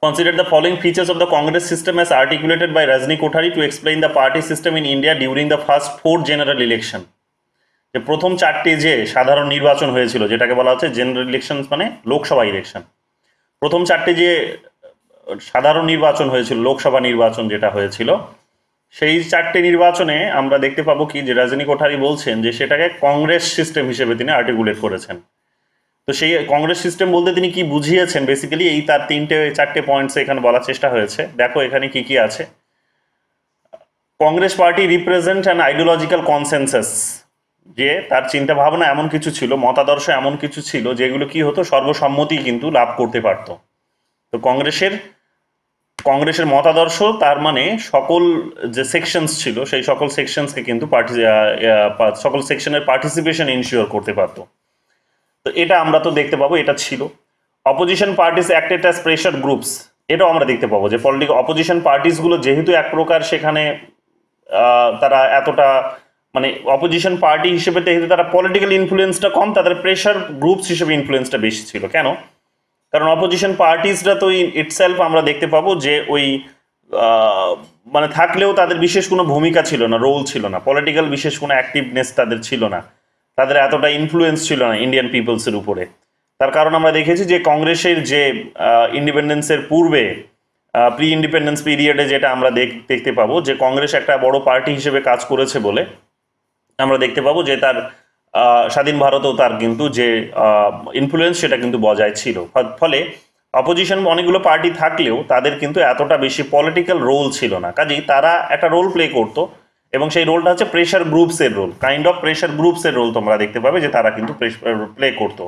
Consider the following features of the Congress system as articulated by Rajni Kothari to explain the party system in India during the first 4 general election. যে প্রথম 4টি যে সাধারণ নির্বাচন হয়েছিল, যেটাকে বলা হচ্ছে জেনারেল ইলেকশন, মানে লোকসভা ইলেকশন, প্রথম 4টি যে সাধারণ নির্বাচন হয়েছিল, লোকসভা নির্বাচন যেটা হয়েছিল, সেই 4টি নির্বাচনে আমরা দেখতে পাবো কি যে রজনী কোঠারি বলছেন যে সেটাকে কংগ্রেস সিস্টেম হিসেবে তিনি আর্টিকুলেট করেছেন। তো সেই কংগ্রেস সিস্টেম বলতে তিনি কি বুঝিয়েছেন, বেসিক্যালি এই তার 4টে পয়েন্টস এখানে বলার চেষ্টা হয়েছে। দেখো এখানে কি কি আছে। Congress party represent an ideological consensus, যে তার চিন্তা ভাবনা এমন কিছু ছিল, মতাদর্শ এমন কিছু ছিল যেগুলো কি হতো, সর্বসম্মতি কিন্তু লাভ করতে পারত। তো কংগ্রেসের মতাদর্শ, তার মানে সকল যে সেকশনস ছিল সেই সকল সেকশনসকে কিন্তু সকল সেকশনের পার্টিসিপেশন ইনশিওর করতে পারতো। তো এটা আমরা তো দেখতে পাবো, এটা ছিল। Opposition parties acted as pressure groups, এটাও আমরা দেখতে পাবো যে পলিটিক্যাল অপোজিশন পার্টিসগুলো যেহেতু এক প্রকার সেখানে তারা এতটা মানে অপোজিশন পার্টি হিসেবে যেহেতু তারা পলিটিক্যাল ইনফ্লুয়েন্সটা কম, তাদের প্রেশার গ্রুপস হিসেবে ইনফ্লুয়েন্সটা বেশি ছিল। কেন? কারণ অপোজিশন পার্টিসরা তো ইটসেলফ আমরা দেখতে পাবো যে ওই মানে থাকলেও তাদের বিশেষ কোনো ভূমিকা ছিল না, রোল ছিল না, পলিটিক্যাল বিশেষ কোনো অ্যাক্টিভনেস তাদের ছিল না, তাদের এতটা ইনফ্লুয়েন্স ছিল না ইন্ডিয়ান পিপলসের উপরে। তার কারণ আমরা দেখেছি যে কংগ্রেসের যে ইন্ডিপেন্ডেন্সের পূর্বে প্রি ইন্ডিপেন্ডেন্স পিরিয়ডে যেটা আমরা দেখতে পাবো যে কংগ্রেস একটা বড় পার্টি হিসেবে কাজ করেছে বলে আমরা দেখতে পাবো যে তার স্বাধীন ভারতেও তার কিন্তু যে ইনফ্লুয়েন্স সেটা কিন্তু বজায় ছিল। ফলে অপোজিশন অনেকগুলো পার্টি থাকলেও তাদের কিন্তু এতটা বেশি পলিটিক্যাল রোল ছিল না, কাজেই তারা একটা রোল প্লে করতো, এবং সেই রোলটা হচ্ছে প্রেশার গ্রুপসের রোল, কাইন্ড অফ প্রেশার গ্রুপসের রোল তোমরা দেখতে পাবে যে তারা কিন্তু প্লে করতো।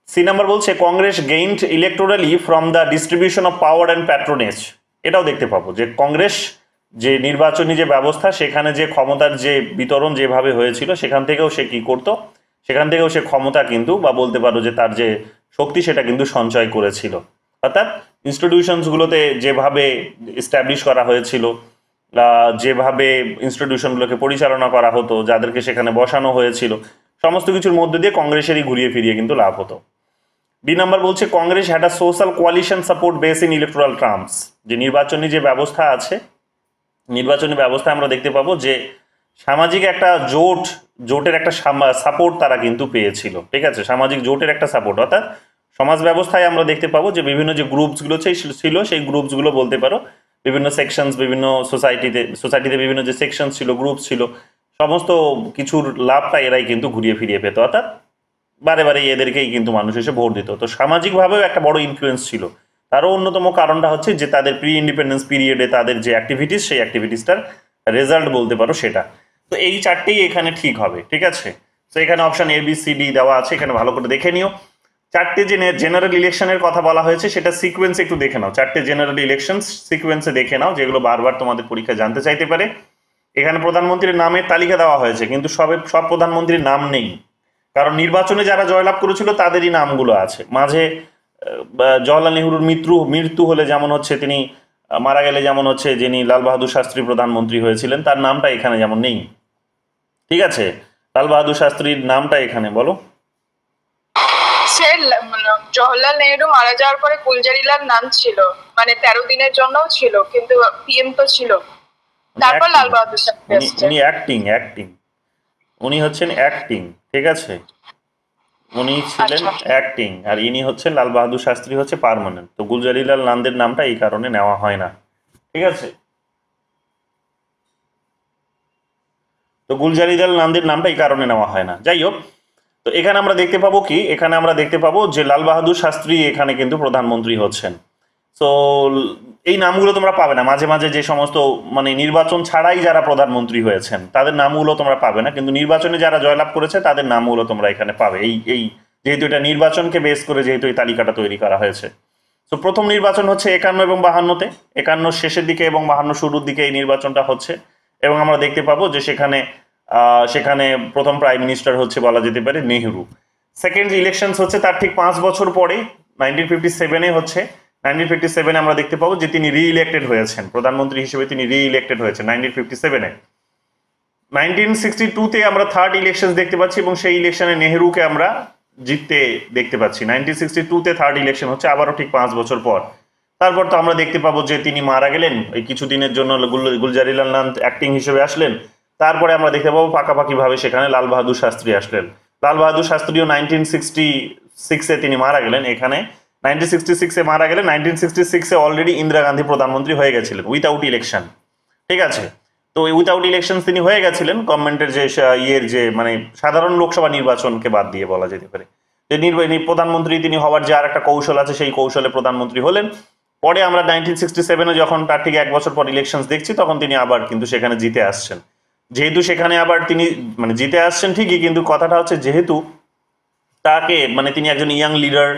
সি নাম্বার বলছে Congress gained electorally from the distribution of power and patronage, এটাও দেখতে পাবো যে কংগ্রেস যে নির্বাচনী যে ব্যবস্থা, সেখানে যে ক্ষমতার যে বিতরণ যেভাবে হয়েছিল, সেখান থেকেও সে কি করতো, সেখান থেকেও সে ক্ষমতা কিন্তু বা বলতে পারো যে তার যে শক্তি সেটা কিন্তু সঞ্চয় করেছিল। অর্থাৎ ইনস্টিটিউশনসগুলোতে যেভাবে এস্টাবলিশ করা হয়েছিল, যেভাবে ইনস্টিটিউশনগুলোকে পরিচালনা করা হতো, যাদেরকে সেখানে বসানো হয়েছিল, সমস্ত কিছুর মধ্যে দিয়ে কংগ্রেসেরই ঘুরিয়ে ফিরিয়ে কিন্তু লাভ হতো। বি নাম্বার বলছে Congress had a social coalition support base in electoral terms, যে নির্বাচনী যে ব্যবস্থা আছে, নির্বাচনী ব্যবস্থা আমরা দেখতে পাবো যে সামাজিক একটা জোটের একটা সাপোর্ট তারা কিন্তু পেয়েছিল। ঠিক আছে, সামাজিক জোটের একটা সাপোর্ট, অর্থাৎ সমাজ ব্যবস্থায় আমরা দেখতে পাবো যে বিভিন্ন যে গ্রুপসগুলো ছিল সেই গ্রুপসগুলো বলতে পারো বিভিন্ন সেকশনস, বিভিন্ন সোসাইটিতে বিভিন্ন যে সেকশন ছিল, গ্রুপ ছিল, সমস্ত কিছুর লাভটা এরাই কিন্তু ঘুরিয়ে ফিরিয়ে পেত, অর্থাৎ বারে বারে এদেরকেই কিন্তু মানুষ এসে ভোট দিত। তো সামাজিকভাবেও একটা বড় ইনফ্লুয়েন্স ছিল। তারও অন্যতম কারণটা হচ্ছে যে তাদের প্রি ইন্ডিপেন্ডেন্স পিরিয়ডে তাদের যে অ্যাক্টিভিটিস, সেই অ্যাক্টিভিটিসটার রেজাল্ট বলতে পারো সেটা। তো এই 4টেই এখানে ঠিক হবে। ঠিক আছে, তো এখানে option A B C D দেওয়া আছে, এখানে ভালো করে দেখে নিও। 4টে যে জেনারেল ইলেকশনের কথা বলা হয়েছে সেটা সিকোয়েন্সে একটু দেখে নাও, 4টে জেনারেল ইলেকশন সিকোয়েন্সে দেখে নাও, যেগুলো বারবার তোমাদের পরীক্ষায় জানতে চাইতে পারে। এখানে প্রধানমন্ত্রীর নামের তালিকা দেওয়া হয়েছে, কিন্তু সব প্রধানমন্ত্রীর নাম নেই, কারণ নির্বাচনে যারা জয়লাভ করেছিল তাদেরই নামগুলো আছে। মাঝে জওয়াহরলাল নেহরুর মৃত্যু হলে যেমন হচ্ছে তিনি মারা গেলে যেমন হচ্ছে যিনি লাল বাহাদুর শাস্ত্রী প্রধানমন্ত্রী হয়েছিলেন তার নামটা এখানে যেমন নেই। ঠিক আছে, লাল বাহাদুর শাস্ত্রীর নামটা এখানে বলো। জওহরলাল নেহরু মারা যাওয়ার পরে গুলজারিলাল নাম ছিল, মানে 13 দিনের জন্যও ছিল, কিন্তু পিএম তো ছিল। তারপর লাল বাহাদুর শাস্ত্রী আসছে। উনি অ্যাক্টিং, উনি হচ্ছেন অ্যাক্টিং। ঠিক আছে, উনি ছিলেন অ্যাক্টিং, আর ইনি হচ্ছেন লাল বাহাদুর শাস্ত্রী হচ্ছে পার্মানেন্ট। তো গুলজারিলাল নন্দের নামটা এই কারণে নেওয়া হয় না। ঠিক আছে, তো গুলজারিলাল নন্দের নামটা এই কারণে নেওয়া হয় না। যাই হোক, তো এখানে আমরা দেখতে পাবো কি, এখানে আমরা দেখতে পাবো যে লাল বাহাদুর শাস্ত্রী এখানে কিন্তু প্রধানমন্ত্রী হচ্ছেন। তো এই নামগুলো তোমরা পাবে না, মাঝে মাঝে যে সমস্ত মানে নির্বাচন ছাড়াই যারা প্রধানমন্ত্রী হয়েছেন তাদের নামগুলো তোমরা পাবে না, কিন্তু নির্বাচনে যারা জয়লাভ করেছে তাদের নামগুলো তোমরা এখানে পাবে। এই যেহেতু এটা নির্বাচনকে বেস করে যেহেতু এই তালিকাটা তৈরি করা হয়েছে। তো প্রথম নির্বাচন হচ্ছে 51 এবং 52-তে, 51 শেষের দিকে এবং 52 শুরুর দিকে এই নির্বাচনটা হচ্ছে, এবং আমরা দেখতে পাবো যে সেখানে প্রথম প্রাইম মিনিস্টার হচ্ছে বলা যেতে পারে নেহরু। সেকেন্ড ইলেকশন হচ্ছে তার ঠিক 5 বছর পরে 1957-এ হচ্ছে। 1957-এ আমরা দেখতে পাবো যে তিনি রি-ইলেক্টেড হয়েছেন, প্রধানমন্ত্রী হিসেবে তিনি রি-ইলেক্টেড হয়েছেন 1957-এ। 1962-তে আমরা থার্ড ইলেকশন দেখতে পাচ্ছি, এবং সেই ইলেকশনে নেহরুকে আমরা জিততে দেখতে পাচ্ছি। 1962-তে থার্ড ইলেকশন হচ্ছে, আবারও ঠিক 5 বছর পর। তারপর তো আমরা দেখতে পাবো যে তিনি মারা গেলেন, এই কিছুদিনের জন্য গুলজারিলাল নন্দ অ্যাক্টিং হিসেবে আসলেন। তারপরে আমরা দেখতে পাবো পাকাপাকিভাবে সেখানে লাল বাহাদুর শাস্ত্রী আসলেন। লাল বাহাদুর শাস্ত্রীও 1966-এ তিনি মারা গেলেন। এখানে 1966-এ মারা গেলেন। 1966-এ অলরেডি ইন্দিরা গান্ধী প্রধানমন্ত্রী হয়ে গেছিলেন উইথাউট ইলেকশন, ঠিক আছে। তো উইথাউট ইলেকশন তিনি হয়ে গেছিলেন, গভর্নমেন্টের যে যে মানে সাধারণ লোকসভা নির্বাচনকে বাদ দিয়ে বলা যেতে পারে, যে প্রধানমন্ত্রী তিনি হওয়ার যে আর একটা কৌশল আছে, সেই কৌশলে প্রধানমন্ত্রী হলেন। পরে আমরা 1967-এ যখন তার ঠিক 1 বছর পর ইলেকশন দেখছি, তখন তিনি আবার কিন্তু সেখানে জিতে আসছেন। যেহেতু সেখানে আবার তিনি মানে জিতে আসছেন ঠিকই, কিন্তু কথাটা হচ্ছে যেহেতু তাকে মানে তিনি একজন ইয়াং লিডার,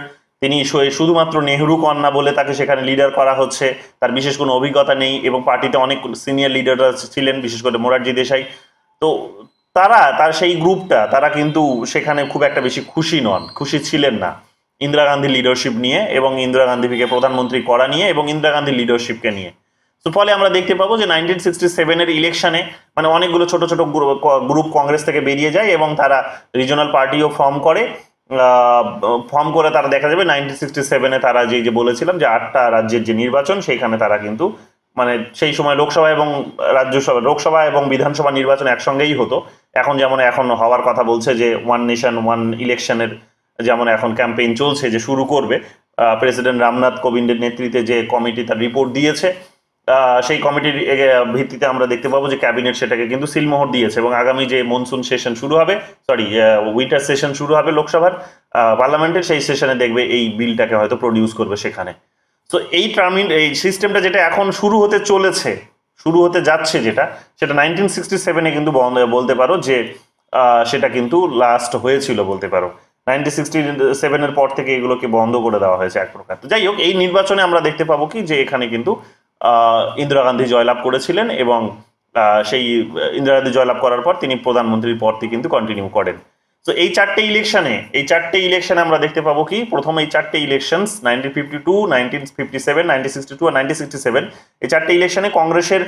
তিনি শুধুমাত্র নেহরু কন্যা বলে তাকে সেখানে লিডার করা হচ্ছে, তার বিশেষ কোনো অভিজ্ঞতা নেই এবং পার্টিতে অনেক সিনিয়র লিডাররা ছিলেন, বিশেষ করে মোরারজি দেশাই। তো তার সেই গ্রুপটা তারা কিন্তু সেখানে খুব একটা বেশি খুশি ছিলেন না ইন্দিরা গান্ধীর লিডারশিপ নিয়ে এবং ইন্দিরা গান্ধীকে প্রধানমন্ত্রী করা নিয়ে এবং ইন্দিরা গান্ধীর লিডারশিপকে নিয়ে। তো ফলে আমরা দেখতে পাবো যে 1967-এর ইলেকশনে মানে অনেকগুলো ছোট ছোট গ্রুপ কংগ্রেস থেকে বেরিয়ে যায় এবং তারা রিজনাল পার্টিও ফর্ম করে তারা দেখা যাবে 1967-এ তারা যে বলেছিলাম যে 8টা রাজ্যের যে নির্বাচন, সেইখানে তারা কিন্তু মানে সেই সময় লোকসভা এবং বিধানসভা নির্বাচন একসঙ্গেই হতো। এখন যেমন এখন হওয়ার কথা বলছে যে ওয়ান নেশন ওয়ান ইলেকশনের যেমন এখন ক্যাম্পেইন চলছে যে শুরু করবে, প্রেসিডেন্ট রামনাথ কোবিন্দের নেতৃত্বে যে কমিটি তার রিপোর্ট দিয়েছে, সেই কমিটির ভিত্তিতে আমরা দেখতে পাবো যে ক্যাবিনেট সেটাকে কিন্তু সিলমোহর দিয়েছে এবং আগামী যে মনসুন সেশন শুরু হবে, উইন্টার সেশন শুরু হবে লোকসভার পার্লামেন্টের, সেই সেশনে দেখবে এই বিলটাকে হয়তো প্রডিউস করবে সেখানে। তো এই সিস্টেমটা যেটা এখন শুরু হতে যাচ্ছে সেটা 1967-এ কিন্তু বলতে পারো যে সেটা কিন্তু লাস্ট হয়েছিল বলতে পারো। 1967-এর পর থেকে এগুলোকে বন্ধ করে দেওয়া হয়েছে এক প্রকার। তো যাই হোক, এই নির্বাচনে আমরা দেখতে পাবো কি যে এখানে কিন্তু ইন্দিরা গান্ধী জয়লাভ করেছিলেন এবং সেই ইন্দিরা গান্ধী জয়লাভ করার পর তিনি প্রধানমন্ত্রীর পদটি কিন্তু কন্টিনিউ করেন। তো এই চারটে ইলেকশনে আমরা দেখতে পাবো কি প্রথম এই চারটে ইলেকশন 1952, 1957, 1962 আর 1967, এই চারটে ইলেকশনে কংগ্রেসের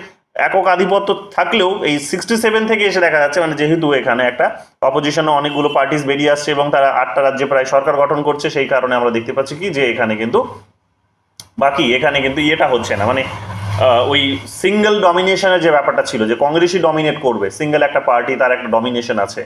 একক আধিপত্য থাকলেও এই 67 থেকে এসে দেখা যাচ্ছে মানে যেহেতু এখানে একটা অপোজিশনে অনেকগুলো পার্টিস বেরিয়ে আসছে এবং তারা 8টা রাজ্যে প্রায় সরকার গঠন করছে, সেই কারণে আমরা দেখতে পাচ্ছি কি যে এখানে কিন্তু ইয়েটা হচ্ছে না, মানে ওই সিঙ্গেল ডমিনেশনের যে ব্যাপারটা ছিল যে কংগ্রেসই ডমিনেট করবে, সিঙ্গেল একটা পার্টি তার একটা ডমিনেশন আছে,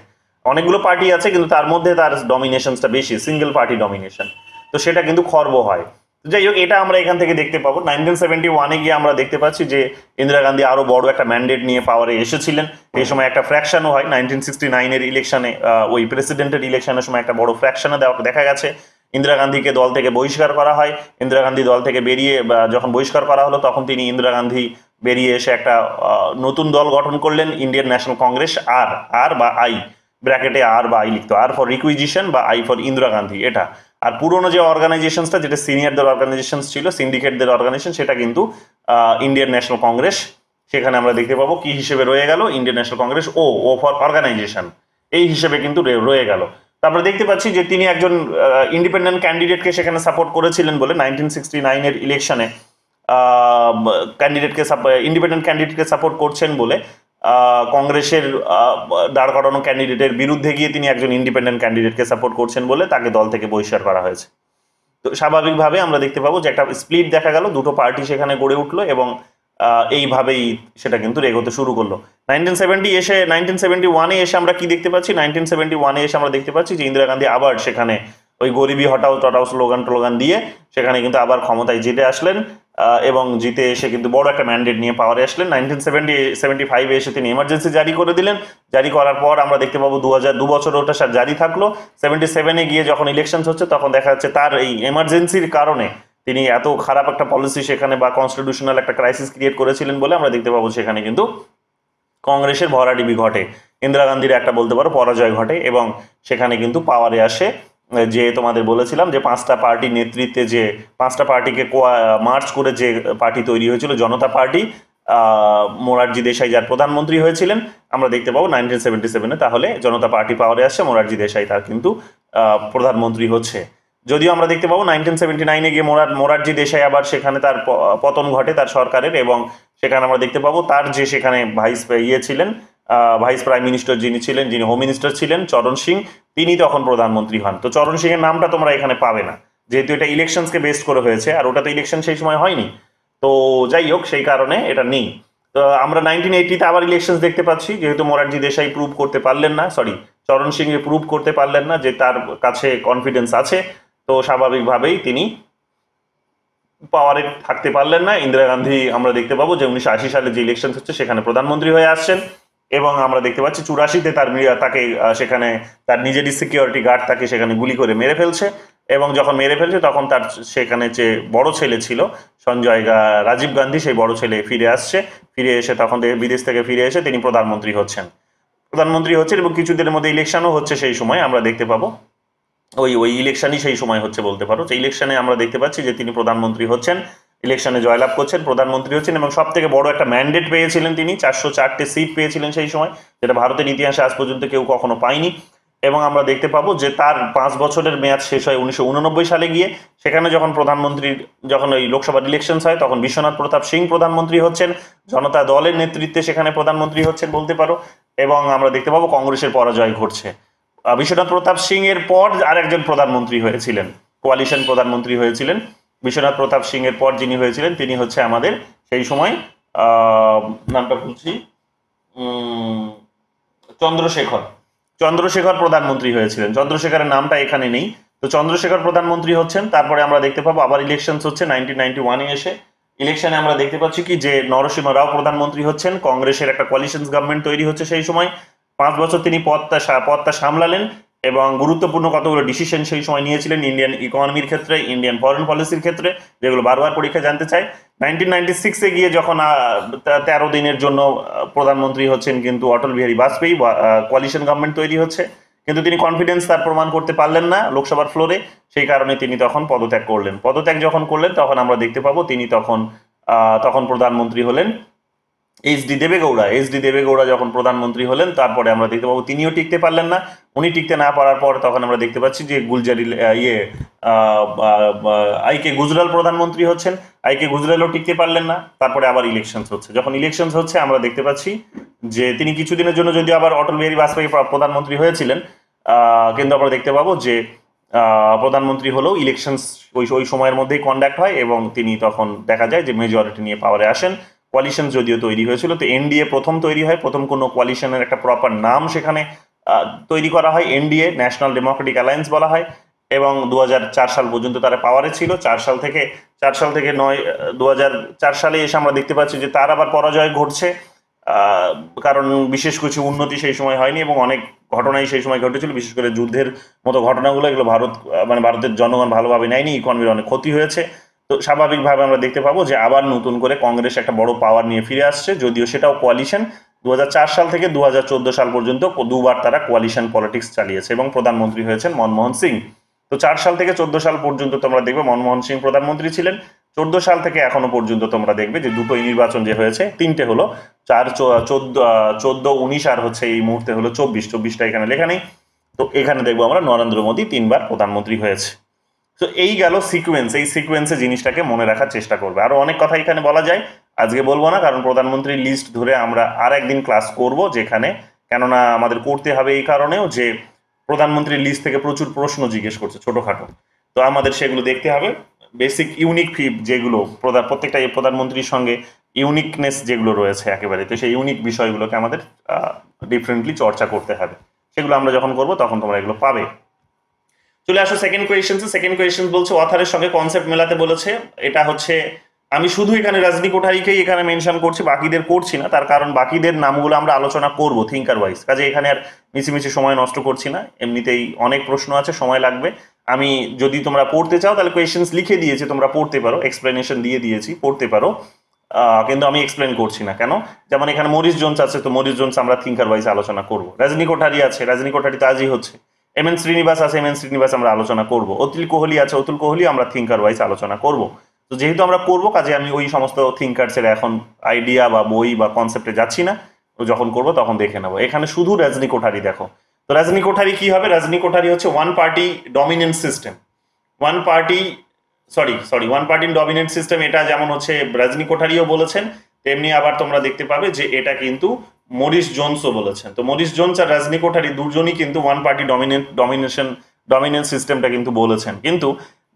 অনেকগুলো পার্টি আছে কিন্তু তার মধ্যে তার ডমিনেশনটা বেশি, সিঙ্গেল পার্টি ডমিনেশন, তো সেটা কিন্তু খর্ব হয়। যাই হোক, এটা আমরা এখান থেকে দেখতে পাবো। 1971-এ গিয়ে আমরা দেখতে পাচ্ছি যে ইন্দিরা গান্ধী আরো বড় একটা ম্যান্ডেট নিয়ে পাওয়ারে এসেছিলেন। এই সময় একটা ফ্র্যাকশনও হয় 1969-এর ইলেকশনে, ওই প্রেসিডেন্টের ইলেকশনের সময় একটা বড় ফ্র্যাকশনে দেখা গেছে। ইন্দিরা গান্ধীকে দল থেকে বহিষ্কার করা হয়। ইন্দিরা গান্ধী দল থেকে বেরিয়ে যখন বহিষ্কার করা হলো তখন ইন্দিরা গান্ধী বেরিয়ে এসে একটা নতুন দল গঠন করলেন, ইন্ডিয়ান ন্যাশনাল কংগ্রেস। আর বা আই ব্র্যাকেটে আর বা আই লিখতো, আর ফর রিকুইজিশন বা আই ফর ইন্দিরা গান্ধী এটা। আর পুরোনো যে অর্গানাইজেশনসটা যেটা সিনিয়রদের অর্গানাইজেশন ছিল, সিন্ডিকেটদের অর্গানাইজেশন, সেটা কিন্তু ইন্ডিয়ান ন্যাশনাল কংগ্রেস। সেখানে আমরা দেখতে পাবো কি হিসেবে রয়ে গেল Indian National Congress, O for organisation এই হিসেবে কিন্তু রয়ে গেল। আমরা দেখতে পাচ্ছি যে তিনি একজন ইন্ডিপেন্ডেন্ট ক্যান্ডিডেটকে সেখানে সাপোর্ট করেছিলেন বলে 1969-এর ইলেকশনে ইন্ডিপেন্ডেন্ট ক্যান্ডিডেটকে সাপোর্ট করছেন বলে কংগ্রেসের দাঁড় করানো ক্যান্ডিডেটের বিরুদ্ধে গিয়ে তিনি একজন ইন্ডিপেন্ডেন্ট ক্যান্ডিডেটকে সাপোর্ট করছেন বলে তাকে দল থেকে বহিষ্কার করা হয়েছে। তো স্বাভাবিকভাবে আমরা দেখতে পাবো যে একটা স্প্লিট দেখা গেল, দুটো পার্টি সেখানে গড়ে উঠলো এবং এইভাবেই সেটা কিন্তু এগোতে শুরু করলো। 1971-এ এসে আমরা কি দেখতে পাচ্ছি, 1971-এ এসে আমরা দেখতে পাচ্ছি যে ইন্দিরা গান্ধী আবার সেখানে ওই গরিবি হটাও টটাও স্লোগান দিয়ে সেখানে কিন্তু আবার ক্ষমতায় জিতে আসলেন এবং জিতে এসে কিন্তু বড় একটা ম্যান্ডেট নিয়ে পাওয়ারে আসলেন। 1975-এ এসে তিনি এমার্জেন্সি জারি করে দিলেন। জারি করার পর আমরা দেখতে পাবো 2 বছর ওটা জারি থাকলো। 77-এ গিয়ে যখন ইলেকশন হচ্ছে তখন দেখা যাচ্ছে তার এই এমার্জেন্সির কারণে তিনি এত খারাপ একটা পলিসি সেখানে বা কনস্টিটিউশনাল একটা ক্রাইসিস ক্রিয়েট করেছিলেন বলে আমরা দেখতে পাবো সেখানে কিন্তু কংগ্রেসের ভরাডিবি ঘটে, ইন্দিরা গান্ধীর একটা বলতে পারো পরাজয় ঘটে এবং সেখানে কিন্তু পাওয়ারে আসে যে তোমাদের বলেছিলাম যে 5টা পার্টি নেতৃত্বে যে 5টা পার্টিকে মার্চ করে যে পার্টি তৈরি হয়েছিল জনতা পার্টি, মোরারজি দেশাই যার প্রধানমন্ত্রী হয়েছিলেন, আমরা দেখতে পাবো 1977-এ তাহলে জনতা পার্টি পাওয়ারে আসছে, মোরারজি দেশাই তার কিন্তু প্রধানমন্ত্রী হচ্ছে। যদিও আমরা দেখতে পাবো 1979-এ গিয়ে মোরারজি দেশাই আবার সেখানে তার পতন ঘটে তার সরকারের এবং সেখানে আমরা দেখতে পাবো তার যে সেখানে ছিলেন ভাইস প্রাইম মিনিস্টার যিনি ছিলেন, যিনি হোম মিনিস্টার ছিলেন চরণ সিং, তিনি তখন প্রধানমন্ত্রী হন। তো চরণ সিং এর নামটা তোমরা এখানে পাবে না, যেহেতু এটা ইলেকশনসকে বেস্ট করে হয়েছে, আর ওটা তো ইলেকশন সেই সময় হয়নি। তো যাই হোক, সেই কারণে এটা নেই। তো আমরা 1980-তে আবার ইলেকশন দেখতে পাচ্ছি, যেহেতু মোরারজি দেশাই প্রুভ করতে পারলেন না, চরণ সিং এ প্রুভ করতে পারলেন না যে তার কাছে কনফিডেন্স আছে, তো স্বাভাবিকভাবেই তিনি পাওয়ারে থাকতে পারলেন না। ইন্দিরা গান্ধী আমরা দেখতে পাবো যে 1980 সালে যে ইলেকশন হচ্ছে সেখানে প্রধানমন্ত্রী হয়ে আসছেন, এবং আমরা দেখতে পাচ্ছি 84-তে তাকে সেখানে তার নিজেরই সিকিউরিটি গার্ড তাকে সেখানে গুলি করে মেরে ফেলছে, এবং যখন মেরে ফেলছে তখন তার সেখানে যে বড় ছেলে ছিল রাজীব গান্ধী, সেই বড় ছেলে ফিরে আসছে, ফিরে এসে তখন বিদেশ থেকে ফিরে এসে তিনি প্রধানমন্ত্রী হচ্ছেন এবং কিছুদিনের মধ্যে ইলেকশনও হচ্ছে। সেই সময় আমরা দেখতে পাবো ওই ইলেকশনই সেই সময় হচ্ছে বলতে পারো। সেই ইলেকশনে আমরা দেখতে পাচ্ছি যে তিনি প্রধানমন্ত্রী হচ্ছেন, ইলেকশনে জয়লাভ করছেন, প্রধানমন্ত্রী হচ্ছেন, এবং সব থেকে বড় একটা ম্যান্ডেট পেয়েছিলেন তিনি, 404টে সিট পেয়েছিলেন সেই সময়, যেটা ভারতের ইতিহাসে আজ পর্যন্ত কেউ কখনো পায়নি। এবং আমরা দেখতে পাবো যে তার 5 বছরের মেয়াদ শেষ হয় 1989 সালে গিয়ে। সেখানে যখন ওই লোকসভার ইলেকশন হয়, তখন বিশ্বনাথ প্রতাপ সিং প্রধানমন্ত্রী হচ্ছেন, জনতা দলের নেতৃত্বে সেখানে প্রধানমন্ত্রী হচ্ছেন বলতে পারো। এবং আমরা দেখতে পাবো কংগ্রেসের পরাজয় ঘটছে। বিশ্বনাথ প্রতাপ সিং এর পর আরেকজন প্রধানমন্ত্রী হয়েছিলেন, কোয়ালিশন প্রধানমন্ত্রী হয়েছিলেন। বিশ্বনাথ প্রতাপ সিং এর পর যিনি হয়েছিলেন তিনি হচ্ছে আমাদের সেই সময় নামটা বলছি চন্দ্রশেখর প্রধানমন্ত্রী হয়েছিলেন। চন্দ্রশেখরের নামটা এখানে নেই, তো চন্দ্রশেখর প্রধানমন্ত্রী হচ্ছেন। তারপরে আমরা দেখতে পাবো আবার ইলেকশন হচ্ছে 1991-এ এসে। ইলেকশনে আমরা দেখতে পাচ্ছি কি যে নরসিংহ রাও প্রধানমন্ত্রী হচ্ছেন, কংগ্রেসের একটা কোয়ালিশন গভর্নমেন্ট তৈরি হচ্ছে সেই সময়। 5 বছর তিনি পদটা সামলালেন, এবং গুরুত্বপূর্ণ কতগুলো ডিসিশন সেই সময় নিয়েছিলেন ইন্ডিয়ান ইকোনমির ক্ষেত্রে, ইন্ডিয়ান ফরেন পলিসির ক্ষেত্রে, যেগুলো বারবার পরীক্ষা জানতে চায়। 1996-এ গিয়ে যখন 13 দিনের জন্য প্রধানমন্ত্রী হচ্ছেন কিন্তু অটল বিহারী বাজপেয়ী, কোয়ালিশন গভর্নমেন্ট তৈরি হচ্ছে, কিন্তু তিনি কনফিডেন্স তার প্রমাণ করতে পারলেন না লোকসভার ফ্লোরে, সেই কারণে তিনি তখন পদত্যাগ করলেন। পদত্যাগ যখন করলেন তখন আমরা দেখতে পাবো তিনি তখন প্রধানমন্ত্রী হলেন এইচডি দেবেগৌড়া যখন প্রধানমন্ত্রী হলেন, তারপরে আমরা দেখতে পাবো তিনিও টিকতে পারলেন না। উনি টিকতে না পারার পর তখন আমরা দেখতে পাচ্ছি যে আইকে গুজরাল প্রধানমন্ত্রী হচ্ছেন, আইকে গুজরালও টিকতে পারলেন না। তারপরে আবার ইলেকশন হচ্ছে, যখন ইলেকশন হচ্ছে আমরা দেখতে পাচ্ছি যে তিনি কিছুদিনের জন্য যদিও আবার অটল বিহারী বাজপেয়ী প্রধানমন্ত্রী হয়েছিলেন, কিন্তু আমরা দেখতে পাবো যে প্রধানমন্ত্রী হলেও ইলেকশন ওই সময়ের মধ্যেই কন্ডাক্ট হয়, এবং তিনি তখন দেখা যায় যে মেজরিটি নিয়ে পাওয়ারে আসেন। কোয়ালিশন যদিও তৈরি হয়েছিল, তো এনডিএ প্রথম তৈরি হয়, প্রথম কোনো কোয়ালিশনের একটা প্রপার নাম সেখানে তৈরি করা হয়, এনডিএ, ন্যাশনাল ডেমোক্রেটিক অ্যালায়েন্স বলা হয়। এবং 2004 সাল পর্যন্ত তারা পাওয়ারে ছিল। 4 সাল থেকে 2004 সালে এসে আমরা দেখতে পাচ্ছি যে তার আবার পরাজয় ঘটছে, কারণ বিশেষ কিছু উন্নতি সেই সময় হয়নি, এবং অনেক ঘটনাই সেই সময় ঘটেছিল, বিশেষ করে যুদ্ধের মতো ঘটনাগুলো, এগুলো ভারতের জনগণ ভালোভাবে নেয়নি, ইকোনমির অনেক ক্ষতি হয়েছে। তো স্বাভাবিকভাবে আমরা দেখতে পাবো যে আবার নতুন করে কংগ্রেস একটা বড় পাওয়ার নিয়ে ফিরে আসছে, যদিও সেটাও কোয়ালিশন। 2004 সাল থেকে 2014 সাল পর্যন্ত দুবার তারা কোয়ালিশন পলিটিক্স চালিয়েছে, এবং প্রধানমন্ত্রী হয়েছেন মনমোহন সিং। তো 4 সাল থেকে 14 সাল পর্যন্ত তোমরা দেখবে মনমোহন সিং প্রধানমন্ত্রী ছিলেন। 14 সাল থেকে এখনো পর্যন্ত তোমরা দেখবে যে দুটোই নির্বাচন যে হয়েছে, 3টে হলো 14, 19 আর হচ্ছে এই মুহূর্তে হলো 24টা এখানে লেখা নেই। তো এখানে দেখবো আমরা নরেন্দ্র মোদী 3বার প্রধানমন্ত্রী হয়েছে। তো এই গেল সিকোয়েন্স, এই সিকোয়েন্সে জিনিসটাকে মনে রাখার চেষ্টা করবে। আরো অনেক কথা এখানে বলা যায়, আজকে বলবো না, কারণ প্রধানমন্ত্রীর লিস্ট ধরে আমরা আর একদিন ক্লাস করব, যেখানে কেননা আমাদের করতে হবে এই কারণেও যে প্রধানমন্ত্রীর লিস্ট থেকে প্রচুর প্রশ্ন জিজ্ঞেস করছে ছোটখাটো, তো আমাদের সেগুলো দেখতে হবে। বেসিক ইউনিক যেগুলো প্রত্যেকটা প্রধানমন্ত্রীর সঙ্গে ইউনিকনেস যেগুলো রয়েছে একেবারে, তো সেই ইউনিক বিষয়গুলোকে আমাদের ডিফারেন্টলি চর্চা করতে হবে। সেগুলো আমরা যখন করব তখন তোমরা এগুলো পাবে। চলে আসো সেকেন্ড কোয়েশ্চেন বলছে অথারের সঙ্গে কনসেপ্ট মেলাতে বলেছে। এটা হচ্ছে আমি শুধু এখানে রজনী কোঠারিকেই এখানে মেনশন করছি, বাকিদের করছি না, তার কারণ বাকিদের নামগুলো আমরা আলোচনা করব থিঙ্কার ওয়াইজ, কাজে এখানে আর মিছিমিছি সময় নষ্ট করছি না। এমনিতেই অনেক প্রশ্ন আছে, সময় লাগবে। আমি যদি তোমরা পড়তে চাও তাহলে কোয়েশ্চেন্স লিখে দিয়েছি, তোমরা পড়তে পারো, এক্সপ্লেনেশন দিয়ে দিয়েছি, পড়তে পারো, কিন্তু আমি এক্সপ্লেন করছি না। কেন? যেমন এখানে মরিস জোনস আছে, তো মরিস জোনস আমরা থিঙ্কার ওয়াইজ আলোচনা করব। রজনী কোঠারি আছে, রজনী কোঠারি তো আজই হচ্ছে। এমএন শ্রীনিবাস আছে, এমএন শ্রীনিবাস আমরা আলোচনা করব। অতুল কোহলি আছে, অতুল কোহলি আমরা থিঙ্কার ওয়াইজ আলোচনা করব। তো যেহেতু আমরা করব, কাজে আমি ওই সমস্ত থিঙ্কার্সের এখন আইডিয়া বা বই বা কনসেপ্টে যাচ্ছি না, যখন করব তখন দেখে নেবো। এখানে শুধু রজনী কোঠারি দেখো, তো রজনী কোঠারি কি হবে? রজনী কোঠারি হচ্ছে one party dominant system, one party dominant system. এটা যেমন হচ্ছে রজনী কোঠারিও বলেছেন, তেমনি আবার তোমরা দেখতে পাবে যে এটা কিন্তু মরিস জোনসও বলেছেন। তো মরিস জোনস আর রজনী কোঠারি দুজনই কিন্তু ওয়ান পার্টি ডমিনেন্ট সিস্টেমটা কিন্তু বলেছেন, কিন্তু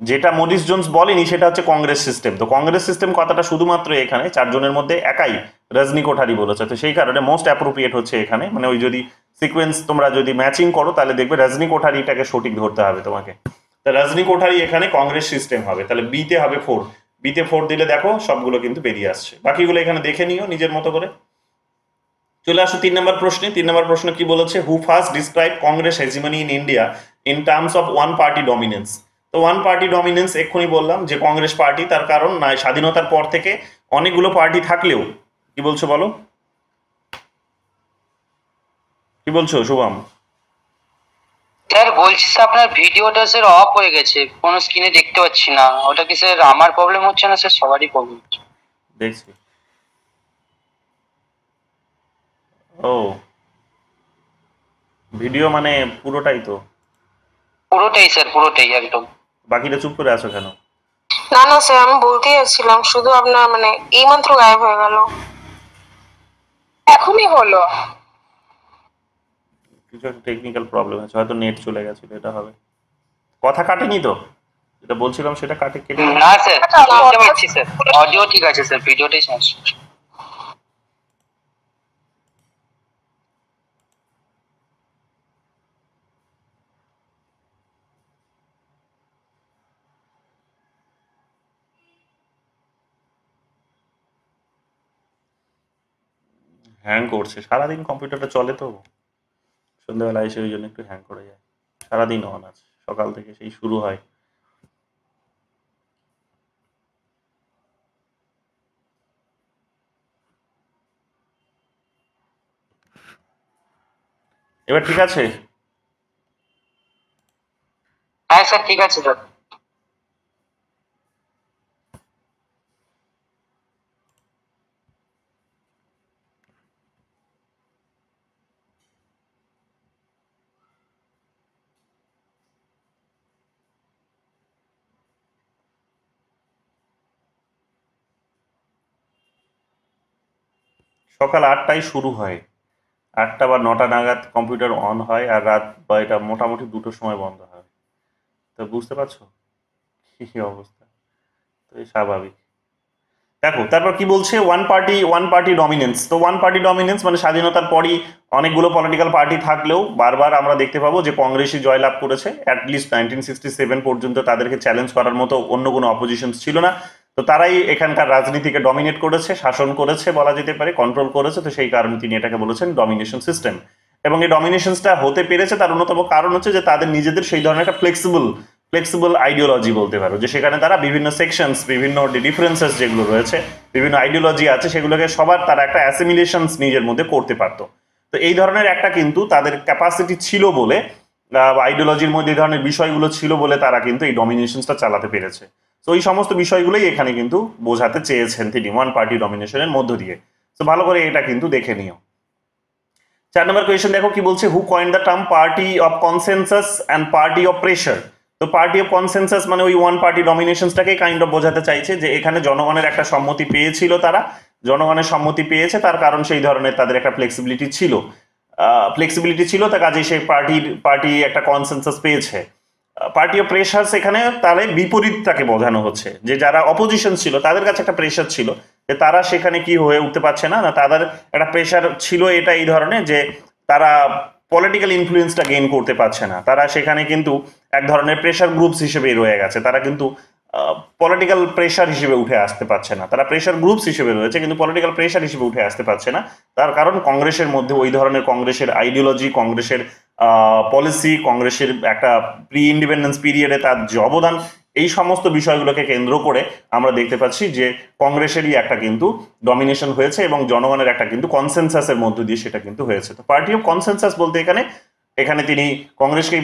যেটা মরিস জোনস বলেনি সেটা হচ্ছে কংগ্রেস সিস্টেম। তো কংগ্রেস সিস্টেম কথাটা শুধুমাত্র এখানে চারজনের মধ্যে একাই রজনী কোঠারি বলেছে। তো সেই কারণে মোস্ট অ্যাপ্রোপ্রিয়েট হচ্ছে এখানে, মানে ওই যদি সিকোয়েন্স তোমরা যদি ম্যাচিং করো তাহলে দেখবে রজনী কোঠারিটাকে সঠিক ধরতে হবে তোমাকে। তা রজনী কোঠারি এখানে কংগ্রেস সিস্টেম হবে, তাহলে বিতে হবে 4, বিতে 4 দিলে দেখো সবগুলো কিন্তু বেরিয়ে আসছে। বাকিগুলো এখানে দেখে নিও নিজের মতো করে। চলে আসো 3 নম্বর প্রশ্নে। 3 নম্বর প্রশ্ন কি বলেছে, হু first describe Congress hegemony in India in terms of one party dominance. তো ওয়ান পার্টি ডমিনেন্স এক্ষুনি বললাম যে কংগ্রেস পার্টি, তার কারণ না স্বাধীনতার পর থেকে অনেকগুলো পার্টি থাকলেও, কি বলছো বলো, কি বলছো শুভম? স্যার বলছি স্যার আপনার ভিডিওটা স্যার অফ হয়ে গেছে, কোনো স্ক্রিনে দেখতে পাচ্ছি না। ওটা কি স্যার আমার প্রবলেম হচ্ছে না স্যার, সবারই প্রবলেম হচ্ছে? দেখছি। ও ভিডিও মানে পুরোটাই তো? পুরোটাই স্যার, পুরোটাই একদম। বাকিটা চুপ করে আছো কেন? না না স্যার, আমি বলতেই যাচ্ছিলাম, শুধু আপনার মানে এইমাত্র গায়েব হয়ে গেল। এখনই হলো। কিছু একটা টেকনিক্যাল প্রবলেম আছে, হয়তো নেট চলে গেছিল, এটা হবে। কথা কাটেনি তো, যেটা বলছিলাম সেটা কেটে গেছে? না স্যার, শুনতে পাচ্ছি স্যার, অডিও ঠিক আছে স্যার, ভিডিওটাই সমস্যা। হ্যাং করছে, সারাদিন কম্পিউটারটা চলে তো, সন্ধ্যাবেলা এসে ওই জন্য একটু হ্যাং করে যায়। সারাদিন অন আছে, সকাল থেকে সেই শুরু হয়। এবার ঠিক আছে? হ্যাঁ স্যার ঠিক আছে স্যার। সকাল 8টায় শুরু হয়, 8টা বা 9টা নাগাদ কম্পিউটার অন হয়, আর রাত বা এটা মোটামুটি 2টোর সময় বন্ধ হয়। তো বুঝতে পারছো কি অবস্থা? তো এই স্বাভাবিক। দেখো তারপর কি বলছে, ওয়ান পার্টি ডমিনেন্স। তো ওয়ান পার্টি ডমিনেন্স মানে স্বাধীনতার পরই অনেকগুলো পলিটিক্যাল পার্টি থাকলেও বারবার আমরা দেখতে পাবো যে কংগ্রেসই জয়লাভ করেছে। অ্যাটলিস্ট 1967 পর্যন্ত তাদেরকে চ্যালেঞ্জ করার মতো অন্য কোনো অপোজিশন ছিল না। তো তারাই এখানকার রাজনীতিকে ডমিনেট করেছে, শাসন করেছে বলা যেতে পারে, কন্ট্রোল করেছে। তো সেই কারণে তিনি এটাকে বলেছেন ডমিনেশন সিস্টেম। এবং এই ডমিনেশনসটা হতে পেরেছে তার অন্যতম কারণ হচ্ছে যে তাদের নিজেদের সেই ধরনের একটা ফ্লেক্সিবল আইডিওলজি বলতে পারো, যে সেখানে তারা বিভিন্ন সেকশনস, বিভিন্ন ডিফারেন্সেস যেগুলো রয়েছে, বিভিন্ন আইডিওলজি আছে, সেগুলোকে সবার তারা একটা অ্যাসিমিলেশনস নিজের মধ্যে করতে পারতো। তো এই ধরনের একটা কিন্তু তাদের ক্যাপাসিটি ছিল বলে, আইডিওলজির মধ্যে এই ধরনের বিষয়গুলো ছিল বলে তারা কিন্তু এই ডমিনেশনসটা চালাতে পেরেছে। তো এই সমস্ত বিষয়গুলোই এখানে কিন্তু বোঝাতে চেয়েছেন তিনি ওয়ান পার্টি ডমিনেশনের মধ্য দিয়ে। তো ভালো করে এটা কিন্তু দেখে নিও। 4 নম্বর কোয়েশ্চেন দেখো কি বলছে, who coined the term party of consensus and party of pressure. তো পার্টি অফ কনসেনসাস মানে ওই ওয়ান পার্টি ডমিনেশনসটাকে কাইন্ড অফ বোঝাতে চাইছে যে এখানে জনগণের একটা সম্মতি পেয়েছিল, তারা জনগণের সম্মতি পেয়েছে, তার কারণ সেই ধরনের তাদের একটা ফ্লেক্সিবিলিটি ছিল, তার কাজে সেই পার্টি একটা কনসেনসাস পেয়েছে। পার্টি অফ প্রেশার এখানে তাহলে বিপরীতটাকে বোঝানো হচ্ছে, যে যারা অপোজিশন ছিল তাদের কাছে একটা প্রেশার ছিল যে তারা সেখানে কি হয়ে উঠতে পারছে না, না তাদের একটা প্রেশার ছিল এটা এই ধরনের যে তারা পলিটিক্যাল ইনফ্লুয়েন্সটা গেইন করতে পারছে না, তারা সেখানে কিন্তু এক ধরনের প্রেশার গ্রুপস হিসেবে রয়ে গেছে, তারা কিন্তু পলিটিক্যাল প্রেশার হিসেবে উঠে আসতে পারছে না, তারা প্রেশার গ্রুপস হিসেবে রয়েছে কিন্তু পলিটিক্যাল প্রেশার হিসেবে উঠে আসতে পারছে না। তার কারণ কংগ্রেসের মধ্যে ওই ধরনের কংগ্রেসের আইডিওলজি, কংগ্রেসের পলিসি, কংগ্রেসের একটা প্রি ইন্ডিপেন্ডেন্স পিরিয়ডে তার যে অবদান, এই সমস্ত বিষয়গুলোকে কেন্দ্র করে আমরা দেখতে পাচ্ছি যে কংগ্রেসেরই একটা কিন্তু ডমিনেশন হয়েছে এবং জনগণের একটা কিন্তু কনসেনসাসের মধ্য দিয়ে সেটা কিন্তু হয়েছে। তো পার্টি অফ কনসেনসাস বলতে এখানে তিনি কংগ্রেসকেই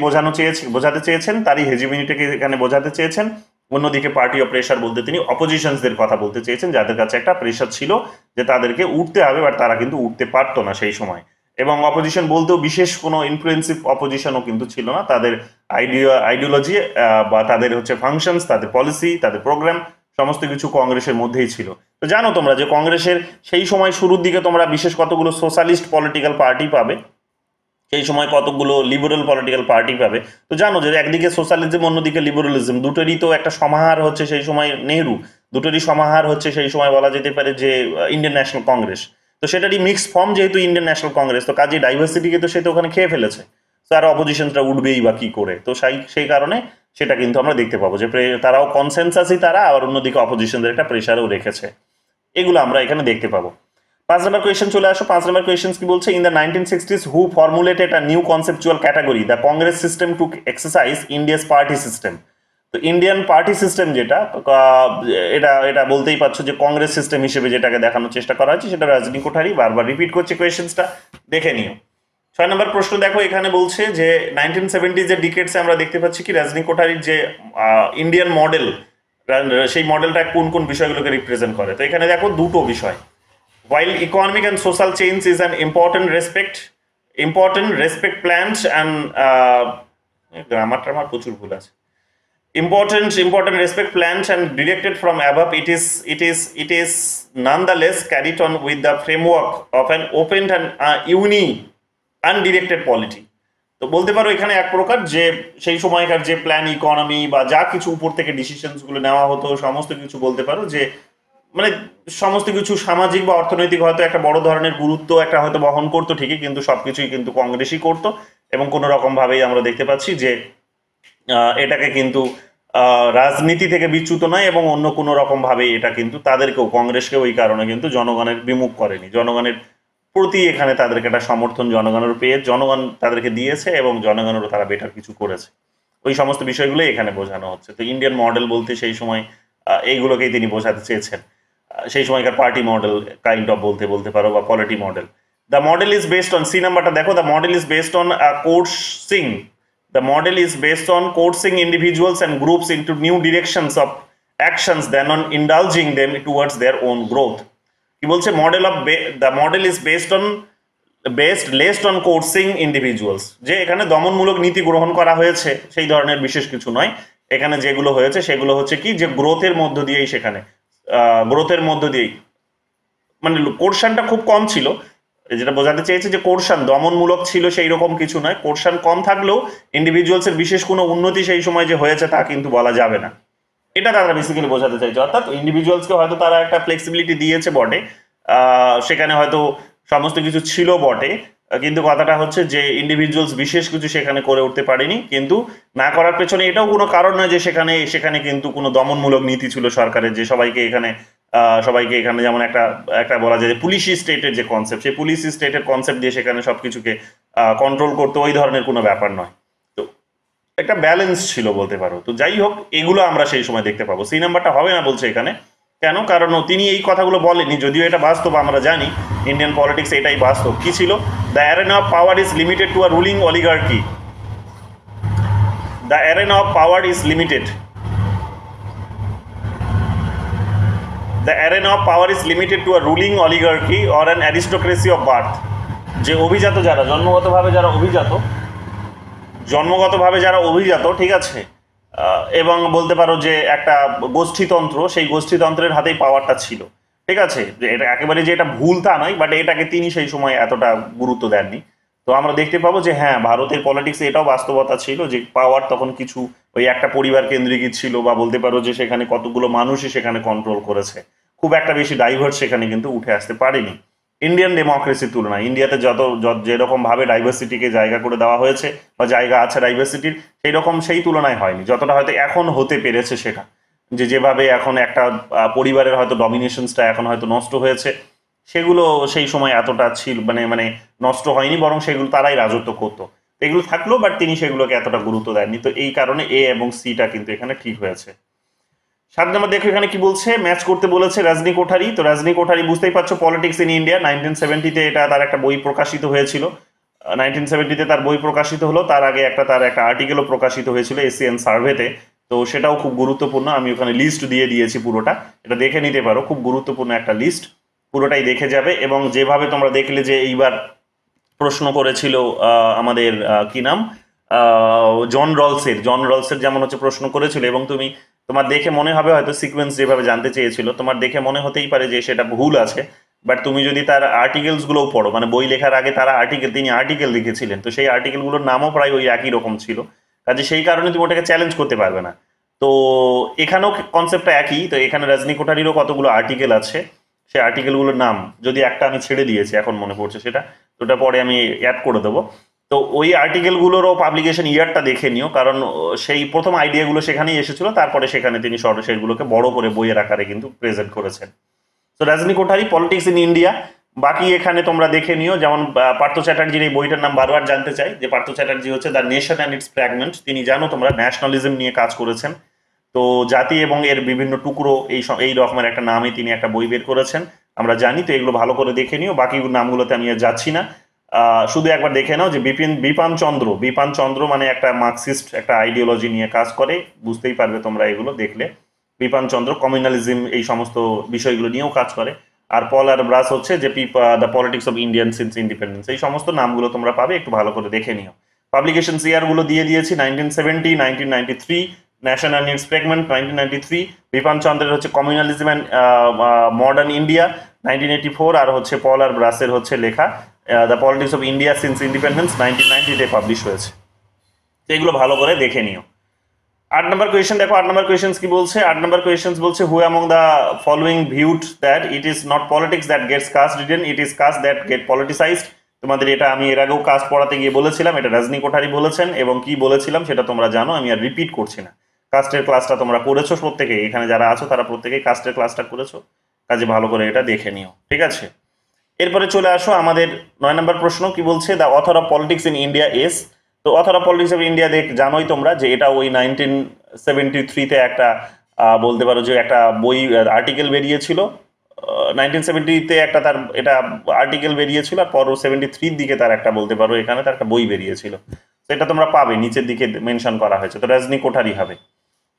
বোঝাতে চেয়েছেন, তারই হেজিমিনিটিকে এখানে বোঝাতে চেয়েছেন। অন্যদিকে পার্টি অফ প্রেশার বলতে তিনি অপোজিশনসদের কথা বলতে চেয়েছেন, যাদের কাছে একটা প্রেশার ছিল যে তাদেরকে উঠতে হবে, বাট তারা কিন্তু উঠতে পারতো না সেই সময়। এবং অপোজিশন বলতেও বিশেষ কোনো ইনফ্লুয়েন্সিভ অপোজিশনও কিন্তু ছিল না, তাদের আইডিওলজি বা তাদের হচ্ছে ফাংশনস, তাদের পলিসি, তাদের প্রোগ্রাম সমস্ত কিছু কংগ্রেসের মধ্যেই ছিল। তো জানো তোমরা যে কংগ্রেসের সেই সময় শুরুর দিকে তোমরা বিশেষ কতগুলো সোশ্যালিস্ট পলিটিক্যাল পার্টি পাবে, সেই সময় কতগুলো লিবারেল পলিটিক্যাল পার্টি পাবে। তো জানো যে একদিকে সোশ্যালিজম অন্যদিকে লিবারেলিজম, দুটোরই তো একটা সমাহার হচ্ছে সেই সময় নেহরু, দুটোরই সমাহার হচ্ছে সেই সময় বলা যেতে পারে যে ইন্ডিয়ান ন্যাশনাল কংগ্রেস। তো সেটারই মিক্সড ফর্ম যেহেতু ইন্ডিয়ান ন্যাশনাল কংগ্রেস, তো কাজে ডাইভার্সিটিকে তো সে তো ওখানে খেয়ে ফেলেছে। তো আর অপোজিশনটা উঠবেই বা কি করে, তো সেই কারণে সেটা কিন্তু আমরা দেখতে পাবো যে তারাও কনসেনসাসই তারা, আর অন্যদিকে অপোজিশনদের একটা প্রেশারও রেখেছে। এগুলো আমরা এখানে দেখতে পাবো। 5 নম্বর কোয়েশ্চেন চলে আসো। 5 নম্বর কোয়েশ্চেন কি বলছে, in the 1960s who formulated a new conceptual category the Congress system to exercise India's party system. তো ইন্ডিয়ান পার্টি সিস্টেম যেটা এটা এটা বলতেই পারছো যে কংগ্রেস সিস্টেম হিসেবে যেটাকে দেখানোর চেষ্টা করা হয়েছে, সেটা রজনী কোঠারি বারবার রিপিট করছে। কোয়েশ্চেন্সটা দেখে নিও। 6 নম্বর প্রশ্ন দেখো, এখানে বলছে যে 1970s এর ডিকেডসে আমরা দেখতে পাচ্ছি কি রজনী কোঠারির যে ইন্ডিয়ান মডেল, সেই মডেলটা কোন কোন বিষয়গুলোকে রিপ্রেজেন্ট করে। তো এখানে দেখো দুটো বিষয়, while economic and social change is an important respect plans and grammar প্রচুর ভুল আছে, important respect plans and directed from above, it is nonetheless carried on with the framework of an open and undirected polity. তো বলতে পারো এখানে এক প্রকার যে সেই সময়কার যে প্ল্যান ইকোনমি বা যা কিছু উপর থেকে ডিসিশনস গুলো নেওয়া হতো সমস্ত কিছু বলতে পারো যে মানে সমস্ত কিছু সামাজিক বা অর্থনৈতিক হয়তো একটা বড় ধরনের গুরুত্ব একটা হয়তো বহন করতো ঠিকই, কিন্তু সবকিছুই কিন্তু কংগ্রেসই করতো। এবং কোনো রকম ভাবেই আমরা দেখতে পাচ্ছি যে এটাকে কিন্তু রাজনীতি থেকে বিচ্যুত নয়, এবং অন্য কোনো রকম ভাবে এটা কিন্তু তাদেরকেও, কংগ্রেসকেও ওই কারণে কিন্তু জনগণের বিমুখ করেনি। জনগণের প্রতি এখানে তাদেরকে একটা সমর্থন জনগণের পেয়ে জনগণ তাদেরকে দিয়েছে, এবং জনগণেরও তারা বেটার কিছু করেছে। ওই সমস্ত বিষয়গুলোই এখানে বোঝানো হচ্ছে। তো ইন্ডিয়ান মডেল বলতে সেই সময় এইগুলোকেই তিনি বোঝাতে চেয়েছেন, সেই সময়কার পার্টি মডেল কাইন্ড অফ বলতে পারো, বা polity model. The model is based on, C নাম্বারটা দেখো, the model is based on coercing, the model is based on coercing individuals and groups into new directions of actions than on indulging them towards their own growth. কি বলছে, the model is based less on coercing individuals, যে এখানে দমনমূলক নীতি গ্রহণ করা হয়েছে সেই ধরনের বিশেষ কিছু নয়। এখানে যেগুলো হয়েছে সেগুলো হচ্ছে কি, যে গ্রোথের মধ্য দিয়েই, সেখানে গ্রোথের মধ্য দিয়েই, মানে কোর্শনটা খুব কম ছিল, যেটা বোঝাতে চেয়েছে যে কোর্শন দমনমূলক ছিল সেই রকম কিছু নয়। কোর্শন কম থাকলেও ইন্ডিভিজুয়ালস এর বিশেষ কোনো উন্নতি সেই সময় যে হয়েছে তা কিন্তু বলা যাবে না, এটা তারা বেসিক্যালি বোঝাতে চাইছে। অর্থাৎ ইন্ডিভিজুয়ালসকে হয়তো তারা একটা ফ্লেক্সিবিলিটি দিয়েছে বটে, সেখানে হয়তো সমস্ত কিছু ছিল বটে, কিন্তু কথাটা হচ্ছে যে ইন্ডিভিজুয়ালস বিশেষ কিছু সেখানে করে উঠতে পারেনি। কিন্তু না করার পেছনে এটাও কোনো কারণ নয় যে সেখানে কিন্তু কোনো দমনমূলক নীতি ছিল সরকারের, যে সবাইকে এখানে যেমন একটা বলা যায় যে পুলিশি স্টেটের যে কনসেপ্ট, সেই পুলিশি স্টেটের কনসেপ্ট দিয়ে সেখানে সবকিছুকে কন্ট্রোল করতে, ওই ধরনের কোনো ব্যাপার নয়। তো একটা ব্যালেন্স ছিল বলতে পারো। তো যাই হোক, এগুলো আমরা সেই সময় দেখতে পাবো। সি নাম্বারটা হবে না বলছে এখানে, কেন? কারণ তিনি এই কথাগুলো বলেনি, যদিও এটা বাস্তব, আমরা জানি ইন্ডিয়ান পলিটিক্স এটাই বাস্তব। কি ছিল? The arena of power is limited to a ruling oligarchy. The arena of power is limited The arena of power is limited to a ruling oligarchy or an aristocracy of birth. যে অভিজাত যারা, জন্মগতভাবে যারা অভিজাত, ঠিক আছে, এবং বলতে পারো যে একটা গোষ্ঠীতন্ত্র, সেই গোষ্ঠীতন্ত্রের হাতেই পাওয়ারটা ছিল, ঠিক আছে। যে এটা একেবারে যে এটা ভুল তা নয়, বাট এটাকে তিনি সেই সময় এতটা গুরুত্ব দেননি। তো আমরা দেখতে পাবো যে হ্যাঁ, ভারতের পলিটিক্সে এটাও বাস্তবতা ছিল যে পাওয়ার তখন কিছু ওই একটা পরিবার কেন্দ্রিক ছিল, বা বলতে পারো যে সেখানে কতগুলো মানুষই সেখানে কন্ট্রোল করেছে, খুব একটা বেশি ডাইভার্স সেখানে কিন্তু উঠে আসতে পারেনি ইন্ডিয়ান ডেমোক্রেসির তুলনায়। ইন্ডিয়াতে যেরকম ভাবে ডাইভার্সিটিকে জায়গা করে দেওয়া হয়েছে বা জায়গা আছে ডাইভার্সিটির, সেই তুলনায় হয়নি যতটা হয়তো এখন হতে পেরেছে। সেটা যেভাবে এখন একটা পরিবারের হয়তো ডমিনেশনসটা এখন হয়তো নষ্ট হয়েছে, সেগুলো সেই সময় এতটা ছিল মানে নষ্ট হয়নি, বরং সেগুলো তারাই রাজত্ব করতো। এগুলো থাকলেও বাট তিনি সেগুলোকে এতটা গুরুত্ব দেননি। তো এই কারণে এ এবং সিটা কিন্তু এখানে ঠিক হয়েছে। 7 নম্বর দেখো এখানে কি বলছে, ম্যাচ করতে বলেছে রজনী কোঠারি। তো রজনী কোঠারি বুঝতেই পারছো পলিটিক্স ইন ইন্ডিয়া, 1970-তে এটা তার একটা বই প্রকাশিত হয়েছিল। 1970-তে তার বই প্রকাশিত হলো, তার আগে তার একটা আর্টিকেলও প্রকাশিত হয়েছিল এশিয়ান সার্ভেতে। তো সেটাও খুব গুরুত্বপূর্ণ, আমি ওখানে লিস্ট দিয়ে দিয়েছি পুরোটা, এটা দেখে নিতে পারো, খুব গুরুত্বপূর্ণ একটা লিস্ট, পুরোটাই দেখে যাবে। এবং যেভাবে তোমরা দেখলে যে এইবার প্রশ্ন করেছিল আমাদের কি নাম, জন রলসের যেমন হচ্ছে প্রশ্ন করেছিল, এবং তুমি তোমার দেখে মনে হবে হয়তো সিকোয়েন্স যেভাবে জানতে চেয়েছিল, তোমার দেখে মনে হতেই পারে যে সেটা ভুল আছে, বাট তুমি যদি তার আর্টিকেলসগুলোও পড়ো, মানে বই লেখার আগে তিনি আর্টিকেল লিখেছিলেন, তো সেই আর্টিকেলগুলোর নামও প্রায় ওই একই রকম ছিল, কাজে সেই কারণে তুমি ওটাকে চ্যালেঞ্জ করতে পারবে না। তো এখানেও কনসেপ্টটা একই। তো এখানে রজনী কোঠারিরও কতগুলো আর্টিকেল আছে, সেই আর্টিকেলগুলোর নাম যদি একটা আমি ছেড়ে দিয়েছি এখন মনে পড়ছে সেটা, তো ওটা পরে আমি অ্যাড করে দেবো। তো ওই আর্টিকেলগুলোরও পাবলিকেশন ইয়ারটা দেখে নিও, কারণ সেই প্রথম আইডিয়াগুলো সেখানেই এসেছিল, তারপরে সেখানে তিনি সেগুলোকে বড় করে বইয়ের আকারে কিন্তু প্রেজেন্ট করেছেন। তো Rajni Kothari, politics in India. বাকি এখানে তোমরা দেখে নিও, যেমন পার্থ চ্যাটার্জির এই বইটার নাম বারবার জানতে চাই, যে পার্থ চ্যাটার্জি হচ্ছে the nation and its fragment. তিনি জানো তোমরা ন্যাশনালিজম নিয়ে কাজ করেছেন, তো জাতি এবং এর বিভিন্ন টুকরো এই রকমের একটা নামে তিনি একটা বই বের করেছেন, আমরা জানি। তো এগুলো ভালো করে দেখে নিও, বাকি নামগুলোতে আমি আর যাচ্ছি না। শুধু একবার দেখে নাও যে বিপান চন্দ্র মানে একটা মার্কসিস্ট একটা আইডিওলজি নিয়ে কাজ করে, বুঝতেই পারবে তোমরা এগুলো দেখলে। বিপান চন্দ্র কমিউনালিজম এই সমস্ত বিষয়গুলো নিয়েও কাজ করে। আর পল আর ব্রাস হচ্ছে যে the politics of Indian since independence. এই সমস্ত নামগুলো তোমরা পাবে, একটু ভালো করে দেখে নিও। পাবলিকেশন ইয়ারগুলো দিয়ে দিয়েছি, 1970, 1993, nation and its fragment 1993, Bipan চন্দ্রের হচ্ছে কমিউনালিজম অ্যান্ড মডার্ন ইন্ডিয়া 1984, আর হচ্ছে পল আর ব্রাসের হচ্ছে লেখা the politics of India since independence 1990-তে পাবলিশ হয়েছে। তো এগুলো ভালো করে দেখে নিও। 8 নম্বর কোয়েশ্চেন দেখো, 8 নম্বর কোয়েশ্চেন কি বলছে? 8 নম্বর কোয়েশ্চেন বলছে, who among the following viewed that it is not politics that gets caste ridden, it is caste that get politicised. তোমাদের এটা আমি এর আগেও কাস্ট পড়াতে গিয়ে বলেছিলাম, এটা রজনী কোঠারি বলেছেন, এবং কি বলেছিলাম সেটা তোমরা জানো, আমি আর রিপিট করছি না। কাস্টের ক্লাসটা তোমরা করেছো প্রত্যেকে, এখানে যারা আছো তারা প্রত্যেকেই কাস্টের ক্লাসটা করেছো, কাজে ভালো করে এটা দেখে নিও, ঠিক আছে? এরপরে চলে আসো আমাদের 9 নম্বর প্রশ্ন, কি বলছে? The author of politics in India is. তো author of politics of India জানোই তোমরা যে এটা ওই 1973-তে একটা বলতে পারো যে একটা বই আর্টিকেল বেরিয়েছিল, 1970-তে একটা তার এটা আর্টিকেল বেরিয়েছিল, আর পর 73-র দিকে তার একটা বলতে পারো এখানে তার একটা বই বেরিয়েছিল, সেটা তোমরা পাবে, নিচের দিকে মেনশন করা হয়েছে। তো রজনী কোঠারি হবে।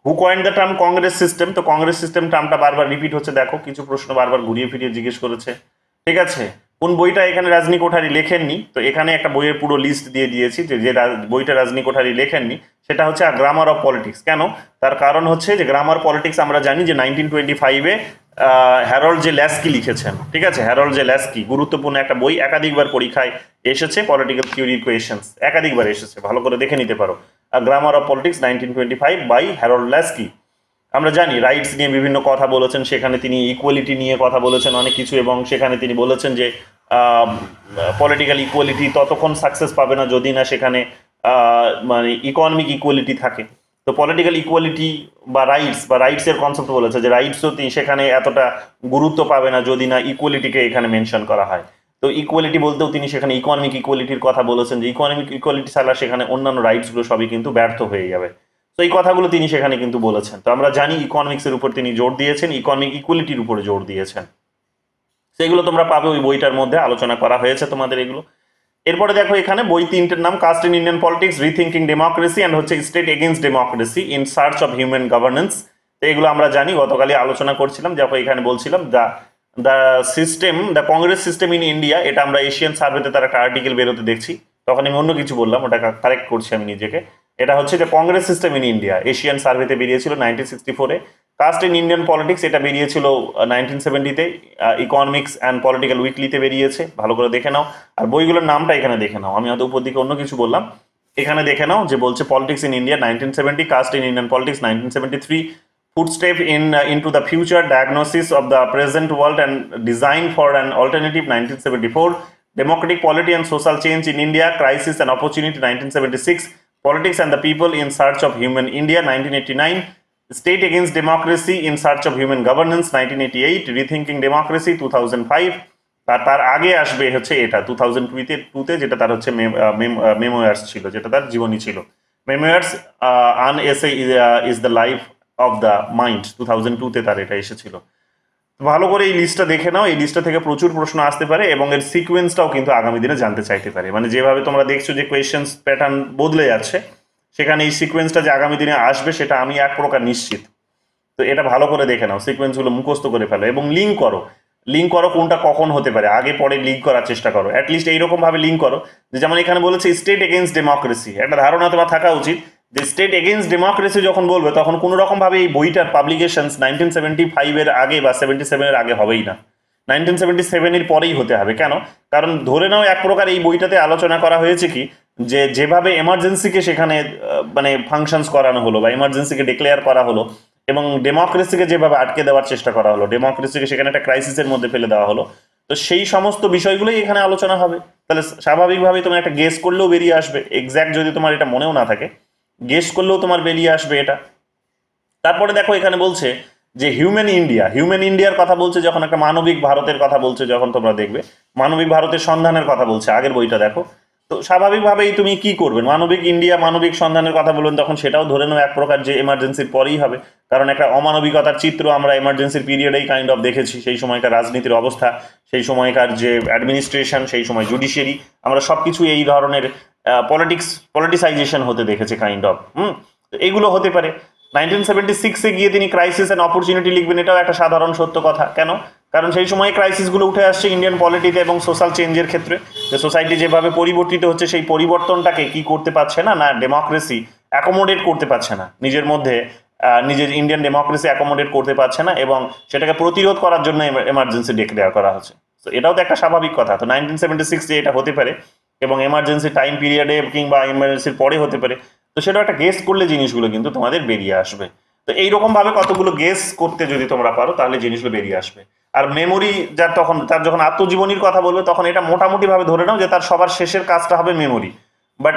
Who coined the term Congress system? তো কংগ্রেস সিস্টেম টার্মটা বারবার রিপিট হচ্ছে, দেখো কিছু প্রশ্ন বারবার ঘুরিয়ে ফিরিয়ে জিজ্ঞেস করেছে, ঠিক আছে? কোন বইটা এখানে রজনী কোঠারি লেখেননি, তো এখানে একটা বইয়ের পুরো লিস্ট দিয়ে দিয়েছি, যে বইটা রজনী কোঠারি লেখেননি সেটা হচ্ছে গ্রামার অফ পলিটিক্স। কেন? তার কারণ হচ্ছে যে গ্রামার পলিটিক্স আমরা জানি যে 1925-এ হ্যারল্ড জে ল্যাস্কি লিখেছেন, ঠিক আছে? হ্যারল্ড জে ল্যাস্কি গুরুত্বপূর্ণ একটা বই, একাধিকবার পরীক্ষায় এসেছে, পলিটিক্যাল থিওরি কোয়েশনস একাধিকবার এসেছে, ভালো করে দেখে নিতে পারো। Grammar of politics 1925 by Harold Laski. আমরা জানি রাইটস নিয়ে বিভিন্ন কথা বলেছেন, সেখানে তিনি ইকুয়ালিটি নিয়ে কথা বলেছেন অনেক কিছু, এবং সেখানে তিনি বলেছেন যে পলিটিক্যাল ইকুয়ালিটি ততক্ষণ সাকসেস পাবে না যদি না সেখানে মানে ইকোনমিক ইকুয়ালিটি থাকে। তো পলিটিক্যাল ইকুয়ালিটি বা রাইটসের কনসেপ্ট বলেছে যে রাইটসও সেখানে এতটা গুরুত্ব পাবে না যদি না ইকুয়ালিটিকে এখানে মেনশন করা হয়। তো ইকুয়ালিটি বলতেও তিনি সেখানে ইকোনমিক ইকুয়ালিটির কথা বলেছেন, যে ইকোনমিক ইকুয়ালিটি ছাড়া সেখানে অন্যান্য রাইটসগুলো সবই কিন্তু ব্যর্থ হয়ে যাবে। তো এই কথাগুলো তিনি সেখানে কিন্তু বলেছেন। তো আমরা জানি ইকোনমিক্সের উপর তিনি জোর দিয়েছেন, ইকোনমিক ইকুয়ালিটির উপরে জোর দিয়েছেন, সেগুলো তোমরা পাবে ওই বইটার মধ্যে, আলোচনা করা হয়েছে তোমাদের এগুলো। এরপরে দেখো এখানে বই তিনটের নাম, caste in Indian politics, rethinking democracy, and হচ্ছে state against democracy in search of human governance. তো এগুলো আমরা জানি, গতকালই আলোচনা করছিলাম, যখন এখানে বলছিলাম the system, the Congress system in India, এটা আমরা এশিয়ান সার্ভেতে তার একটা আর্টিকেল বেরোতে দেখছি, তখন আমি অন্য কিছু বললাম, ওটা কারেক্ট করছি আমি নিজেকে। এটা হচ্ছে যে Congress system in India, Asian সার্ভেতে বেরিয়েছিল 1964-এ। কাস্ট ইন ইন্ডিয়ান পলিটিক্স এটা বেরিয়েছিল 1970-তে, ইকোনমিক্স অ্যান্ড পলিটিক্যাল উইকলিতে বেরিয়েছে, ভালো করে দেখে নাও। আর বইগুলোর নামটা এখানে দেখে নাও, আমি হয়তো উপর দিকে অন্য কিছু বললাম, এখানে দেখে নাও যে বলছে politics in India 1970, caste in Indian politics 1973, footstep into the future, diagnosis of the present world and design for an alternative 1974, democratic polity and social change in India, crisis and opportunity 1976, politics and the people in search of human India 1989, state against democracy in search of human governance 1988, rethinking democracy 2005, তার আগে আসবে হচ্ছে এটা 2002-তে, যেটা তার হচ্ছে memoirs ছিল, যেটা তার জীবনী ছিল, memoirs uneasy is the life of the mind, 2002-তে তার এটা এসেছিল। ভালো করে এই লিস্টটা দেখে নাও, এই লিস্টটা থেকে প্রচুর প্রশ্ন আসতে পারে, এবং এর সিকোয়েন্সটাও কিন্তু আগামী দিনে জানতে চাইতে পারে, মানে যেভাবে তোমরা দেখছো যে কোয়েশ্চেন্স প্যাটার্ন বদলে যাচ্ছে, সেখানে এই সিকোয়েন্সটা যে আগামী দিনে আসবে সেটা আমি এক প্রকার নিশ্চিত। তো এটা ভালো করে দেখে নাও, সিকোয়েন্সগুলো মুখস্থ করে ফেলো, এবং লিঙ্ক করো কোনটা কখন হতে পারে, আগে পরে লিঙ্ক করার চেষ্টা করো, অ্যাটলিস্ট এইরকম ভাবে লিঙ্ক করো যে যেমন এখানে বলেছে স্টেট এগেইনস্ট ডেমোক্রেসি, একটা ধারণা তোমার থাকা উচিত যে স্টেট এগেইনস্ট ডেমোক্রেসি যখন বলবে তখন কোনো রকমভাবে এই বইটার পাবলিকেশনস 1975-এর আগে বা 77-এর আগে হবেই না, 1977-এর পরেই হতে হবে। কেন? কারণ ধরে নাও এক প্রকার এই বইটাতে আলোচনা করা হয়েছে কি, যে যেভাবে এমার্জেন্সিকে সেখানে মানে ফাংশনস করানো হলো বা এমার্জেন্সিকে ডিক্লেয়ার করা হলো এবং ডেমোক্রেসিকে যেভাবে আটকে দেওয়ার চেষ্টা করা হলো, ডেমোক্রেসিকে সেখানে একটা ক্রাইসিসের মধ্যে ফেলে দেওয়া হলো, তো সেই সমস্ত বিষয়গুলোই এখানে আলোচনা হবে। তাহলে স্বাভাবিকভাবেই তুমি একটা গেস করলেও বেরিয়ে আসবে, এক্স্যাক্ট যদি তোমার এটা মনেও না থাকে, গেস করলেও তোমার বেরিয়ে আসবে এটা। তারপরে দেখো এখানে বলছে যে হিউম্যান ইন্ডিয়ার কথা বলছে, যখন একটা মানবিক ভারতের কথা বলছে, যখন তোমরা দেখবে মানবিক ভারতের সন্ধানের কথা বলছে, আগের বইটা দেখো, তো স্বাভাবিকভাবেই তুমি কি করবে, মানবিক ইন্ডিয়া মানবিক সন্ধানের কথা বলুন, তখন সেটাও ধরে নাও এক প্রকার যে এমার্জেন্সির পরেই হবে, কারণ একটা অমানবিকতার চিত্র আমরা এমার্জেন্সির পিরিয়ডেই কাইন্ড অফ দেখেছি। সেই সময়কার রাজনীতির অবস্থা, সেই সময়কার যে অ্যাডমিনিস্ট্রেশন, সেই সময় জুডিশিয়ারি, আমরা সবকিছু এই ধরনের পলিটিসাইজেশন হতে দেখেছি কাইন্ড অফ। এগুলো হতে পারে। 1976-এ গিয়ে তিনি ক্রাইসিস অ্যান্ড অপরচুনিটি লিখবেন, এটাও একটা সাধারণ সত্য কথা। কেন? কারণ সেই সময় ক্রাইসিসগুলো উঠে আসছে ইন্ডিয়ান পলিটিতে এবং সোশ্যাল চেঞ্জের ক্ষেত্রে, যে সোসাইটি যেভাবে পরিবর্তিত হচ্ছে সেই পরিবর্তনটাকে কি করতে পারছে না, না ডেমোক্রেসি অ্যাকোমোডেট করতে পারছে না নিজের মধ্যে, নিজের ইন্ডিয়ান ডেমোক্রেসি অ্যাকোমোডেট করতে পারছে না এবং সেটাকে প্রতিরোধ করার জন্য এমার্জেন্সি ডিক্লেয়ার করা হচ্ছে। তো এটাও তো একটা স্বাভাবিক কথা। তো 1976 এটা হতে পারে এবং এমার্জেন্সি টাইম পিরিয়ডে কিংবা এমার্জেন্সির পরে হতে পারে। তো সেটা একটা গেস করলে জিনিসগুলো কিন্তু তোমাদের বেরিয়ে আসবে। তো এইরকম ভাবে কতগুলো গেস করতে যদি তোমরা পারো তাহলে জিনিসগুলো বেরিয়ে আসবে। আর মেমোরি তার যখন আত্মজীবনীর কথা বলবে তখন এটা মোটামুটি ভাবে ধরে নাও যে তার সবার শেষের কাজটা হবে মেমোরি। বাট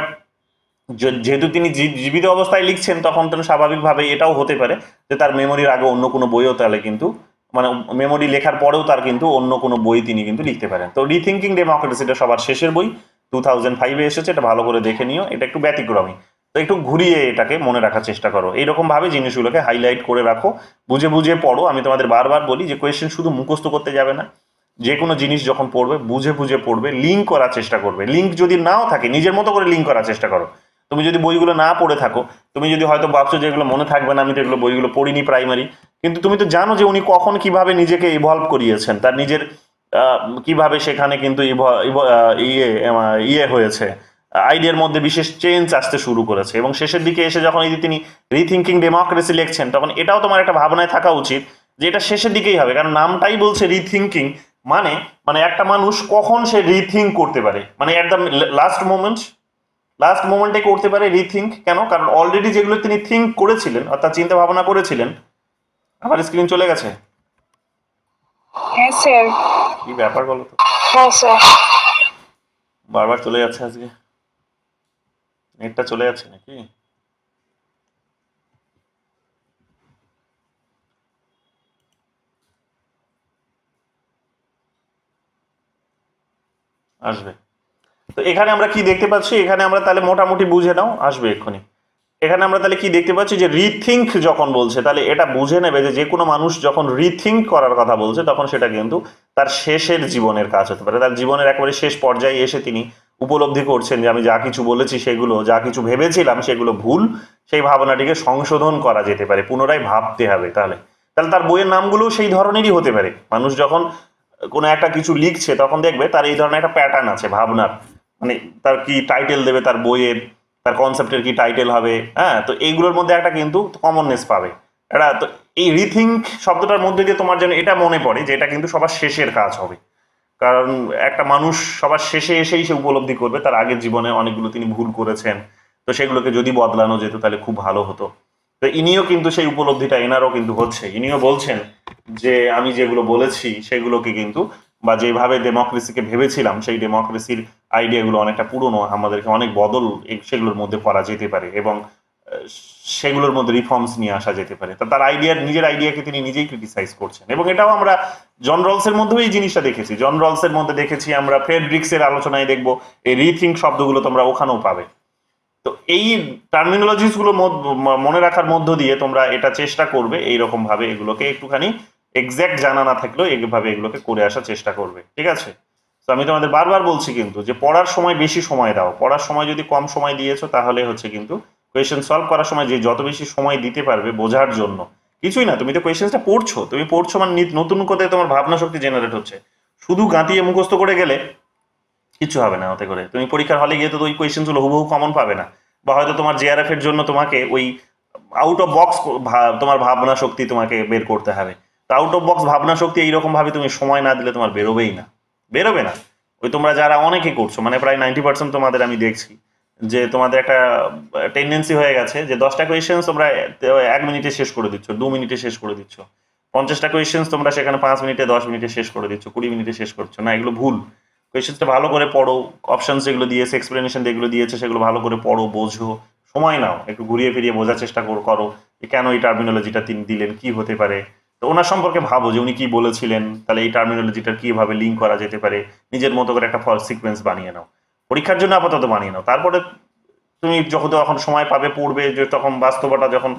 যেহেতু তিনি জীবিত অবস্থায় লিখছেন তখন তো স্বাভাবিকভাবে এটাও হতে পারে যে তার মেমোরির আগে অন্য কোনো বইও তাহলে কিন্তু মানে মেমোরি লেখার পরেও তার কিন্তু অন্য কোনো বই তিনি কিন্তু লিখতে পারেন। তো রিথিঙ্কিং ডেমোক্রেসি এটা সবার শেষের বই, 2005-এ এসেছে, এটা ভালো করে দেখে নিও, এটা একটু ব্যতিক্রমী। তো একটু ঘুরিয়ে এটাকে মনে রাখার চেষ্টা করো, এইরকম ভাবে জিনিসগুলোকে হাইলাইট করে রাখো, বুঝে বুঝে পড়ো। আমি তোমাদের বারবার বলি যে কোয়েশ্চেন শুধু মুখস্থ করতে যাবে না, যে কোনো জিনিস যখন পড়বে বুঝে বুঝে পড়বে, লিঙ্ক করার চেষ্টা করবে। লিঙ্ক যদি নাও থাকে নিজের মতো করে লিঙ্ক করার চেষ্টা করো। তুমি যদি বইগুলো না পড়ে থাকো, তুমি যদি হয়তো ভাবছো যে এগুলো মনে থাকবে না, আমি তো এগুলো বইগুলো পড়িনি প্রাইমারি, কিন্তু তুমি তো জানো যে উনি কখন কিভাবে নিজেকে ইভলভ করিয়েছেন, তার নিজের কিভাবে সেখানে কিন্তু ইয়ে হয়েছে, আইডিয়ার মধ্যে বিশেষ চেঞ্জ আসতে শুরু করেছে এবং শেষের দিকে এসে যখন এই যে তিনি রিথিঙ্কিং ডেমোক্রেসি লিখছেন তখন এটাও তোমার একটা ভাবনায় থাকা উচিত যে এটা শেষের দিকেই হবে, কারণ নামটাই বলছে রিথিঙ্কিং, মানে মানে একটা মানুষ কখন সে রিথিঙ্ক করতে পারে, মানে অ্যাট দ্য লাস্ট মোমেন্টে করতে পারে রিথিঙ্ক। কেন? কারণ অলরেডি যেগুলো তিনি থিঙ্ক করেছিলেন অর্থাৎ চিন্তা ভাবনা করেছিলেন। আমার স্ক্রিন চলে গেছে? হ্যাঁ স্যার। কি ব্যাপার বলো তো, হ্যাঁ স্যার। বারবার চলে যাচ্ছে, আজকে নেটটা চলে যাচ্ছে নাকি? আসবে। তো এখানে আমরা কি দেখতে পাচ্ছি, এখানে আমরা তাহলে মোটামুটি বুঝে নাও, আসবে এক্ষুনি। এখানে আমরা তাহলে কি দেখতে পাচ্ছি যে রিথিঙ্ক যখন বলছে তাহলে এটা বুঝে নেবে যে কোনো মানুষ যখন রিথিঙ্ক করার কথা বলছে তখন সেটা কিন্তু তার শেষের জীবনের কাজ হতে পারে, তার জীবনের একেবারে শেষ পর্যায়ে এসে তিনি উপলব্ধি করছেন যে আমি যা কিছু বলেছি সেগুলো, যা কিছু ভেবেছিলাম সেগুলো ভুল, সেই ভাবনাটিকে সংশোধন করা যেতে পারে, পুনরায় ভাবতে হবে। তাহলে তাহলে তার বইয়ের নামগুলো সেই ধরনেরই হতে পারে। মানুষ যখন কোনো একটা কিছু লিখছে তখন দেখবে তার এই ধরনের একটা প্যাটার্ন আছে ভাবনার, মানে তার কি টাইটেল দেবে তার বইয়ের, তার কনসেপ্টের কি টাইটেল হবে, হ্যাঁ, তো এইগুলোর মধ্যে একটা কিন্তু কমননেস পাবে এটা। তো এই রিথিঙ্ক শব্দটার মধ্যে দিয়ে তোমার যেন এটা মনে পড়ে যে এটা কিন্তু সবার শেষের কাজ হবে, কারণ একটা মানুষ সবার শেষে এসেই সে উপলব্ধি করবে তার আগের জীবনে অনেকগুলো তিনি ভুল করেছেন, তো সেগুলোকে যদি বদলানো যেত তাহলে খুব ভালো হতো। তো ইনিও কিন্তু সেই উপলব্ধিটা এনারও কিন্তু হচ্ছে, ইনিও বলছেন যে আমি যেগুলো বলেছি সেগুলোকে কিন্তু বা যেভাবে ডেমোক্রেসিকে ভেবেছিলাম সেই ডেমোক্রেসির আইডিয়াগুলো অনেকটা পুরনো, আমাদেরকে অনেক বদল সেগুলোর মধ্যে করা যেতে পারে এবং সেগুলোর মধ্যে রিফর্মস নিয়ে আসা যেতে পারে। তা তার নিজের আইডিয়াকে তিনি নিজেই ক্রিটিসাইজ করছেন এবং এটাও আমরা জন রলসের মধ্যেও এই জিনিসটা দেখেছি, জন রলসের মধ্যে দেখেছি আমরা, ফ্রেডরিক্সের আলোচনায় দেখবো এই রিথিঙ্ক শব্দগুলো তোমরা ওখানেও পাবে। তো এই টার্মিনোলজিস গুলো মনে রাখার মধ্য দিয়ে তোমরা এটা চেষ্টা করবে এইরকম ভাবে এগুলোকে একটুখানি এক্স্যাক্ট জানা না থাকলেও এইভাবে এগুলোকে করে আসার চেষ্টা করবে, ঠিক আছে? তো আমি তোমাদের বারবার বলছি কিন্তু যে পড়ার সময় বেশি সময় দাও, পড়ার সময় যদি কম সময় দিয়েছো তাহলে হচ্ছে কিন্তু কোয়েশ্চেন সলভ করার সময় যে যত বেশি সময় দিতে পারবে বোঝার জন্য, কিছুই না, তুমি তো কোয়েশ্চেনটা পড়ছো, তুমি পড়ছো মানে নতুন করে তোমার ভাবনা শক্তি জেনারেট হচ্ছে। শুধু গাঁতিয়ে মুখস্থ করে গেলে কিছু হবে না, ওতে করে তুমি পরীক্ষার হলে গিয়ে তো ওই কোয়েশ্চেনগুলো হুবহু কমন পাবে না, বা হয়তো তোমার জেআরএফ এর জন্য তোমাকে ওই আউট অফ বক্স তোমার ভাবনা শক্তি তোমাকে বের করতে হবে। তো আউট অফ বক্স ভাবনা শক্তি এইরকম ভাবে তুমি সময় না দিলে তোমার বেরোবে না। ওই তোমরা যারা অনেকে করছো, মানে প্রায় 90% তোমাদের আমি দেখছি যে তোমাদের একটা টেন্ডেন্সি হয়ে গেছে যে 10টা কোয়েশ্চেন্স তোমরা 1 মিনিটে শেষ করে দিচ্ছ, 2 মিনিটে শেষ করে দিচ্ছ। 50টা কোয়েশ্চেন্স তোমরা সেখানে 5 মিনিটে 10 মিনিটে শেষ করে দিচ্ছ, 20 মিনিটে শেষ করছো না, এগুলো ভুল। কোয়েশ্চেন্সটা ভালো করে পড়ো, অপশনস যেগুলো দিয়েছে, এক্সপ্লেনেশন যেগুলো দিয়েছে সেগুলো ভালো করে পড়ো, বোঝো, সময় নাও, একটু ঘুরিয়ে ফিরিয়ে বোঝার চেষ্টা করো যে কেন এই টার্মিনোলজিটা তিনি দিলেন, কি হতে পারে। তো ওনার সম্পর্কে ভাবো যে উনি কি বলেছিলেন, তাহলে এই টার্মিনোলজিটার কিভাবে লিঙ্ক করা যেতে পারে, নিজের মতো করে একটা সিকোয়েন্স বানিয়ে নাও, পরীক্ষার জন্য আপাতত বানিয়ে নাও। তারপরে তুমি যখন সময় পাবে পড়বে, যে তখন বাস্তবতা যখন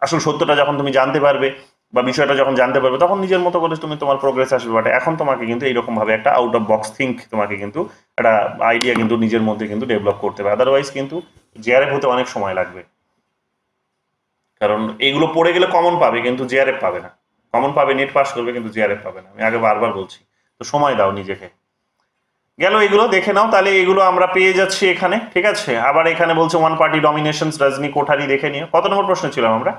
আসল সত্যটা যখন তুমি জানতে পারবে বা বিষয়টা যখন জানতে পারবে, তখন নিজের মতো করে তুমি তোমার প্রোগ্রেস আসবে। বাট এখন তোমাকে কিন্তু এইরকম ভাবে একটা আউট অফ বক্স থিঙ্ক, তোমাকে কিন্তু একটা আইডিয়া কিন্তু নিজের মধ্যে কিন্তু ডেভেলপ করতে হবে। আদারওয়াইজ কিন্তু জেআরএফ হতে অনেক সময় লাগবে, কারণ এইগুলো পড়ে গেলে কমন পাবে কিন্তু জেআরএফ পাবে না। কমন পাবে, নেট পাস করবে, কিন্তু জেআরএফ পাবে না। আমি আগে বারবার বলছি, তো সময় দাও নিজেকে। গেল এগুলো দেখে নাও, তাহলে এগুলো আমরা পেয়ে যাচ্ছি এখানে, ঠিক আছে। আবার এখানে বলছে ওয়ান পার্টি ডমিনেশনস, রজনী কোঠারি দেখে নিও। কত নম্বর প্রশ্ন ছিলাম আমরা?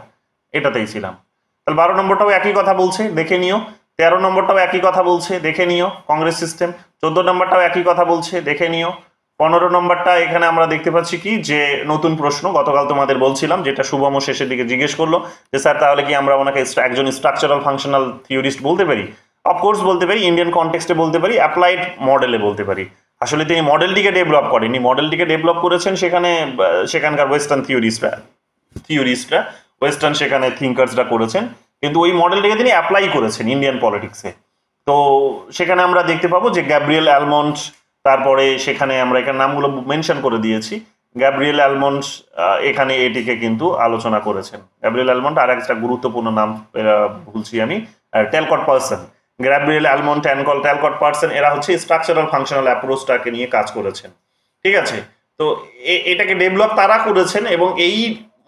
এটাতেই ছিলাম। তাহলে 12 নম্বরটাও একই কথা বলছে, দেখে নিও। 13 নম্বরটাও একই কথা বলছে, দেখে নিও, কংগ্রেস সিস্টেম। 14 নম্বরটাও একই কথা বলছে, দেখে নিও। 15 নম্বরটা এখানে আমরা দেখতে পাচ্ছি কি, যে নতুন প্রশ্ন গতকাল তোমাদের বলছিলাম, যেটা শুভম শেষের দিকে জিজ্ঞেস করলো যে স্যার তাহলে কি আমরা ওনাকে একজন স্ট্রাকচারাল ফাংশনাল থিওরিস্ট বলতে পারি? অফকোর্স বলতে পারি, ইন্ডিয়ান কনটেক্সটে বলতে পারি, অ্যাপ্লাইড মডেলে বলতে পারি। আসলে তিনি মডেলটিকে ডেভেলপ করেনি, মডেলটিকে ডেভেলপ করেছেন সেখানকার ওয়েস্টার্ন থিওরিস্টরা, ওয়েস্টার্ন সেখানে থিঙ্কার্সরা করেছেন, কিন্তু ওই মডেলটাকে তিনি অ্যাপ্লাই করেছেন ইন্ডিয়ান পলিটিক্সে। তো সেখানে আমরা দেখতে পাবো যে গ্যাব্রিয়েল অ্যালমন্ড, তারপরে সেখানে আমরা এখানে নামগুলো মেনশন করে দিয়েছি। গ্যাব্রিয়েল অ্যালমন্ড এখানে এটিকে কিন্তু আলোচনা করেছেন। গ্যাব্রিয়েল অ্যালমন্ড, আর একটা গুরুত্বপূর্ণ নাম ভুলছি আমি, ট্যালকট পার্সন। গ্যাব্রিয়েল অ্যালমন্ড, ট্যালকট পার্সন, এরা হচ্ছে স্ট্রাকচারাল ফাংশনাল অ্যাপ্রোচটাকে নিয়ে কাজ করেছেন, ঠিক আছে। তো এটাকে ডেভেলপ তারা করেছেন, এবং এই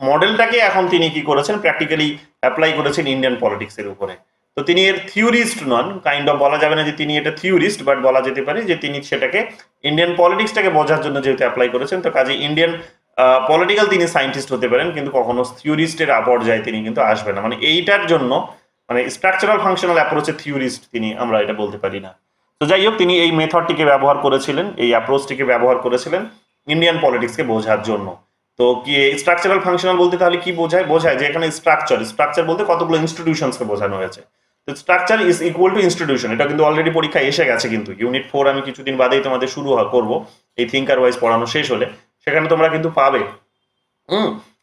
মডেলটাকে এখন তিনি কি করেছেন, প্র্যাকটিক্যালি অ্যাপ্লাই করেছেন ইন্ডিয়ান পলিটিক্সের উপরে। তো তিনি এর থিওরিস্ট নন, কাইন্ড অফ বলা যাবে না যে তিনি এটা থিওরিস্ট, বাট বলা যেতে পারে যে তিনি সেটাকে ইন্ডিয়ান পলিটিক্সটাকে বোঝার জন্য যেহেতু অ্যাপ্লাই করেছেন, তো কাজে ইন্ডিয়ান পলিটিক্যাল তিনি সায়েন্টিস্ট হতে পারেন, কিন্তু কখনো থিওরিস্টের পর্যায়ে তিনি কিন্তু আসবেন না। মানে এইটার জন্য, মানে স্ট্রাকচারাল ফাংশনাল অ্যাপ্রোচের থিওরিস্ট তিনি, আমরা এটা বলতে পারি না। তো যাই হোক, তিনি এই মেথডটিকে ব্যবহার করেছিলেন, এই অ্যাপ্রোচটিকে ব্যবহার করেছিলেন ইন্ডিয়ান পলিটিক্সকে বোঝার জন্য। তো কি স্ট্রাকচারাল ফাংশনাল বলতে তাহলে কি বোঝায় যে এখানে স্ট্রাকচার বলতে কতগুলো ইনস্টিটিউশনসকে বোঝানো হয়েছে। তো structure is equal to institution, এটা কিন্তু অলরেডি পরীক্ষায় এসে গেছে, কিন্তু ইউনিট 4 আমি কিছুদিন বাদেই তোমাদের শুরু করব, এই থিঙ্কার ওয়াইজ পড়ানো শেষ হলে সেখানে তোমরা কিন্তু পাবে।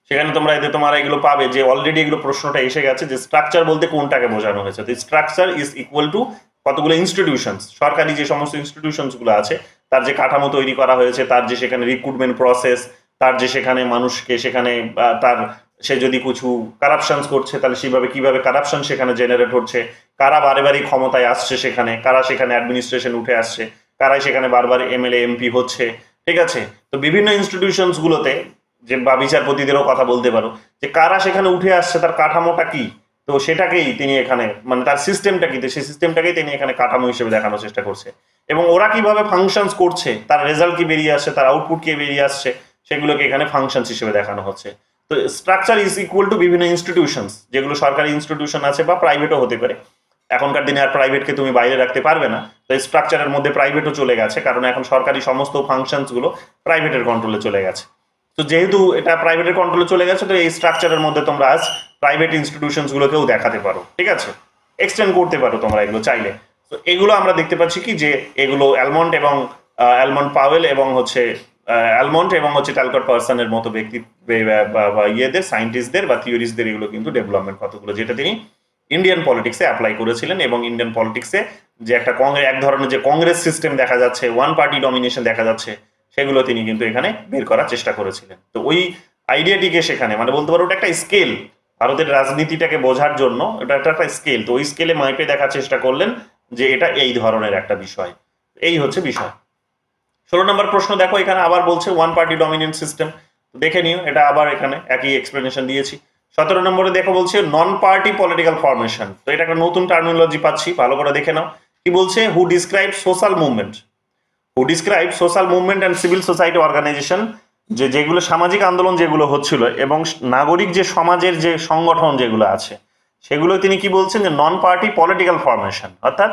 সেখানে তোমরা এগুলো পাবে যে অলরেডি এগুলো প্রশ্নটা এসে গেছে যে স্ট্রাকচার বলতে কোনটাকে বোঝানো হয়েছে। তো স্ট্রাকচার ইজ ইকুয়াল টু কতগুলো ইনস্টিটিউশনস, সরকারি যে সমস্ত ইনস্টিটিউশনস গুলো আছে তার যে কাঠামো তৈরি করা হয়েছে, তার যে সেখানে রিক্রুটমেন্ট প্রসেস, তার যে সেখানে মানুষকে সেখানে তার সে যদি কিছু কারাপশনস করছে তাহলে সেভাবে কিভাবে কারাপশন সেখানে জেনারেট হচ্ছে, কারা বারে বারে ক্ষমতায় আসছে সেখানে, কারা সেখানে অ্যাডমিনিস্ট্রেশন উঠে আসছে, কারাই সেখানে বারবার এমএলএ এমপি হচ্ছে, ঠিক আছে। তো বিভিন্ন ইনস্টিটিউশনস গুলোতে যে বা বিচারপতিদেরও কথা বলতে পারো যে কারা সেখানে উঠে আসছে, তার কাঠামোটা কি, তো সেটাকেই তিনি এখানে, মানে তার সিস্টেমটা কি, সেই সিস্টেমটাকেই তিনি এখানে কাঠামো হিসেবে দেখানোর চেষ্টা করছে। এবং ওরা কিভাবে ফাংশনস করছে, তার রেজাল্ট কি বেরিয়ে আসছে, তার আউটপুট কি বেরিয়ে আসছে, সেগুলোকে এখানে ফাংশনস হিসেবে দেখানো হচ্ছে। তো স্ট্রাকচার ইজ ইকুয়াল টু বিভিন্ন ইনস্টিটিউশনস, যেগুলো সরকারি ইনস্টিটিউশন আছে বা প্রাইভেটও হতে পারে। এখনকার দিনে আর প্রাইভেটকে তুমি বাইরে রাখতে পারবে না, তো স্ট্রাকচারের মধ্যে প্রাইভেটও চলে গেছে, কারণ এখন সরকারি সমস্ত ফাংশনস গুলো প্রাইভেটের কন্ট্রোলে চলে গেছে। তো যেহেতু এটা প্রাইভেটের কন্ট্রোলে চলে গেছে, তো এই স্ট্রাকচারের মধ্যে তোমরা আজ প্রাইভেট ইনস্টিটিউশনস গুলোকেও দেখাতে পারো, ঠিক আছে, এক্সটেন্ড করতে পারো তোমরা এগুলো চাইলে। তো এগুলো আমরা দেখতে পাচ্ছি কি যে এগুলো অ্যালমন্ড পাওয়েল এবং হচ্ছে ট্যালকট পার্সনের মতো ব্যক্তি ইয়েদের, সায়েন্টিস্টদের বা থিওরিস্টদের এগুলো কিন্তু ডেভেলপমেন্ট কতগুলো, যেটা তিনি ইন্ডিয়ান পলিটিক্সে অ্যাপ্লাই করেছিলেন। এবং ইন্ডিয়ান পলিটিক্সে যে একটা এক ধরনের যে কংগ্রেস সিস্টেম দেখা যাচ্ছে, ওয়ান পার্টি ডমিনেশন দেখা যাচ্ছে, সেগুলো তিনি কিন্তু এখানে বের করার চেষ্টা করেছিলেন। তো ওই আইডিয়াটিকে সেখানে, মানে বলতে পারো ওটা একটা স্কেল, ভারতের রাজনীতিটাকে বোঝার জন্য এটা একটা স্কেল। তো ওই স্কেলে মাইপে দেখার চেষ্টা করলেন যে এটা এই ধরনের একটা বিষয়, এই হচ্ছে বিষয়। 16 নম্বর প্রশ্ন দেখো, এখানে আবার বলছে ওয়ান পার্টি ডমিনেন্ট সিস্টেম, দেখে নিও, এটা আবার এখানে একই এক্সপ্লেনেশন দিয়েছি। 17 নম্বরে দেখো বলছে নন পার্টি পলিটিক্যাল ফরমেশন, তো এটা একটা নতুন টার্মিনোলজি পাচ্ছি, ভালো করে দেখে নাও। কি বলছে? Who describe social movement and civil society organization যেগুলো সামাজিক আন্দোলন যেগুলো হচ্ছিল এবং নাগরিক যে সমাজের যে সংগঠন যেগুলো আছে সেগুলো তিনি কি বলছেন যে নন পার্টি পলিটিক্যাল ফরমেশন, অর্থাৎ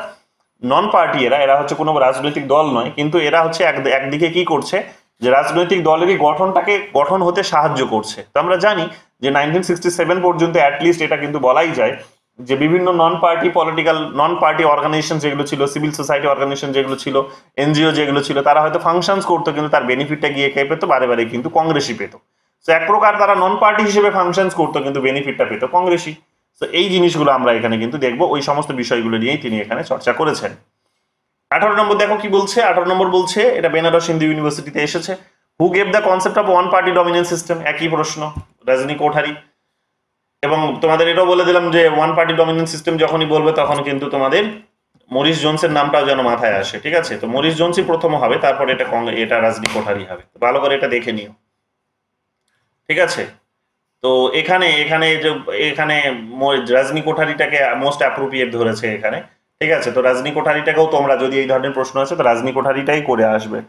নন পার্টি এরা হচ্ছে কোনো রাজনৈতিক দল নয়, কিন্তু এরা হচ্ছে একদিকে কি করছে যে রাজনৈতিক দলেরই গঠন হতে সাহায্য করছে। তো আমরা জানি যে 1967 পর্যন্ত অ্যাটলিস্ট এটা কিন্তু বলাই যায় যে বিভিন্ন নন পার্টি অর্গানাইজেশন যেগুলো ছিল, সিভিল সোসাইটি অর্গানাইজেশন যেগুলো ছিল, এনজিও যেগুলো ছিল, তারা হয়তো ফাংশনস করতো, কিন্তু তার বেনিফিটটা গিয়ে কে পেতো? বারে বারে কিন্তু কংগ্রেসই পেতো। তো এক প্রকার তারা নন পার্টি হিসেবে ফাংশনস করতো, কিন্তু বেনিফিটটা পেতো কংগ্রেসই। তো এই জিনিসগুলো আমরা এখানে কিন্তু দেখবো, ওই সমস্ত বিষয়গুলো নিয়েই তিনি এখানে চর্চা করেছেন। 18 নম্বর দেখো কি বলছে। 18 নম্বর বলছে, এটা বেনারস হিন্দু ইউনিভার্সিটিতে এসেছে, who gave the concept of one party dominance system? একই প্রশ্ন, রজনী কোঠারি। এবং তোমাদের এটাও বলে দিলাম যে ওয়ান পার্টি ডমিনেন্স সিস্টেম যখনই বলবে তখন কিন্তু তোমাদের মরিস জোনসের নামটাও যেন মাথায় আসে, ঠিক আছে? তো মরিস জোনসই প্রথম হবে, তারপর এটা রজনী কোঠারি হবে। ভালো করে এটা দেখে নিও, ঠিক আছে? তো এখানে রজনী কোঠারিটাকে মোস্ট অ্যাপ্রোপ্রিয়েট ধরেছে এখানে, ঠিক আছে? তো রজনী কোঠারিটাকেও তোমরা যদি এই ধরনের প্রশ্ন আছে তো রজনী কোঠারিটাই করে আসবে।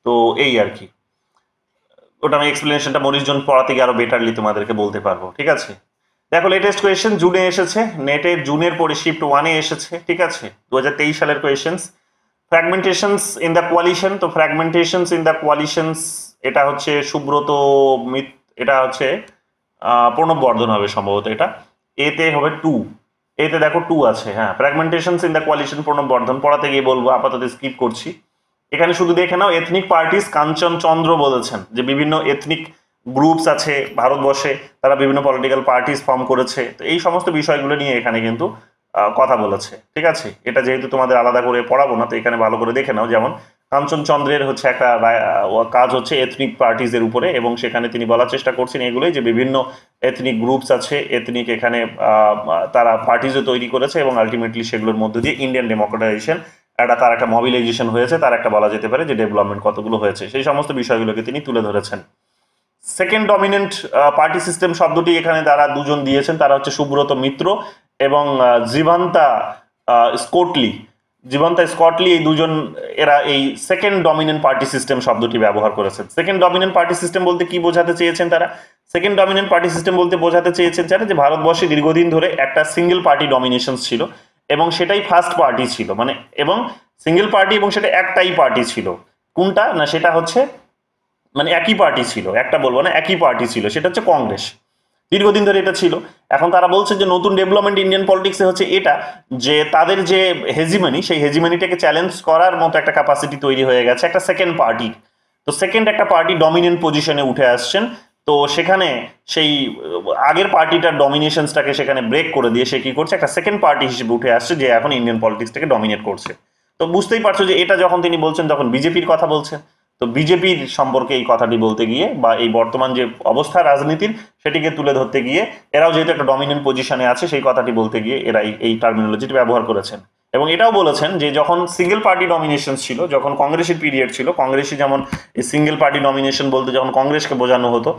তো এই আর কি, ওটা আমি এক্সপ্লেনেশনটা মরিস জোন পড়াতে গিয়ে আরো বেটারলি তোমাদেরকে বলতে পারবো, ঠিক আছে? দেখো লেটেস্ট কোয়েশ্চেন জুনে এসেছে, নেটে জুনের পরে শিফট 1-এ এসেছে, ঠিক আছে? 2023 সালের questions. Fragmentations in the coalition. তো ফ্র্যাগমেন্টেশনস ইন দ্য কোয়ালিশনস এটা হচ্ছে সুব্রত এটা হচ্ছে প্রণব বর্ধন হবে সম্ভবত, এটা এতে হবে 2, এতে দেখো 2 আছে, হ্যাঁ। ফ্র্যাগমেন্টেশনস ইন দ্য কোয়ালিশন প্রণব বর্ধন, পড়াতে গিয়ে বলবো, আপাতত স্কিপ করছি। এখানে শুধু দেখে নাও, এথনিক পার্টিস কাঞ্চন চন্দ্র বলেছেন যে বিভিন্ন এথনিক গ্রুপস আছে ভারতবর্ষে, তারা বিভিন্ন পলিটিক্যাল পার্টিস ফর্ম করেছে। তো এই সমস্ত বিষয়গুলো নিয়ে এখানে কিন্তু কথা বলেছে, ঠিক আছে? এটা যেহেতু তোমাদের আলাদা করে পড়াবো না, তো এখানে ভালো করে দেখে নাও। যেমন কাঞ্চন চন্দ্রের হচ্ছে একটা কাজ হচ্ছে এথনিক পার্টিজের উপরে, এবং সেখানে তিনি বলার চেষ্টা করছেন এগুলোই যে বিভিন্ন এথনিক গ্রুপস আছে, এথনিক এখানে তারা পার্টিজও তৈরি করেছে, এবং আলটিমেটলি সেগুলোর মধ্যে দিয়ে ইন্ডিয়ান ডেমোক্রেটাইজেশন তার একটা মোবিলাইজেশন হয়েছে, তার একটা বলা যেতে পারে যে ডেভেলপমেন্ট কতগুলো হয়েছে, সেই সমস্ত বিষয়গুলোকে তিনি তুলে ধরেছেন। সেকেন্ড ডমিনেন্ট পার্টি সিস্টেম শব্দটি এখানে তারা দুজন দিয়েছেন, তারা হচ্ছে সুব্রত মিত্র এবং জীবন্তা স্কটলি, এই দুজন এরা এই সেকেন্ড ডমিনেন্ট পার্টি সিস্টেম শব্দটি ব্যবহার করেছেন। সেকেন্ড ডমিনেন্ট পার্টি সিস্টেম বলতে কি বোঝাতে চেয়েছেন তারা? সেকেন্ড ডমিনেন্ট পার্টি সিস্টেম বলতে বোঝাতে চেয়েছেন যারা যে ভারতবর্ষে দীর্ঘদিন ধরে একটা সিঙ্গেল পার্টি ডমিনেশন ছিল, এবং সেটাই ফার্স্ট পার্টি ছিল, মানে এবং সিঙ্গেল পার্টি, এবং সেটা একটাই পার্টি ছিল। কোনটা না? সেটা হচ্ছে মানে একই পার্টি ছিল, একটা বলবো না, একই পার্টি ছিল, সেটা হচ্ছে কংগ্রেস। দীর্ঘদিন ধরে এটা ছিল। এখন তারা বলছে যে নতুন ডেভেলপমেন্ট ইন্ডিয়ান পলিটিক্সে হচ্ছে এটা, যে তাদের যে হেজিমনি, সেই হেজিমনিটাকে চ্যালেঞ্জ করার মতো একটা ক্যাপাসিটি তৈরি হয়ে গেছে একটা সেকেন্ড পার্টি। তো সেকেন্ড একটা পার্টি ডমিনেন্ট পজিশনে উঠে আসছেন। তো সেখানে সেই আগের পার্টিটার ডমিনেশনসটাকে সেখানে ব্রেক করে দিয়ে সে কি করছে, একটা সেকেন্ড পার্টি হিসেবে উঠে আসছে, যে এখন ইন্ডিয়ান পলিটিক্সটাকে ডমিনেট করছে। তো বুঝতেই পারছো যে এটা যখন তিনি বলছেন তখন বিজেপির কথা বলছেন। তো বিজেপির সম্পর্কে এই কথাটি বলতে গিয়ে, বা এই বর্তমান যে অবস্থা রাজনীতির সেটিকে তুলে ধরতে গিয়ে, এরাও যেহেতু একটা ডমিনেন্ট পজিশনে আছে, সেই কথাটি বলতে গিয়ে এরা এই টার্মিনোলজিটি ব্যবহার করেছেন। এবং এটাও বলেছেন যে যখন সিঙ্গেল পার্টি ডমিনেশন ছিল, যখন কংগ্রেসের পিরিয়ড ছিল, কংগ্রেসে যেমন এই সিঙ্গেল পার্টি ডমিনেশন বলতে যখন কংগ্রেসকে বোঝানো হতো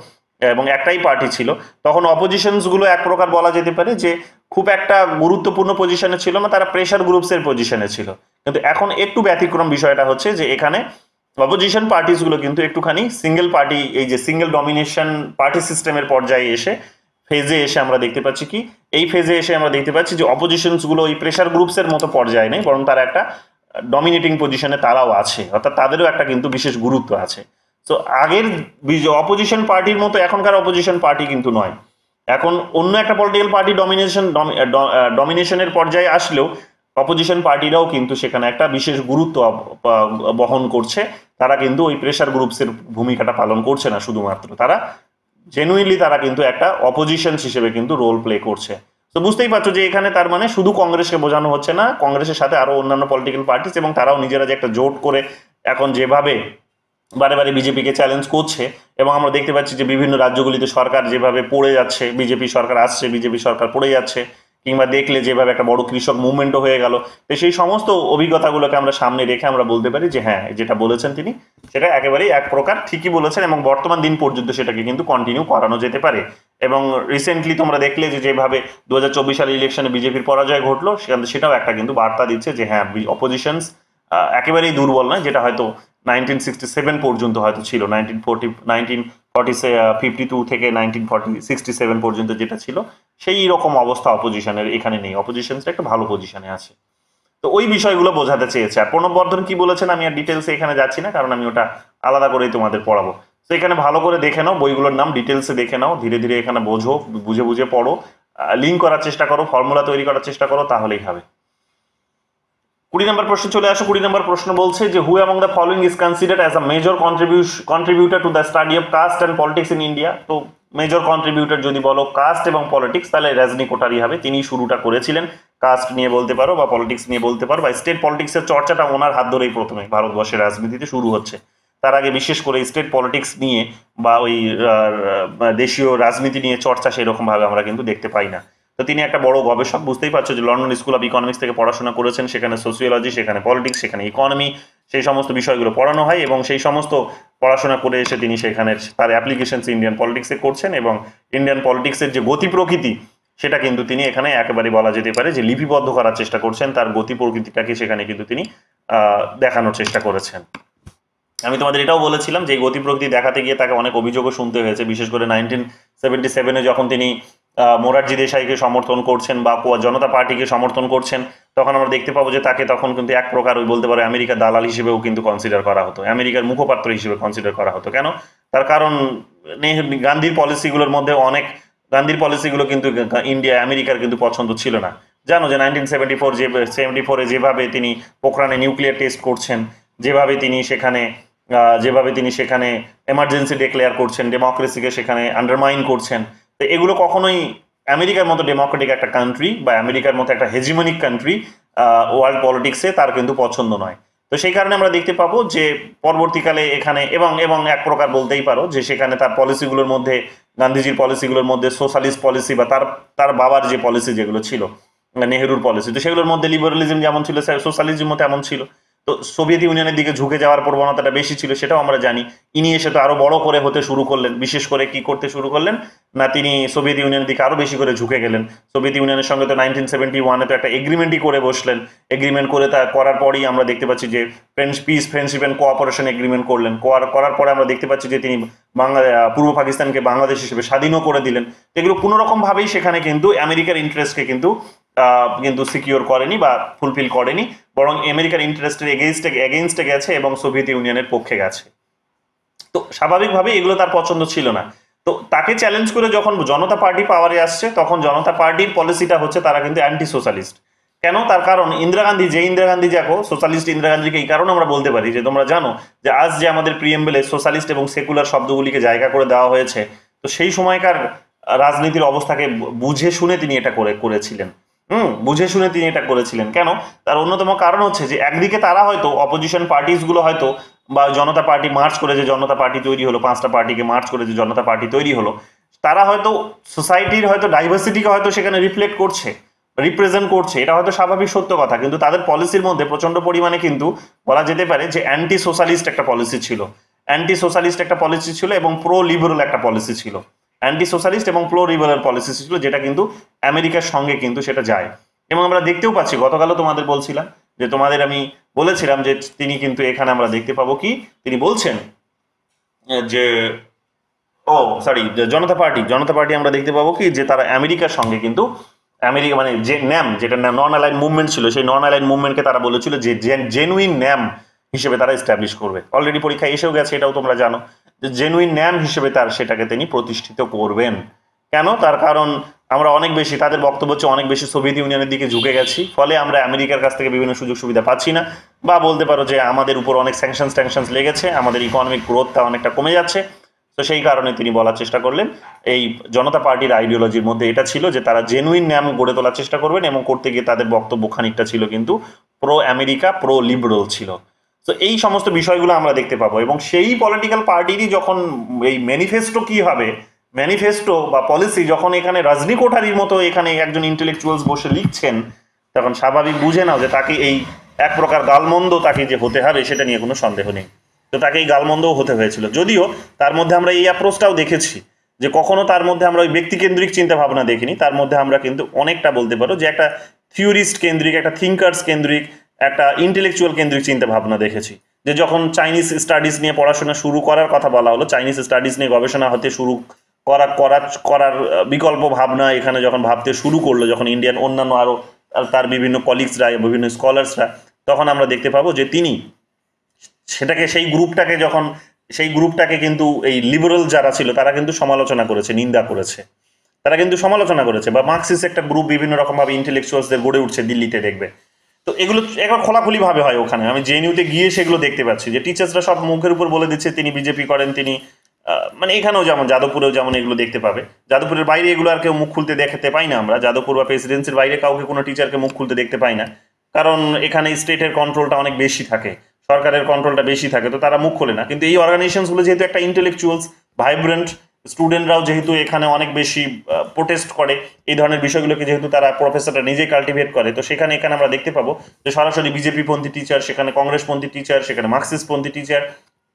এবং একটাই পার্টি ছিল, তখন অপোজিশনস গুলো এক প্রকার বলা যেতে পারে যে খুব একটা গুরুত্বপূর্ণ পজিশনে ছিল না, তারা প্রেশার গ্রুপসের পজিশনে ছিল। কিন্তু এখন একটু ব্যতিক্রম বিষয়টা হচ্ছে যে এখানে অপোজিশন পার্টিস গুলো কিন্তু একটুখানি সিঙ্গেল পার্টি, এই যে সিঙ্গেল ডমিনেশন পার্টি সিস্টেমের পর্যায়ে এসে আমরা দেখতে পাচ্ছি কি, এই ফেজে এসে আমরা দেখতে পাচ্ছি যে অপোজিশনস গুলো ওই প্রেশার গ্রুপসের মতো পর্যায়ে নেই, বরং তারা একটা ডমিনেটিং পজিশনে তারাও আছে, অর্থাৎ তাদেরও একটা কিন্তু বিশেষ গুরুত্ব আছে। তো আগের অপোজিশন পার্টির মতো এখনকার অপোজিশন পার্টি কিন্তু নয়। এখন অন্য একটা পলিটিক্যাল পার্টি ডমিনেশনের পর্যায়ে আসলেও অপোজিশন পার্টিরাও কিন্তু সেখানে একটা বিশেষ গুরুত্ব বহন করছে। তারা কিন্তু ওই প্রেশার গ্রুপসের ভূমিকাটা পালন করছে না, শুধুমাত্র তারা জেনুইনলি তারা কিন্তু একটা অপোজিশন হিসেবে কিন্তু রোল প্লে করছে। তো বুঝতেই পারছো যে এখানে তার মানে শুধু কংগ্রেসকে বোঝানো হচ্ছে না, কংগ্রেসের সাথে আরো অন্যান্য পলিটিক্যাল পার্টিস, এবং তারাও নিজেরা যে একটা জোট করে এখন যেভাবে বারে বারে বিজেপিকে চ্যালেঞ্জ করছে, এবং আমরা দেখতে পাচ্ছি যে বিভিন্ন রাজ্যগুলিতে সরকার যেভাবে পড়ে যাচ্ছে, বিজেপি সরকার আসছে, বিজেপি সরকার পড়ে যাচ্ছে, কিংবা দেখলে যেভাবে একটা বড় কৃষক মুভমেন্টও হয়ে গেল। তো সেই সমস্ত অভিজ্ঞতাগুলোকে আমরা সামনে রেখে আমরা বলতে পারি যে হ্যাঁ, যেটা বলেছেন তিনি সেটা একেবারেই এক প্রকার ঠিকই বলেছেন, এবং বর্তমান দিন পর্যন্ত সেটাকে কিন্তু কন্টিনিউ করানো যেতে পারে। এবং রিসেন্টলি তোমরা দেখলে যে যেভাবে 2024 সালের ইলেকশনে বিজেপির পরাজয় ঘটলো, সেটাও একটা কিন্তু বার্তা দিচ্ছে যে হ্যাঁ, অপোজিশনস একেবারেই দুর্বল নয়, যেটা হয়তো 1967 পর্যন্ত হয়তো ছিল, 1952 থেকে 1967 পর্যন্ত যেটা ছিল সেই রকম অবস্থা অপোজিশনের এখানে নেই, অপোজিশনটা একটা ভালো পজিশনে আছে। তো ওই বিষয়গুলো বোঝাতে চেয়েছে। আর প্রণব বর্ধন কি বলেছেন আমি আর ডিটেলসে এখানে যাচ্ছি না, কারণ আমি ওটা আলাদা করেই তোমাদের পড়াবো। তো এখানে ভালো করে দেখে নাও, বইগুলোর নাম ডিটেলসে দেখে নাও, ধীরে ধীরে এখানে বোঝো, বুঝে বুঝে পড়ো, লিঙ্ক করার চেষ্টা করো, ফর্মুলা তৈরি করার চেষ্টা করো, তাহলেই হবে। 20 নম্বর প্রশ্ন চলে আসো। 20 নম্বর প্রশ্ন বলছে যে who among the following is considered as a major contributor to the study of caste and politics in India. তো মেজর কন্ট্রিবিউটর যদি বলো কাস্ট এবং পলিটিক্স, তাহলে রজনী কোঠারি হবে, তিনি শুরুটা করেছিলেন। কাস্ট নিয়ে বলতে পারো বা পলিটিক্স নিয়ে বলতে পারো, বা স্টেট পলিটিক্সের চর্চাটা ওনার হাত ধরেই প্রথমে ভারতবর্ষের রাজনীতিতে শুরু হচ্ছে। তার আগে বিশেষ করে স্টেট পলিটিক্স নিয়ে বা ওই দেশীয় রাজনীতি নিয়ে চর্চা সেরকমভাবে আমরা কিন্তু দেখতে পাই না। তো তিনি একটা বড় গবেষক, বুঝতেই পারছো যে লন্ডন স্কুল অফ ইকোনমিক্স থেকে পড়াশোনা করেছেন, সেখানে সোসিওলজি, সেখানে পলিটিক্স, সেখানে ইকোনমি, সেই সমস্ত বিষয়গুলো পড়ানো হয়, এবং সেই সমস্ত পড়াশোনা করে এসে তিনি সেখানে তার অ্যাপ্লিকেশনস ইন্ডিয়ান পলিটিক্সে করছেন, এবং ইন্ডিয়ান পলিটিক্সের যে গতি প্রকৃতি সেটা কিন্তু তিনি এখানে একেবারে বলা যেতে পারে যে লিপিবদ্ধ করার চেষ্টা করছেন, তার গতি প্রকৃতিটাকে সেখানে কিন্তু তিনি দেখানোর চেষ্টা করেছেন। আমি তোমাদের এটাও বলেছিলাম যে গতি প্রকৃতি দেখাতে গিয়ে তাকে অনেক অভিযোগও শুনতে হয়েছে, বিশেষ করে 1977-এ যখন তিনি মোরারজি দেশাইকে সমর্থন করছেন বা জনতা পার্টিকে সমর্থন করছেন, তখন আমরা দেখতে পাবো যে তাকে তখন কিন্তু এক প্রকার ওই বলতে পারো আমেরিকার দালাল হিসেবেও কিন্তু কনসিডার করা হতো, আমেরিকার মুখপাত্র হিসেবে কনসিডার করা হতো। কেন? তার কারণ গান্ধীর পলিসিগুলোর মধ্যে অনেক, গান্ধীর পলিসিগুলো কিন্তু ইন্ডিয়া আমেরিকার কিন্তু পছন্দ ছিল না। জানো যে 1974 যেভাবে তিনি পোখরানে নিউক্লিয়ার টেস্ট করছেন, যেভাবে তিনি সেখানে এমার্জেন্সি ডিক্লেয়ার করছেন, ডেমোক্রেসিকে সেখানে আন্ডারমাইন করছেন, তো এগুলো কখনোই আমেরিকার মতো ডেমোক্রেটিক একটা কান্ট্রি বা আমেরিকার মতো একটা হেজিমনিক কান্ট্রি ওয়ার্ল্ড পলিটিক্সে তার কিন্তু পছন্দ নয়। তো সেই কারণে আমরা দেখতে পাবো যে পরবর্তীকালে এখানে এবং এক প্রকার বলতেই পারো যে সেখানে তার পলিসিগুলোর মধ্যে, গান্ধীজির পলিসিগুলোর মধ্যে সোশ্যালিস্ট পলিসি বা তার বাবার যে পলিসি যেগুলো ছিল নেহেরুর পলিসি, তো সেগুলোর মধ্যে লিবারালিজম যেমন ছিল, সোশ্যালিজমও তেমন ছিল। তো সোভিয়েত ইউনিয়নের দিকে ঝুঁকে যাওয়ার প্রবণতাটা বেশি ছিল, সেটাও আমরা জানি। ইনি এসে তো আরো বড় করে হতে শুরু করলেন, বিশেষ করে কি করতে শুরু করলেন না, তিনি সোভিয়েত ইউনিয়নের দিকে আরো বেশি করে ঝুঁকে গেলেন। সোভিয়েত ইউনিয়নের সঙ্গে তো 1971-এ তো একটা এগ্রিমেন্টই করে বসলেন, এগ্রিমেন্ট করে তা করার পরেই আমরা দেখতে পাচ্ছি যে ফ্রেন্ডশিপ অ্যান্ড কোঅপারেশন এগ্রিমেন্ট করলেন, করার পরে আমরা দেখতে পাচ্ছি যে তিনি পূর্ব পাকিস্তানকে বাংলাদেশ হিসেবে স্বাধীনও করে দিলেন। এগুলো কোনো রকম ভাবেই সেখানে কিন্তু আমেরিকার ইন্টারেস্টকে কিন্তু সিকিউর করেনি বা ফুলফিল করেনি, বরং আমেরিকার ইন্টারেস্টের এগেইনস্টে গেছে এবং সোভিয়েত ইউনিয়নের পক্ষে গেছে। তো স্বাভাবিকভাবেই এগুলো তার পছন্দ ছিল না। তো তাকে চ্যালেঞ্জ করে যখন জনতা পার্টি পাওয়ারে আসছে, তখন জনতা পার্টির পলিসিটা হচ্ছে তারা কিন্তু অ্যান্টি সোশ্যালিস্ট। কেন? তার কারণ ইন্দিরা গান্ধী দেখো, সোশ্যালিস্ট ইন্দিরা গান্ধীকে এই কারণে আমরা বলতে পারি যে তোমরা জানো যে আজ যে আমাদের প্রিএমবেলে সোশ্যালিস্ট এবং সেকুলার শব্দগুলিকে জায়গা করে দেওয়া হয়েছে, তো সেই সময়কার রাজনীতির অবস্থাকে বুঝে শুনে তিনি এটা করেছিলেন। বুঝে শুনে তিনি এটা করেছিলেন। কেন? তার অন্যতম কারণ হচ্ছে যে একদিকে তারা হয়তো অপোজিশন পার্টিসগুলো হয়তো বা জনতা পার্টি মার্চ করে যে জনতা পার্টি তৈরি হলো, 5টা পার্টিকে মার্চ করে যে জনতা পার্টি তৈরি হলো, তারা হয়তো সোসাইটির হয়তো ডাইভার্সিটিকে হয়তো সেখানে রিপ্রেজেন্ট করছে, এটা হয়তো স্বাভাবিক সত্য কথা, কিন্তু তাদের পলিসির মধ্যে প্রচন্ড পরিমাণে কিন্তু বলা যেতে পারে যে অ্যান্টি সোশ্যালিস্ট একটা পলিসি ছিল এবং প্রো লিবারেল একটা পলিসি ছিল, অ্যান্টি সোশ্যালিস্ট এবং প্রো লিবারেল পলিসি ছিল, যেটা কিন্তু আমেরিকার সঙ্গে কিন্তু সেটা যায়। এবং আমরা দেখতেও পাচ্ছি, গতকালও তোমাদের বলছিলাম যে তোমাদের আমি বলেছিলাম যে তিনি কিন্তু এখানে আমরা দেখতে পাবো কি তিনি বলছেন যে জনতা পার্টি আমরা দেখতে পাবো কি যে তারা আমেরিকার সঙ্গে কিন্তু আমেরিকা মানে যে ন্যাম, যেটা নন অ্যালাইন মুভমেন্ট ছিল, সেই নন অ্যালাইন মুভমেন্টকে তারা বলেছিল যে জেনুইন ন্যাম হিসেবে তারা এস্টাবলিশ করবে। অলরেডি পরীক্ষায় এসেও গেছে, এটাও তোমরা জানো যে জেনুইন ন্যাম হিসেবে সেটাকে তিনি প্রতিষ্ঠিত করবেন। কেন? তার কারণ আমরা অনেক বেশি, তাদের বক্তব্য হচ্ছে অনেক বেশি সোভিয়েত ইউনিয়নের দিকে ঝুঁকে গেছি, ফলে আমরা আমেরিকার কাছ থেকে বিভিন্ন সুযোগ সুবিধা পাচ্ছি না, বা বলতে পারো যে আমাদের উপর অনেক স্যাংশনস লেগেছে, আমাদের ইকোনমিক গ্রোথটা অনেকটা কমে যাচ্ছে। তো সেই কারণে তিনি বলার চেষ্টা করলেন এই জনতা পার্টির আইডিওলজির মধ্যে এটা ছিল যে তারা জেনুইন ন্যাম গড়ে তোলার চেষ্টা করবেন, এবং করতে গিয়ে তাদের বক্তব্য খানিকটা ছিল কিন্তু প্রো আমেরিকা, প্রো লিবারেল ছিল। তো এই সমস্ত বিষয়গুলো আমরা দেখতে পাবো। এবং সেই পলিটিক্যাল পার্টিরই যখন এই ম্যানিফেস্টো কি হবে, ম্যানিফেস্টো বা পলিসি যখন এখানে রজনী কোঠারির মতো এখানে একজন ইন্টেলেকচুয়ালস বসে লিখছেন, তখন স্বাভাবিক বুঝে নাও যে তাকে এই এক প্রকার গালমন্দ তাকে যে হতে হবে সেটা নিয়ে কোনো সন্দেহ নেই। তো তাকে এই গালমন্দও হতে হয়েছিল, যদিও তার মধ্যে আমরা এই অ্যাপ্রোচটাও দেখেছি যে কখনো তার মধ্যে আমরা ওই ব্যক্তিকেন্দ্রিক চিন্তা ভাবনা দেখিনি, তার মধ্যে আমরা কিন্তু অনেকটা বলতে পারো যে একটা থিওরিস্ট কেন্দ্রিক, একটা থিঙ্কার্স কেন্দ্রিক, একটা ইন্টেলেকচুয়াল কেন্দ্রিক চিন্তা ভাবনা দেখেছি। যে যখন চাইনিজ স্টাডিজ নিয়ে পড়াশোনা শুরু করার কথা বলা হলো, চাইনিজ স্টাডিজ নিয়ে গবেষণা হতে শুরু করার বিকল্প ভাবনা এখানে যখন ভাবতে শুরু করলো, যখন ইন্ডিয়ান অন্যান্য আরও তার বিভিন্ন কলিগসরা, বিভিন্ন স্কলার্সরা, তখন আমরা দেখতে পাবো যে তিনি সেই গ্রুপটাকে কিন্তু এই লিবারেল যারা ছিল তারা কিন্তু সমালোচনা করেছে, নিন্দা করেছে, তারা কিন্তু সমালোচনা করেছে। বা মার্কসিস্ট একটা গ্রুপ বিভিন্ন রকমভাবে ইন্টেলেকচুয়ালসদের গড়ে উঠছে দিল্লিতে, দেখবে। তো এগুলো একবার খোলাখুলি ভাবে হয় ওখানে, আমি জেএনইউতে গিয়ে সেগুলো দেখতে পাচ্ছি যে টিচার্সরা সব মুখের উপর বলে দিচ্ছে তিনি বিজেপি করেন, তিনি মানে এখানেও যেমন যাদবপুরেও যেমন এগুলো দেখতে পাবে। যাদবপুরের বাইরে এগুলো আর কেউ মুখ খুলতে দেখতে পাই না আমরা, যাদবপুর বা প্রেসিডেন্সির বাইরে কাউকে কোনো টিচারকে মুখ খুলতে দেখতে পাই না, কারণ এখানে স্টেটের কন্ট্রোলটা অনেক বেশি থাকে, সরকারের কন্ট্রোলটা বেশি থাকে, তো তারা মুখ খোলে না। কিন্তু এই অর্গানাইজেশনসগুলো যেহেতু একটা ইন্টেলেকচুয়ালস, ভাইব্রেন্ট, স্টুডেন্টরাও যেহেতু এখানে অনেক বেশি প্রোটেস্ট করে এই ধরনের বিষয়গুলোকে, যেহেতু তারা প্রফেসররা নিজেই কাল্টিভেট করে, তো এখানে আমরা দেখতে পাবো যে সরাসরি বিজেপি পন্থী টিচার, সেখানে কংগ্রেস পন্থী টিচার, সেখানে মার্কসিস্ট পন্থী টিচার,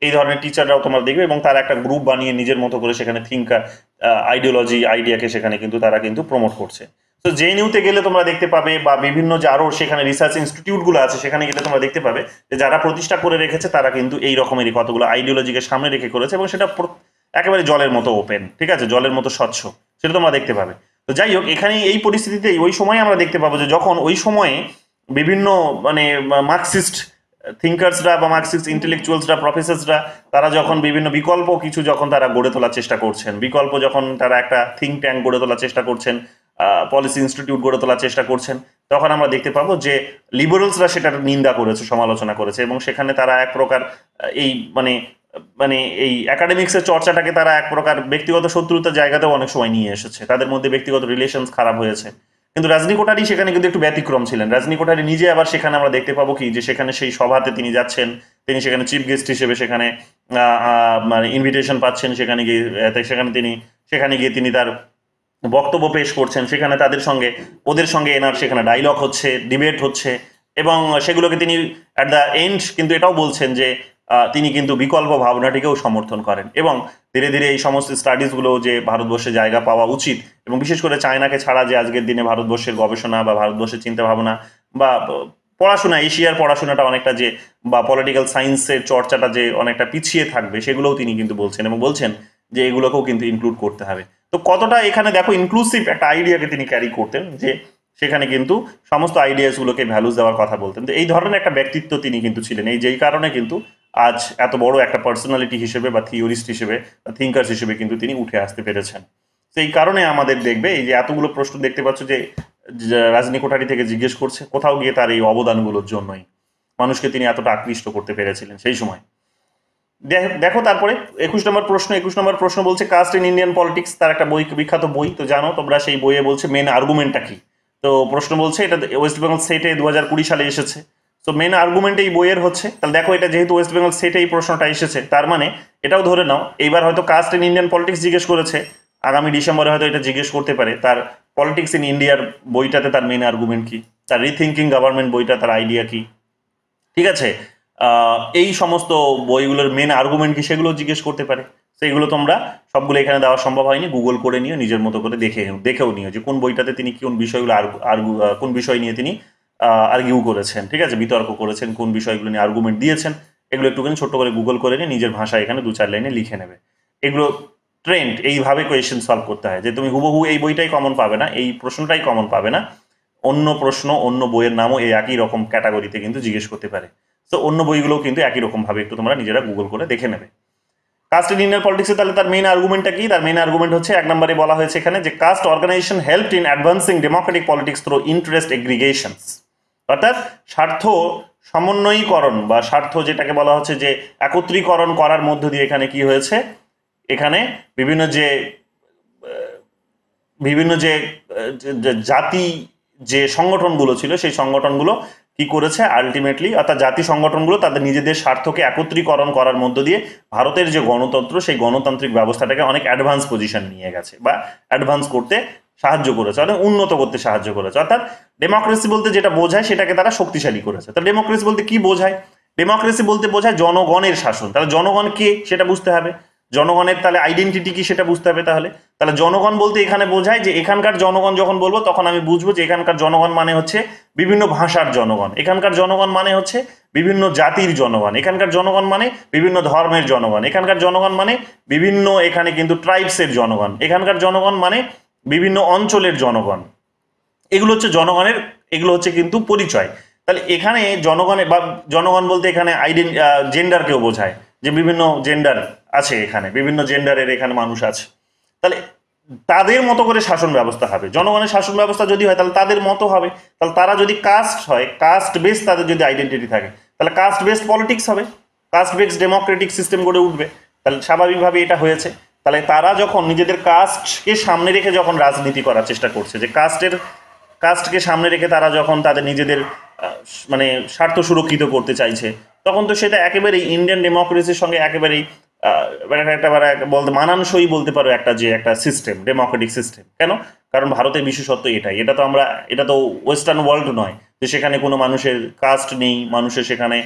এই ধরনের টিচাররাও তোমরা দেখবে, এবং তারা একটা গ্রুপ বানিয়ে নিজের মতো করে সেখানে থিঙ্কার, আইডিওলজি, আইডিয়াকে সেখানে কিন্তু তারা কিন্তু প্রমোট করছে। তো জেএনইউতে গেলে তোমরা দেখতে পাবে, বা বিভিন্ন যে আরও সেখানে রিসার্চ ইনস্টিটিউটগুলো আছে সেখানে গেলে তোমরা দেখতে পাবে যে যারা প্রতিষ্ঠা করে রেখেছে তারা কিন্তু এই রকমেরই কতগুলো আইডিওলজিকে সামনে রেখে করেছে, এবং সেটা একেবারে জলের মতো ওপেন, ঠিক আছে, জলের মতো স্বচ্ছ, সেটা তোমরা দেখতে পাবে। তো যাই হোক, এখানে এই পরিস্থিতিতে ওই সময় আমরা দেখতে পাবো যে যখন ওই সময়ে বিভিন্ন মানে মার্কসিস্ট থিঙ্কার্সরা বা মার্কসিস্ট ইন্টেলেকচুয়ালসরা, প্রফেসরসরা, তারা যখন বিভিন্ন বিকল্প কিছু যখন তারা গড়ে তোলার চেষ্টা করছেন, বিকল্প যখন তারা একটা থিঙ্ক ট্যাঙ্ক গড়ে তোলার চেষ্টা করছেন, পলিসি ইনস্টিটিউট গড়ে তোলার চেষ্টা করছেন, তখন আমরা দেখতে পাবো যে লিবারেলসরা সেটার নিন্দা করেছে, সমালোচনা করেছে, এবং সেখানে তারা এক প্রকার এই মানে এই একাডেমিক্সের চর্চাটাকে তারা এক প্রকার ব্যক্তিগত শত্রুতার জায়গাতেও অনেক সময় নিয়ে এসেছে, তাদের মধ্যে ব্যক্তিগত রিলেশনস খারাপ হয়েছে। কিন্তু রজনী কোঠারি সেখানে কিন্তু একটু ব্যতিক্রম ছিলেন। রজনী কোঠারি নিজে আবার সেখানে আমরা দেখতে পাবো কি, যে সেখানে সেই সভাতে তিনি যাচ্ছেন, তিনি সেখানে চিফ গেস্ট হিসেবে সেখানে মানে ইনভিটেশন পাচ্ছেন, সেখানে গিয়ে তিনি তার বক্তব্য পেশ করছেন, সেখানে ওদের সঙ্গে এনার সেখানে ডায়লগ হচ্ছে, ডিবেট হচ্ছে, এবং সেগুলোকে তিনি অ্যাট দ্য এন্ড কিন্তু এটাও বলছেন যে তিনি কিন্তু বিকল্প ভাবনাটিকেও সমর্থন করেন, এবং ধীরে ধীরে এই সমস্ত স্টাডিজগুলো যে ভারতবর্ষে জায়গা পাওয়া উচিত, এবং বিশেষ করে চায়নাকে ছাড়া যে আজকের দিনে ভারতবর্ষের গবেষণা বা ভারতবর্ষের চিন্তা ভাবনা বা পড়াশোনা, এশিয়ার পড়াশোনাটা অনেকটা যে, বা পলিটিক্যাল সায়েন্সের চর্চাটা যে অনেকটা পিছিয়ে থাকবে, সেগুলোও তিনি কিন্তু বলছেন, এবং বলছেন যে এগুলোকেও কিন্তু ইনক্লুড করতে হবে। তো কতটা এখানে দেখো ইনক্লুসিভ একটা আইডিয়াকে তিনি ক্যারি করতেন, যে সেখানে কিন্তু সমস্ত আইডিয়াসগুলোকে ভ্যালুস দেওয়ার কথা বলতেন। তো এই ধরনের একটা ব্যক্তিত্ব তিনি কিন্তু ছিলেন, যেই কারণে কিন্তু আজ এত বড় একটা পার্সোনালিটি হিসেবে বা থিওরিস্ট হিসেবে বা থিঙ্কার্স হিসেবে কিন্তু তিনি উঠে আসতে পেরেছেন। সেই কারণে আমাদের দেখবে এই যে এতগুলো প্রশ্ন দেখতে পাচ্ছ যে রজনী কোঠারি থেকে জিজ্ঞেস করছে, কোথাও গিয়ে তার এই অবদানগুলোর জন্যই মানুষকে তিনি এতটা আকৃষ্ট করতে পেরেছিলেন সেই সময়। দেখো তারপরে 21 নম্বর প্রশ্ন বলছে কাস্ট ইন ইন্ডিয়ান পলিটিক্স, তার একটা বই, বিখ্যাত বই, তো জানো তোমরা, সেই বইয়ে বলছে মেন আর্গুমেন্টটা কি। তো প্রশ্ন বলছে এটা ওয়েস্ট বেঙ্গল স্টেটে 2020 সালে এসেছে। তো মেন আর্গুমেন্ট এই বইয়ের হচ্ছে, তাহলে দেখো এটা যেহেতু ওয়েস্ট বেঙ্গল স্টেটে এই প্রশ্নটা এসেছে, তার মানে এটাও ধরে নাও এইবার হয়তো কাস্ট ইন ইন্ডিয়ান পলিটিক্স জিজ্ঞেস করেছে, আগামী ডিসেম্বরে হয়তো এটা জিজ্ঞেস করতে পারে তার পলিটিক্স ইন ইন্ডিয়ার বইটাতে তার মেন আর্গুমেন্ট কি, তার রিথিঙ্কিং গভর্নমেন্ট বইটা তার আইডিয়া কি, ঠিক আছে, এই সমস্ত বইগুলোর মেন আর্গুমেন্ট কি সেগুলো জিজ্ঞেস করতে পারে। সেইগুলো তোমরা সবগুলো এখানে দেওয়া সম্ভব হয়নি, গুগল করে নিও, নিজের মতো করে দেখেও নিও যে কোন বইটাতে তিনি কোন বিষয়গুলো কোন বিষয় নিয়ে তিনি আর্গিউ করেছেন, ঠিক আছে, বিতর্ক করেছেন, কোন বিষয়গুলো নিয়ে আর্গুমেন্ট দিয়েছেন, এগুলো একটুখানি ছোট্ট করে গুগল করে নিয়ে নিজের ভাষায় এখানে 2-4 লাইনে লিখে নেবে। এগুলো ট্রেন্ড, এইভাবে কোয়েশ্চেন সলভ করতে হয়, যে তুমি হুবহু এই বইটাই কমন পাবে না, এই প্রশ্নটাই কমন পাবে না, অন্য প্রশ্ন অন্য বইয়ের নামও এই একই রকম ক্যাটাগরিতে কিন্তু জিজ্ঞেস করতে পারে। তো অন্য বইগুলোও কিন্তু একই রকম ভাবে একটু তোমরা নিজেরা গুগল করে দেখে নেবে। কাস্ট ইন ইন্ডিয়ান পলিটিক্সে তাহলে তার মেইন আর্গুমেন্টটা কি? তার মেইন আর্গুমেন্ট হচ্ছে 1 নম্বরে বলা হয়েছে এখানে যে caste organization helped in advancing democratic politics through interest aggregations, অর্থাৎ স্বার্থ সমন্বয়ীকরণ বা স্বার্থ যেটাকে বলা হচ্ছে যে একত্রীকরণ করার মধ্য দিয়ে এখানে কি হয়েছে, এখানে বিভিন্ন যে জাতি যে সংগঠনগুলো ছিল সেই সংগঠনগুলো কি করেছে আলটিমেটলি, অর্থাৎ জাতি সংগঠনগুলো তাদের নিজেদের স্বার্থকে একত্রীকরণ করার মধ্য দিয়ে ভারতের যে গণতন্ত্র সেই গণতান্ত্রিক ব্যবস্থাটাকে অনেক অ্যাডভান্স পজিশন নিয়ে গেছে বা অ্যাডভান্স করতে সাহায্য করেছে, অর্থাৎ উন্নত করতে সাহায্য করেছে। অর্থাৎ ডেমোক্রেসি বলতে যেটা বোঝায় সেটাকে তারা শক্তিশালী করেছে। তো ডেমোক্রেসি বলতে কি বোঝায়? ডেমোক্রেসি বলতে বোঝায় জনগণের শাসন। তাহলে জনগণ কে সেটা বুঝতে হবে, জনগণের তাহলে আইডেন্টিটি কি সেটা বুঝতে হবে। তাহলে জনগণ বলতে এখানে বোঝায় যে এখানকার জনগণ যখন বলবো তখন আমি বুঝবো যে এখানকার জনগণ মানে হচ্ছে বিভিন্ন ভাষার জনগণ, এখানকার জনগণ মানে হচ্ছে বিভিন্ন জাতির জনগণ, এখানকার জনগণ মানে বিভিন্ন ধর্মের জনগণ, এখানকার জনগণ মানে বিভিন্ন এখানে কিন্তু ট্রাইবসের জনগণ, এখানকার জনগণ মানে বিভিন্ন অঞ্চলের জনগণ। এগুলো হচ্ছে জনগণের, এগুলো হচ্ছে কিন্তু পরিচয়। তাহলে এখানে জনগণের বা জনগণ বলতে এখানে জেন্ডারকেও বোঝায়, যে বিভিন্ন জেন্ডার আছে এখানে, বিভিন্ন জেন্ডারের এখানে মানুষ আছে। তাহলে তাদের মতো করে শাসন ব্যবস্থা হবে, জনগণের শাসন ব্যবস্থা যদি হয় তাহলে তাদের মতো হবে। তাহলে তারা যদি কাস্ট হয়, কাস্ট বেস তাদের যদি আইডেন্টিটি থাকে, তাহলে কাস্ট বেসড পলিটিক্স হবে, কাস্ট বেসড ডেমোক্রেটিক সিস্টেম গড়ে উঠবে। তাহলে স্বাভাবিকভাবে এটা হয়েছে। তাহলে তারা যখন নিজেদের কাস্টকে সামনে রেখে যখন রাজনীতি করার চেষ্টা করছে, যে কাস্টকে সামনে রেখে তারা যখন তাদের নিজেদের মানে স্বার্থ সুরক্ষিত করতে চাইছে, তখন তো সেটা একেবারেই ইন্ডিয়ান ডেমোক্রেসির সঙ্গে একেবারেই বলতে মানানসই বলতে পারো একটা, যে একটা সিস্টেম, ডেমোক্রেটিক সিস্টেম। কেন? কারণ ভারতের বিশেষত্ব এটাই। এটা তো ওয়েস্টার্ন ওয়ার্ল্ড নয় যে সেখানে কোনো মানুষের কাস্ট নেই, মানুষের সেখানে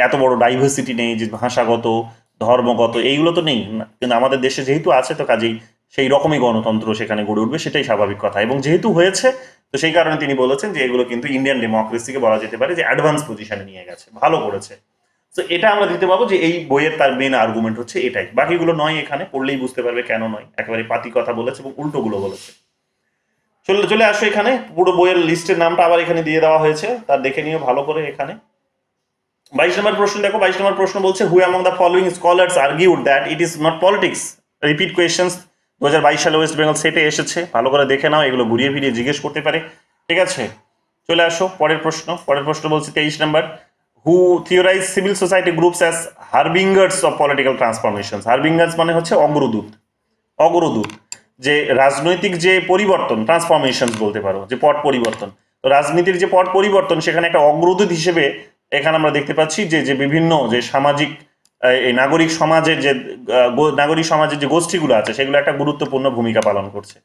এত বড় ডাইভার্সিটি নেই, যে ভাষাগত, ধর্মগত, এইগুলো তো নেই। কিন্তু আমাদের দেশে যেহেতু আছে, তো কাজেই সেই রকমই গণতন্ত্র সেখানে গড়ে উঠবে, সেটাই স্বাভাবিক কথা। এবং যেহেতু হয়েছে, তো সেই কারণে তিনি বলেছেন যে এগুলো কিন্তু ইন্ডিয়ান ডেমোক্রেসিকে বলা যেতে পারে যে অ্যাডভান্স পজিশনে নিয়ে গেছে, ভালো করেছে। তো এটা আমরা দিতে পাবো যে এই বইয়ের তার মেন আর্গুমেন্ট হচ্ছে এটাই। বাকিগুলো নয়, এখানে পড়লেই বুঝতে পারবে কেন নয়, একেবারে পাতি কথা বলেছে এবং উল্টোগুলো বলেছে। চলে আসো এখানে, পুরো বইয়ের লিস্টের নামটা আবার এখানে দিয়ে দেওয়া হয়েছে, তার দেখে নিও ভালো করে। এখানে 22 নম্বর প্রশ্ন দেখো। 22 নম্বর প্রশ্ন বলছে, who among the following scholars argued that it is not politics? Repeat questions 2022 সালে ওয়েস্ট বেঙ্গল সেটে এসেছে, ভালো করে দেখে নাও, এগুলো ঘুরিয়ে ফিরিয়ে জিজ্ঞেস করতে পারে। ঠিক আছে, চলে আসো পরের প্রশ্ন। পরের প্রশ্ন বলছে 23 নম্বর, who theorize civil society groups as harbingers of political transformations? Harbingers মানে হচ্ছে অগ্রদূত, অগ্রদূত, যে রাজনৈতিক যে পরিবর্তন, ট্রান্সফরমেশনস বলতে পারো, যে পট পরিবর্তন। তো রাজনীতির যে পট পরিবর্তন, সেখানে একটা অগ্রদূত হিসেবে এখানে আমরা দেখতে পাচ্ছি যে বিভিন্ন যে সামাজিক এই নাগরিক সমাজের যে গোষ্ঠীগুলো আছে, সেগুলো একটা গুরুত্বপূর্ণ ভূমিকা পালন করছে।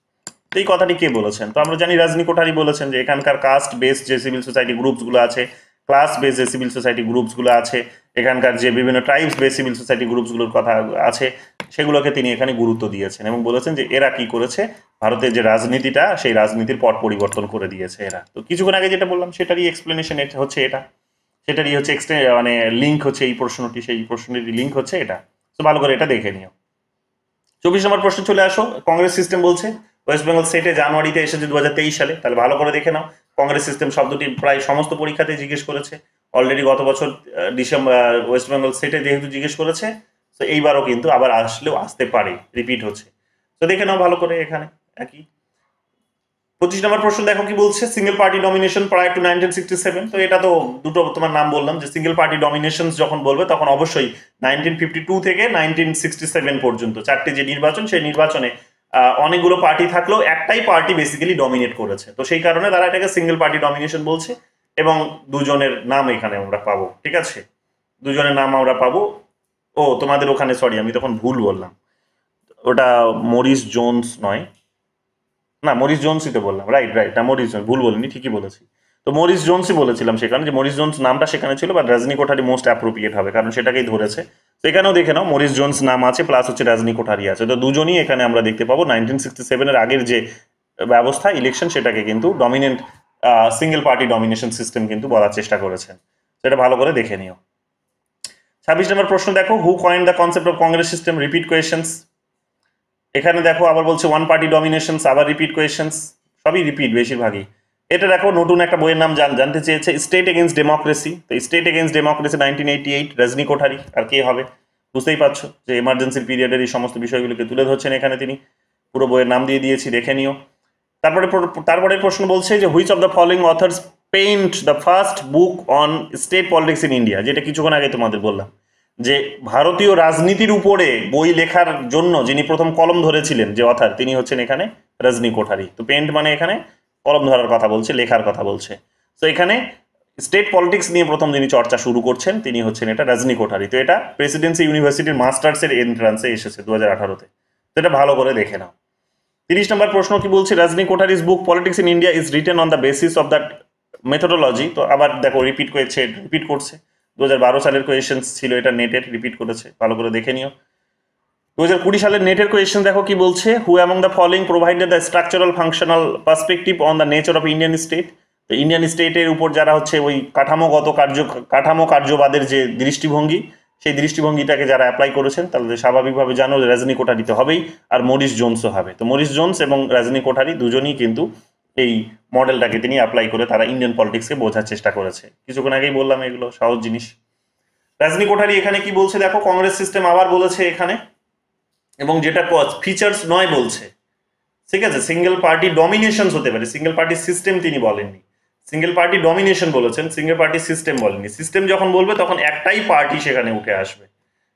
তো এই কথাটি কে বলেছেন? তো আমরা জানি রাজনী কোঠারি বলেছেন যে এখানকার কাস্ট বেসড যে সিভিল সোসাইটি গ্রুপসগুলো আছে, ক্লাস বেসড যে সিভিল সোসাইটি গ্রুপসগুলো আছে, এখানকার যে বিভিন্ন ট্রাইবস বেসড সিভিল সোসাইটি গ্রুপসগুলোর কথা আছে, সেগুলোকে তিনি এখানে গুরুত্ব দিয়েছেন এবং বলেছেন যে এরা কি করেছে, ভারতের যে রাজনীতিটা, সেই রাজনীতির পট পরিবর্তন করে দিয়েছে এরা। তো কিছুক্ষণ আগে যেটা বললাম সেটারই এক্সপ্লেনেশন এটা হচ্ছে, সেটারই হচ্ছে মানে লিঙ্ক হচ্ছে এই প্রশ্নটি, সেই প্রশ্নেরই লিঙ্ক হচ্ছে এটা। তো ভালো করে এটা দেখে নিও। 24 নম্বর প্রশ্ন চলে আসো। কংগ্রেস সিস্টেম বলছে ওয়েস্ট বেঙ্গল সেটে জানুয়ারিতে এসেছে 2023 সালে। তাহলে ভালো করে দেখে নাও, কংগ্রেস সিস্টেম শব্দটি প্রায় সমস্ত পরীক্ষাতে জিজ্ঞেস করেছে অলরেডি। গত বছর ডিসেম্বর ওয়েস্ট বেঙ্গল সেটে যেহেতু জিজ্ঞেস করেছে, তো এইবারও কিন্তু আবার আসলেও আসতে পারে, রিপিট হচ্ছে। তো দেখে নাও ভালো করে এখানে একই। 25 নম্বর প্রশ্ন দেখো কি বলছে, single party domination prior two 1967। তো এটা তো দুটো তোমার নাম বললাম, যে সিঙ্গেল পার্টি ডমিনেশন যখন বলবে তখন অবশ্যই 1952 থেকে 1967 পর্যন্ত চারটি যে নির্বাচন, সেই নির্বাচনে অনেকগুলো পার্টি থাকলেও একটাই পার্টি বেসিক্যালি ডমিনেট করেছে। তো সেই কারণে তারা এটাকে সিঙ্গেল পার্টি ডমিনেশন বলছে। এবং দুজনের নাম এখানে আমরা পাবো, ঠিক আছে, দুজনের নাম আমরা পাবো। ও তোমাদের ওখানে সরি, আমি তখন ভুল বললাম, ওটা মরিস জোনস নয়, না মরিস জোনসই তো বললাম, রাইট, না মরিস জোনস, ভুল বলিনি, ঠিকই বলেছি। তো মরিস জোনসই বলেছিলাম সেখানে, যে মরিস জোনস নামটা সেখানে ছিল, বা রাজনী কোঠারি মোস্ট অ্যাপ্রোপ্রিয়েট হবে, কারণ সেটাকেই ধরেছে। তো এখানেও দেখে নাও, মরিস জোনস নাম আছে, প্লাস হচ্ছে রাজনী কোঠারি আছে। তো দুজনই এখানে আমরা দেখতে পাবো 1967-এর আগের যে ব্যবস্থা ইলেকশন, সেটাকে কিন্তু dominant single party domination system কিন্তু বলার চেষ্টা করেছেন। সেটা ভালো করে দেখে নিও। 26 নম্বর প্রশ্ন দেখো, who coined the concept of Congress system? Repeat questions. এখানে দেখো আবার বলছে ওয়ান পার্টি ডমিনেশনস, আবার রিপিট কোয়েশ্চেন্স, সবই রিপিট বেশিরভাগই। এটা দেখো নতুন একটা বইয়ের নাম জানতে চেয়েছে, স্টেট এগেইনস্ট ডেমোক্রেসি। তো স্টেট এগেইনস্ট ডেমোক্রেসি 1988, রজনী কোঠারি। আর কে হবে? বুঝতেই পারছো যে এমার্জেন্সির পিরিয়ডের এই সমস্ত বিষয়গুলোকে তুলে ধরছেন এখানে তিনি। পুরো বইয়ের নাম দিয়ে দিয়েছি, দেখে নিও। তারপরে প্রশ্ন বলছে যে which of the following authors paint the first book on state politics in India? যেটা কিছুক্ষণ আগে তোমাদের বললাম, যে ভারতীয় রাজনীতির উপরে বই লেখার জন্য যিনি প্রথম কলম ধরেছিলেন, যে অথার, তিনি হচ্ছেন এখানে রজনী কোঠারি। তো পেন্ট মানে এখানে কলম ধরার কথা বলছে, লেখার কথা বলছে। তো এখানে স্টেট পলিটিক্স নিয়ে প্রথম যিনি চর্চা শুরু করছেন, তিনি হচ্ছেন এটা রজনী কোঠারি। তো এটা প্রেসিডেন্সি ইউনিভার্সিটির মাস্টার্সের এন্ট্রান্সে এসেছে 2018-তে। তো এটা ভালো করে দেখে নাও। 30 নম্বর প্রশ্ন কি বলছে, Rajni Kothari's book politics in India is written on the basis of that methodology. তো আবার দেখো রিপিট করছে 2012 সালের কোয়েশ্চেন্স ছিল, এটা নেটের, রিপিট করেছে, ভালো করে দেখে নিও। 2020 সালের নেটের কোয়েশ্চেন দেখো কি বলছে, who among the following provided the structural functional perspective on the nature of Indian state? তো তো ইন্ডিয়ান স্টেটের উপর যারা হচ্ছে ওই কাঠামো কার্যবাদের যে দৃষ্টিভঙ্গি, সেই দৃষ্টিভঙ্গিটাকে যারা অ্যাপ্লাই করেছেন তাহলে স্বাভাবিকভাবে জানো রজনী কোঠারি তো হবেই, আর মরিস জোনসও হবে। তো মরিস জোনস এবং রজনী কোঠারি দুজনই কিন্তু এই মডেলটাকে তিনি অ্যাপ্লাই করে তারা ইন্ডিয়ান পলিটিক্সকে বোঝার চেষ্টা করেছে। কিছুক্ষণ আগেই বললাম এগুলো সহজ জিনিস। রজনী কোঠারি এখানে কি বলছে দেখো, কংগ্রেস সিস্টেম আবার বলেছে এখানে, এবং যেটা ফিচার্স নয় বলছে, ঠিক আছে, সিঙ্গেল পার্টি ডমিনেশনস হতে পারে, সিঙ্গেল পার্টি সিস্টেম তিনি বলেননি, সিঙ্গেল পার্টি ডমিনেশন বলেছেন, সিঙ্গেল পার্টি সিস্টেম বলেননি। সিস্টেম যখন বলবে তখন একটাই পার্টি সেখানে উঠে আসবে,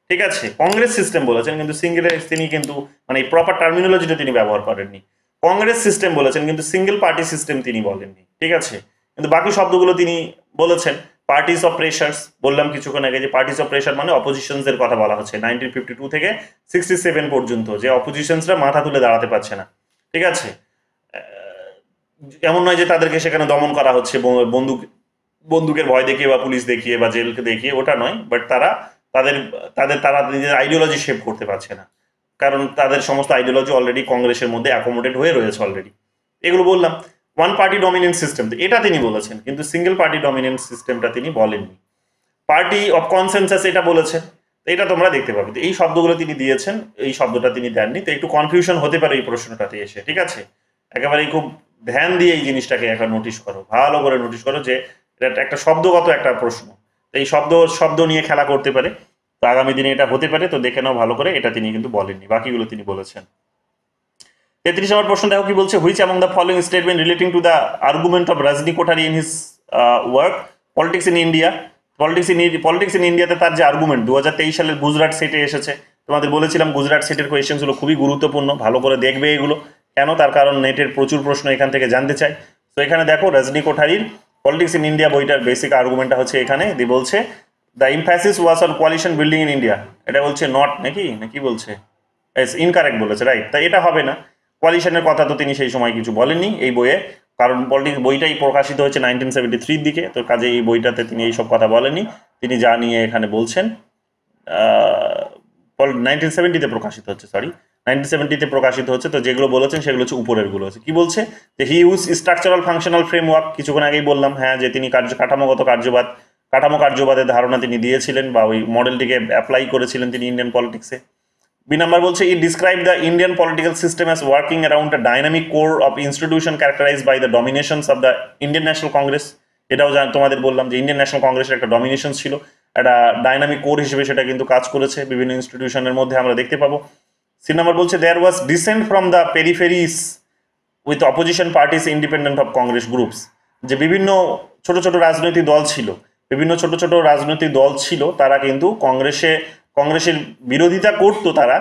ঠিক আছে। কংগ্রেস সিস্টেম বলেছেন, কিন্তু সিঙ্গেল তিনি কিন্তু মানে প্রপার টার্মিনোলজিটা তিনি ব্যবহার করেননি। কংগ্রেস সিস্টেম বলেছেন কিন্তু সিঙ্গেল পার্টি সিস্টেম তিনি বলেননি, ঠিক আছে। কিন্তু বাকি শব্দগুলো তিনি বলেছেন। পার্টিস অফ প্রেশার্স বললাম কিছুক্ষণ আগে, যে পার্টিস অফ প্রেশার মানে অপোজিশনসের কথা বলা হচ্ছে 1952 থেকে 67 পর্যন্ত, যে অপোজিশনসরা মাথা তুলে দাঁড়াতে পারছে না, ঠিক আছে। এমন নয় যে তাদেরকে সেখানে দমন করা হচ্ছে বন্দুকের ভয় দেখিয়ে বা পুলিশ দেখিয়ে বা জেলকে দেখিয়ে, ওটা নয়, বাট তারা তারা নিজের আইডিওলজি শেপ করতে পারছে না, কারণ তাদের সমস্ত আইডিওলজি অলরেডি কংগ্রেসের মধ্যে অ্যাকোমোডেট হয়ে রয়েছে অলরেডি। এগুলো বললাম। ওয়ান পার্টি ডমিনেন্ট সিস্টেম এটা তিনি বলেছেন, কিন্তু সিঙ্গেল পার্টি ডমিনেন্ট সিস্টেমটা তিনি বলেননি। পার্টি অফ কনসেনসাস এটা বলেছেন, এটা তোমরা দেখতে পাবে। এই শব্দগুলো তিনি দিয়েছেন, এই শব্দটা তিনি দেননি, তো একটু কনফিউশন হতে পারে এই প্রশ্নটাতে এসে, ঠিক আছে। একেবারেই খুব ধ্যান দিয়ে এই জিনিসটাকে একটা নোটিশ করো, ভালো করে নোটিশ করো যে এটা একটা শব্দগত একটা প্রশ্ন, এই শব্দ নিয়ে খেলা করতে পারে, তো আগামী দিনে এটা হতে পারে, তো দেখে নাও ভালো করে। এটা তিনি কিন্তু বলেননি, বাকিগুলো তিনি বলেছেন। 33 নম্বর প্রশ্ন দেখো কি বলছে, which among the following statement relating to the argument of Rajani Kothari in his work politics in India. Politics in ইন্ডিয়াতে তার যে আর্গুমেন্ট 2023 সালের গুজরাট সেটে এসেছে, তোমাদের বলেছিলাম গুজরাট সেটের কোয়েশ্চেনগুলো খুবই গুরুত্বপূর্ণ, ভালো করে দেখবে এগুলো। কেন? তার কারণ নেটের প্রচুর প্রশ্ন এখান থেকে জানতে চাই। তো এখানে দেখো রজনী কোঠারির পলিটিক্স ইন ইন্ডিয়া বইটার বেসিক আর্গুমেন্টটা হচ্ছে এখানে বলছে the emphasis was on coalition building in India. এটা বলছে নট নাকি বলছে ইনকারেক্ট বলেছে, রাইট। তাই এটা হবে না, কোয়ালিশনের কথা তো তিনি সেই সময় কিছু বলেননি এই বইয়ে, কারণ বইটাই প্রকাশিত হয়েছে 1973 দিকে, তো কাজে এই বইটাতে তিনি এইসব কথা বলেননি। তিনি যা নিয়ে এখানে বলছেন 1970-তে প্রকাশিত হচ্ছে, 1970-তে প্রকাশিত হচ্ছে, তো যেগুলো বলেছেন সেগুলো হচ্ছে উপরের গুলো হচ্ছে। কি বলছে যে he use structural functional framework, কিছুক্ষণ আগেই বললাম, হ্যাঁ, যে তিনি কাঠামোগত কাঠামো কার্যবাদের ধারণা তিনি দিয়েছিলেন বা ওই মডেলটিকে অ্যাপ্লাই করেছিলেন তিনি ইন্ডিয়ান পলিটিক্সে। বি নাম্বার বলছে he describe the Indian political system as working around a dynamic core of institution characterize by the dominations of the Indian National Congress. এটাও তোমাদের বললাম যে ইন্ডিয়ান ন্যাশনাল কংগ্রেসের একটা ডমিনেশন ছিল, একটা ডাইনামিক কোর হিসেবে সেটা কিন্তু কাজ করেছে বিভিন্ন ইনস্টিটিউশনের মধ্যে আমরা দেখতে পাবো। সি নাম্বার বলছে there was dissent from the peripheries with opposition parties independent of Congress groups, যে বিভিন্ন ছোট ছোট রাজনৈতিক দল ছিল, তারা কিন্তু কংগ্রেসের বিরোধিতা করতো, তারা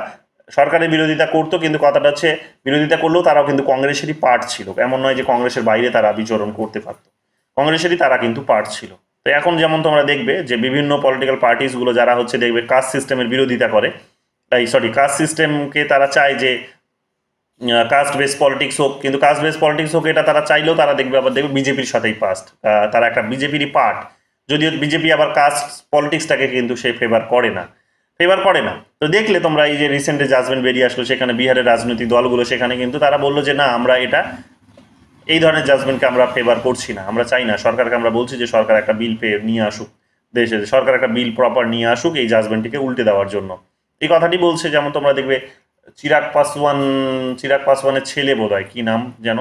সরকারের বিরোধিতা করতো, কিন্তু কথাটা হচ্ছে বিরোধিতা করলেও তারাও কিন্তু কংগ্রেসেরই পার্ট ছিল, এমন নয় যে কংগ্রেসের বাইরে তারা বিচরণ করতে পারতো, কংগ্রেসেরই তারা কিন্তু পার্ট ছিল। তো এখন যেমন তোমরা দেখবে যে বিভিন্ন পলিটিক্যাল পার্টিসগুলো যারা হচ্ছে দেখবে কাস্ট সিস্টেমের বিরোধিতা করে, কাস্ট সিস্টেমকে তারা চায় যে কাস্ট বেস পলিটিক্স হোক, কিন্তু কাস্ট বেস পলিটিক্স হোক এটা তারা চাইলেও তারা আবার দেখবে বিজেপির সাথেই পাস্ট, তারা একটা বিজেপিরই পার্ট, যদিও বিজেপি আবার কাস্ট পলিটিক্সটাকে কিন্তু সে ফেভার করে না। তো দেখলে তোমরা এই যে রিসেন্টে জাজমেন্ট বেরিয়ে আসলো, সেখানে বিহারের রাজনৈতিক দলগুলো সেখানে কিন্তু তারা বললো যে না, আমরা এই ধরনের জাজমেন্টকে আমরা ফেভার করছি না, আমরা চাই না। সরকারকে আমরা বলছি যে সরকার একটা বিল নিয়ে আসুক দেশে, সরকার একটা বিল প্রপার নিয়ে আসুক এই জাজমেন্টটিকে উল্টে দেওয়ার জন্য, এই কথাটি বলছে। যেমন তোমরা দেখবে চিরাগ পাসওয়ানের ছেলে বোধহয়, কি নাম যেন,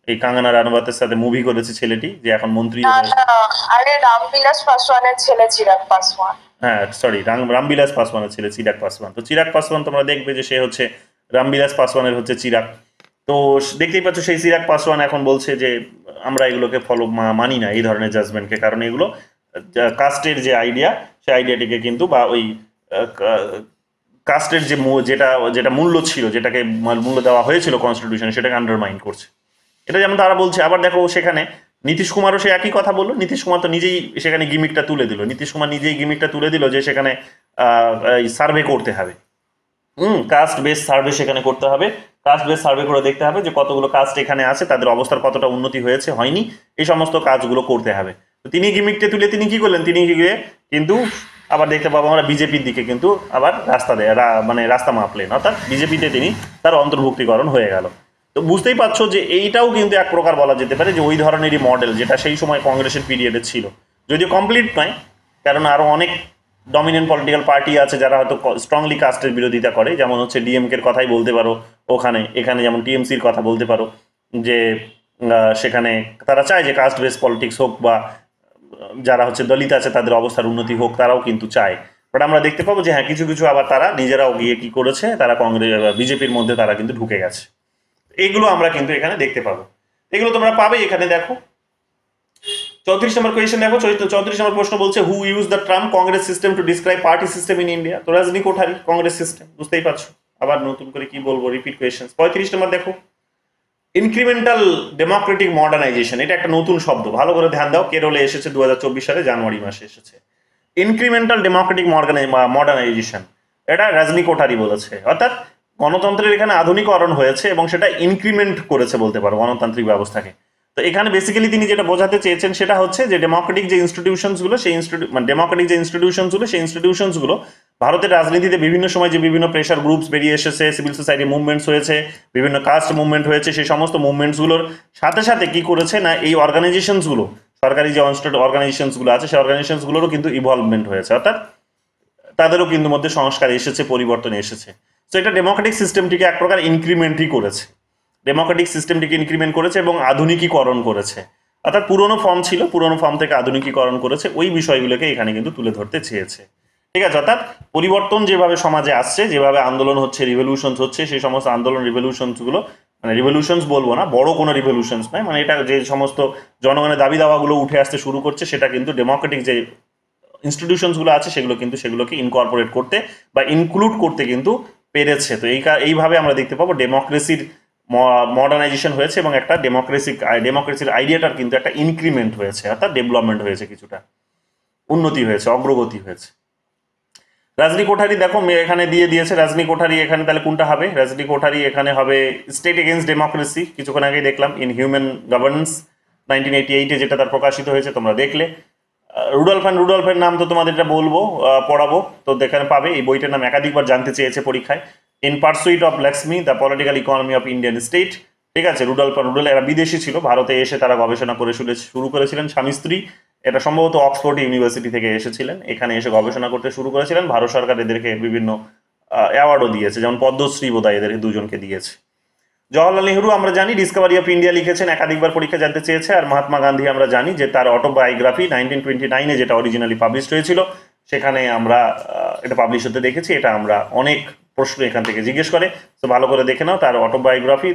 এই কাঙ্গনা রানাওয়াতের সাথে মুভি করেছে ছেলেটি, যে এখন মন্ত্রী। আরে রামবিলাস পাসওয়ানের ছেলে চিরাগ পাসওয়ান। হ্যাঁ, সরি, রামবিলাস পাসওয়ানের ছেলে চিরাগ পাসওয়ান। তো চিরাগ পাসওয়ান তোমরা দেখবে যে সে হচ্ছে রামবিলাস পাসওয়ানের হচ্ছে চিরাগ। তো দেখতেই পাচ্ছ সেই চিরাগ পাসওয়ান এখন বলছে যে আমরা এগুলোকে মানি না, এই ধরনের জাজমেন্টকে, কারণ এগুলো কাস্টের যে আইডিয়া, সেই আইডিয়াটিকে কিন্তু বা ওই কাস্টের যে যেটা মূল্য ছিল, যেটাকে মূল্য দেওয়া হয়েছিল কনস্টিটিউশনে, সেটাকে আন্ডারমাইন করছে। এটা যেমন তারা বলছে। আবার দেখো সেখানে নীতিশ কুমারও সে একই কথা বললো। নীতিশ কুমার তো নিজেই সেখানে গিমিকটা তুলে দিল, যে সেখানে সার্ভে করতে হবে, কাস্ট বেস সার্ভে সেখানে করতে হবে, কাস্ট বেস সার্ভে করে দেখতে হবে যে কতগুলো কাস্ট এখানে আছে, তাদের অবস্থার কতটা উন্নতি হয়েছে হয়নি, এই সমস্ত কাজগুলো করতে হবে। তো তিনি গিমিকটা তুলে তিনি কি করলেন, তিনি গিয়ে কিন্তু আবার দেখতে পাবো আমরা বিজেপির দিকে কিন্তু আবার রাস্তা মাপলেন, অর্থাৎ বিজেপিতে তিনি তার অন্তর্ভুক্তিকরণ হয়ে গেল। তো তো বুঝতেই পারছো যে এইটাও কিন্তু এক প্রকার বলা যেতে পারে যে ওই ধরনেরই মডেল যেটা সেই সময় কংগ্রেসের পিরিয়ডে ছিল, যদিও কমপ্লিট নয়, কারণ আরও অনেক ডমিনেন্ট পলিটিক্যাল পার্টি আছে যারা হয়তো স্ট্রংলি কাস্টের বিরোধিতা করে, যেমন হচ্ছে ডিএমকের কথাই বলতে পারো ওখানে, এখানে যেমন টিএমসির কথা বলতে পারো, যে সেখানে তারা চায় যে কাস্ট বেস পলিটিক্স হোক, বা যারা হচ্ছে দলিত আছে তাদের অবস্থার উন্নতি হোক, তারাও কিন্তু চায়। বাট আমরা দেখতে পাবো যে হ্যাঁ কিছু কিছু আবার তারা নিজেরাও গিয়ে কি করেছে, তারা কংগ্রেস বিজেপির মধ্যে তারা কিন্তু ঢুকে গেছে। এইগুলো আমরা কিন্তু এখানে দেখতে পাবো, এগুলো তোমরা পাবে এখানে। দেখো 34 নম্বর কোয়েশ্চেন, দেখো 34 নম্বর প্রশ্ন বলছে who use the term Congress system to describe party system in India. তো রজনী কোঠারি, কংগ্রেস সিস্টেম, বুঝতেই পারছো, আবার নতুন করে কি বলবো, রিপিট কোয়েশ্চেন। 35 নম্বর দেখো ইনক্রিমেন্টাল ডেমোক্রেটিক মডার্নাইজেশন, এটা একটা নতুন শব্দ, ভালো করে ধ্যান দাও, কেরলে এসেছে 2024 সালে জানুয়ারি মাসে এসেছে। ইনক্রিমেন্টাল ডেমোক্রেটিক মডার্নাইজেশন, এটা রজনী কোঠারি বলেছে, অর্থাৎ গণতন্ত্রের এখানে আধুনিকরণ হয়েছে এবং সেটা ইনক্রিমেন্ট করেছে বলতে পারো গণতান্ত্রিক ব্যবস্থাকে। তো এখানে বেসিক্যালি তিনি যেটা বোঝাতে চেয়েছেন সেটা হচ্ছে যে ডেমোক্রেটিক যে ইনস্টিটিউশনসগুলো, সেই ডেমোক্রেটিক যে ইনস্টিটিউশনসগুলো, সেই ইনস্টিটিউশনসগুলো ভারতের রাজনীতিতে বিভিন্ন সময় যে বিভিন্ন প্রেশার গ্রুপস বেরিয়ে এসেছে, সিভিল সোসাইটি মুভমেন্টস হয়েছে, বিভিন্ন কাস্ট মুভমেন্ট হয়েছে, সেই সমস্ত মুভমেন্টসগুলোর সাথে সাথে কি করেছে না এই অর্গানাইজেশনসগুলো, সরকারি যে অর্গানাইজেশনসগুলো আছে সেই অর্গানাইজেশনসগুলোরও কিন্তু ইভলভমেন্ট হয়েছে, অর্থাৎ তাদেরও কিন্তু মধ্যে সংস্কার এসেছে, পরিবর্তন এসেছে। তো এটা ডেমোক্রেটিক সিস্টেমটিকে এক প্রকার ইনক্রিমেন্টই করেছে, ডেমোক্রেটিক সিস্টেমটিকে ইনক্রিমেন্ট করেছে এবং আধুনিকীকরণ করেছে, অর্থাৎ পুরনো ফর্ম ছিল, পুরনো ফর্ম থেকে আধুনিকীকরণ করেছে, ওই বিষয়গুলোকে এখানে কিন্তু তুলে ধরতে চেয়েছে। ঠিক আছে, অর্থাৎ পরিবর্তন যেভাবে সমাজে আসছে, যেভাবে আন্দোলন হচ্ছে, রিভলিউশনস হচ্ছে, সেই সমস্ত আন্দোলন রিভলিউশনসগুলো, মানে রিভলিউশনস বলবো না, বড় কোনো রিভলিউশনস নয়, মানে এটা যে সমস্ত জনগণের দাবি দাওয়াগুলো উঠে আসতে শুরু করছে, সেটা কিন্তু ডেমোক্রেটিক যে ইনস্টিটিউশনসগুলো আছে সেগুলো কিন্তু সেগুলোকে ইনকর্পোরেট করতে বা ইনক্লুড করতে কিন্তু পেরেছে। তো এইভাবে আমরা দেখতে পাবো ডেমোক্রেসির মডার্নাইজেশন হয়েছে এবং একটা ডেমোক্রেসির আইডিয়াটার কিন্তু একটা ইনক্রিমেন্ট হয়েছে, অর্থাৎ ডেভেলপমেন্ট হয়েছে, কিছুটা উন্নতি হয়েছে, অগ্রগতি হয়েছে। রজনী কোঠারি দেখো এখানে দিয়ে দিয়েছে, রজনী কোঠারি এখানে তাহলে কোনটা হবে? রজনী কোঠারি এখানে হবে স্টেট এগেইনস্ট ডেমোক্রেসি, কিছুক্ষণ আগেই দেখলাম, ইন হিউম্যান গভর্নেন্স 1988-এ যেটা তার প্রকাশিত হয়েছে তোমরা দেখলে। রুডলফের নাম তো তোমাদের এটা বলবো, পড়াবো, তো এখানে পাবে। এই বইটার নাম একাধিকবার জানতে চেয়েছে পরীক্ষায়, in pursuit of Lakshmi the political economy of Indian state. ঠিক আছে, রুডলফ এরা বিদেশি ছিল, ভারতে এসে তারা গবেষণা করে শুরু করেছিলেন, স্বামী স্ত্রী, এটা সম্ভবত অক্সফোর্ড ইউনিভার্সিটি থেকে এসেছিলেন, এখানে এসে গবেষণা করতে শুরু করেছিলেন। ভারত সরকার এদেরকে বিভিন্ন অ্যাওয়ার্ডও দিয়েছে, যেমন পদ্মশ্রী বোধহয় এদেরকে দুজনকে দিয়েছে। জওয়াহরলাল নেহরু আমরা জানি ডিসকভারি অফ ইন্ডিয়া লিখেছেন, একাধিকবার পরীক্ষা জানতে চেয়েছে। আর মহাত্মা গান্ধী আমরা জানি যে তার অটোবায়োগ্রাফি 1929-এ যেটা অরিজিনালি পাবলিশড হয়েছিল, সেখানে আমরা এটা পাবলিশ হতে দেখেছি, এটা আমরা অনেক প্রশ্ন এখান থেকে জিজ্ঞেস করে, তো ভালো করে দেখে নাও তার autobiography,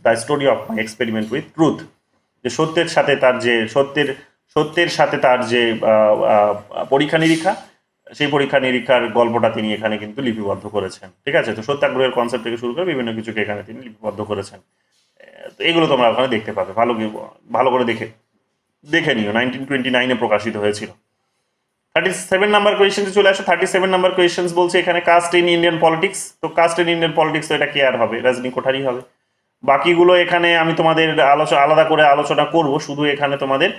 the story of my experiment with truth, যে সত্যের সাথে তার যে পরীক্ষা নিরীক্ষা, সেই পরীক্ষা নিরীক্ষার গল্পটা তিনি এখানে কিন্তু লিপিবদ্ধ করেছেন। ঠিক আছে, তো সত্যাগ্রহের কনসেপ্ট থেকে শুরু করে বিভিন্ন কিছুকে এখানে তিনি লিপিবদ্ধ করেছেন। তো এগুলো তোমরা ওখানে দেখতে পাবে, ভালো করে দেখে নিও, 1929-এ প্রকাশিত হয়েছিল। 37 নাম্বার কোয়েশ্চেন চলে আসো। 37 নাম্বার কোয়েশ্চেন বলছে এখানে কাস্ট ইন ইন্ডিয়ান পলিটিক্স। তো কাস্ট ইন ইন্ডিয়ান পলিটিক্স, তো এটা কি আর হবে, রজনী কোঠারি হবে। বাকিগুলো এখানে আমি তোমাদের আলাদা করে আলোচনা করব, শুধু এখানে তোমাদের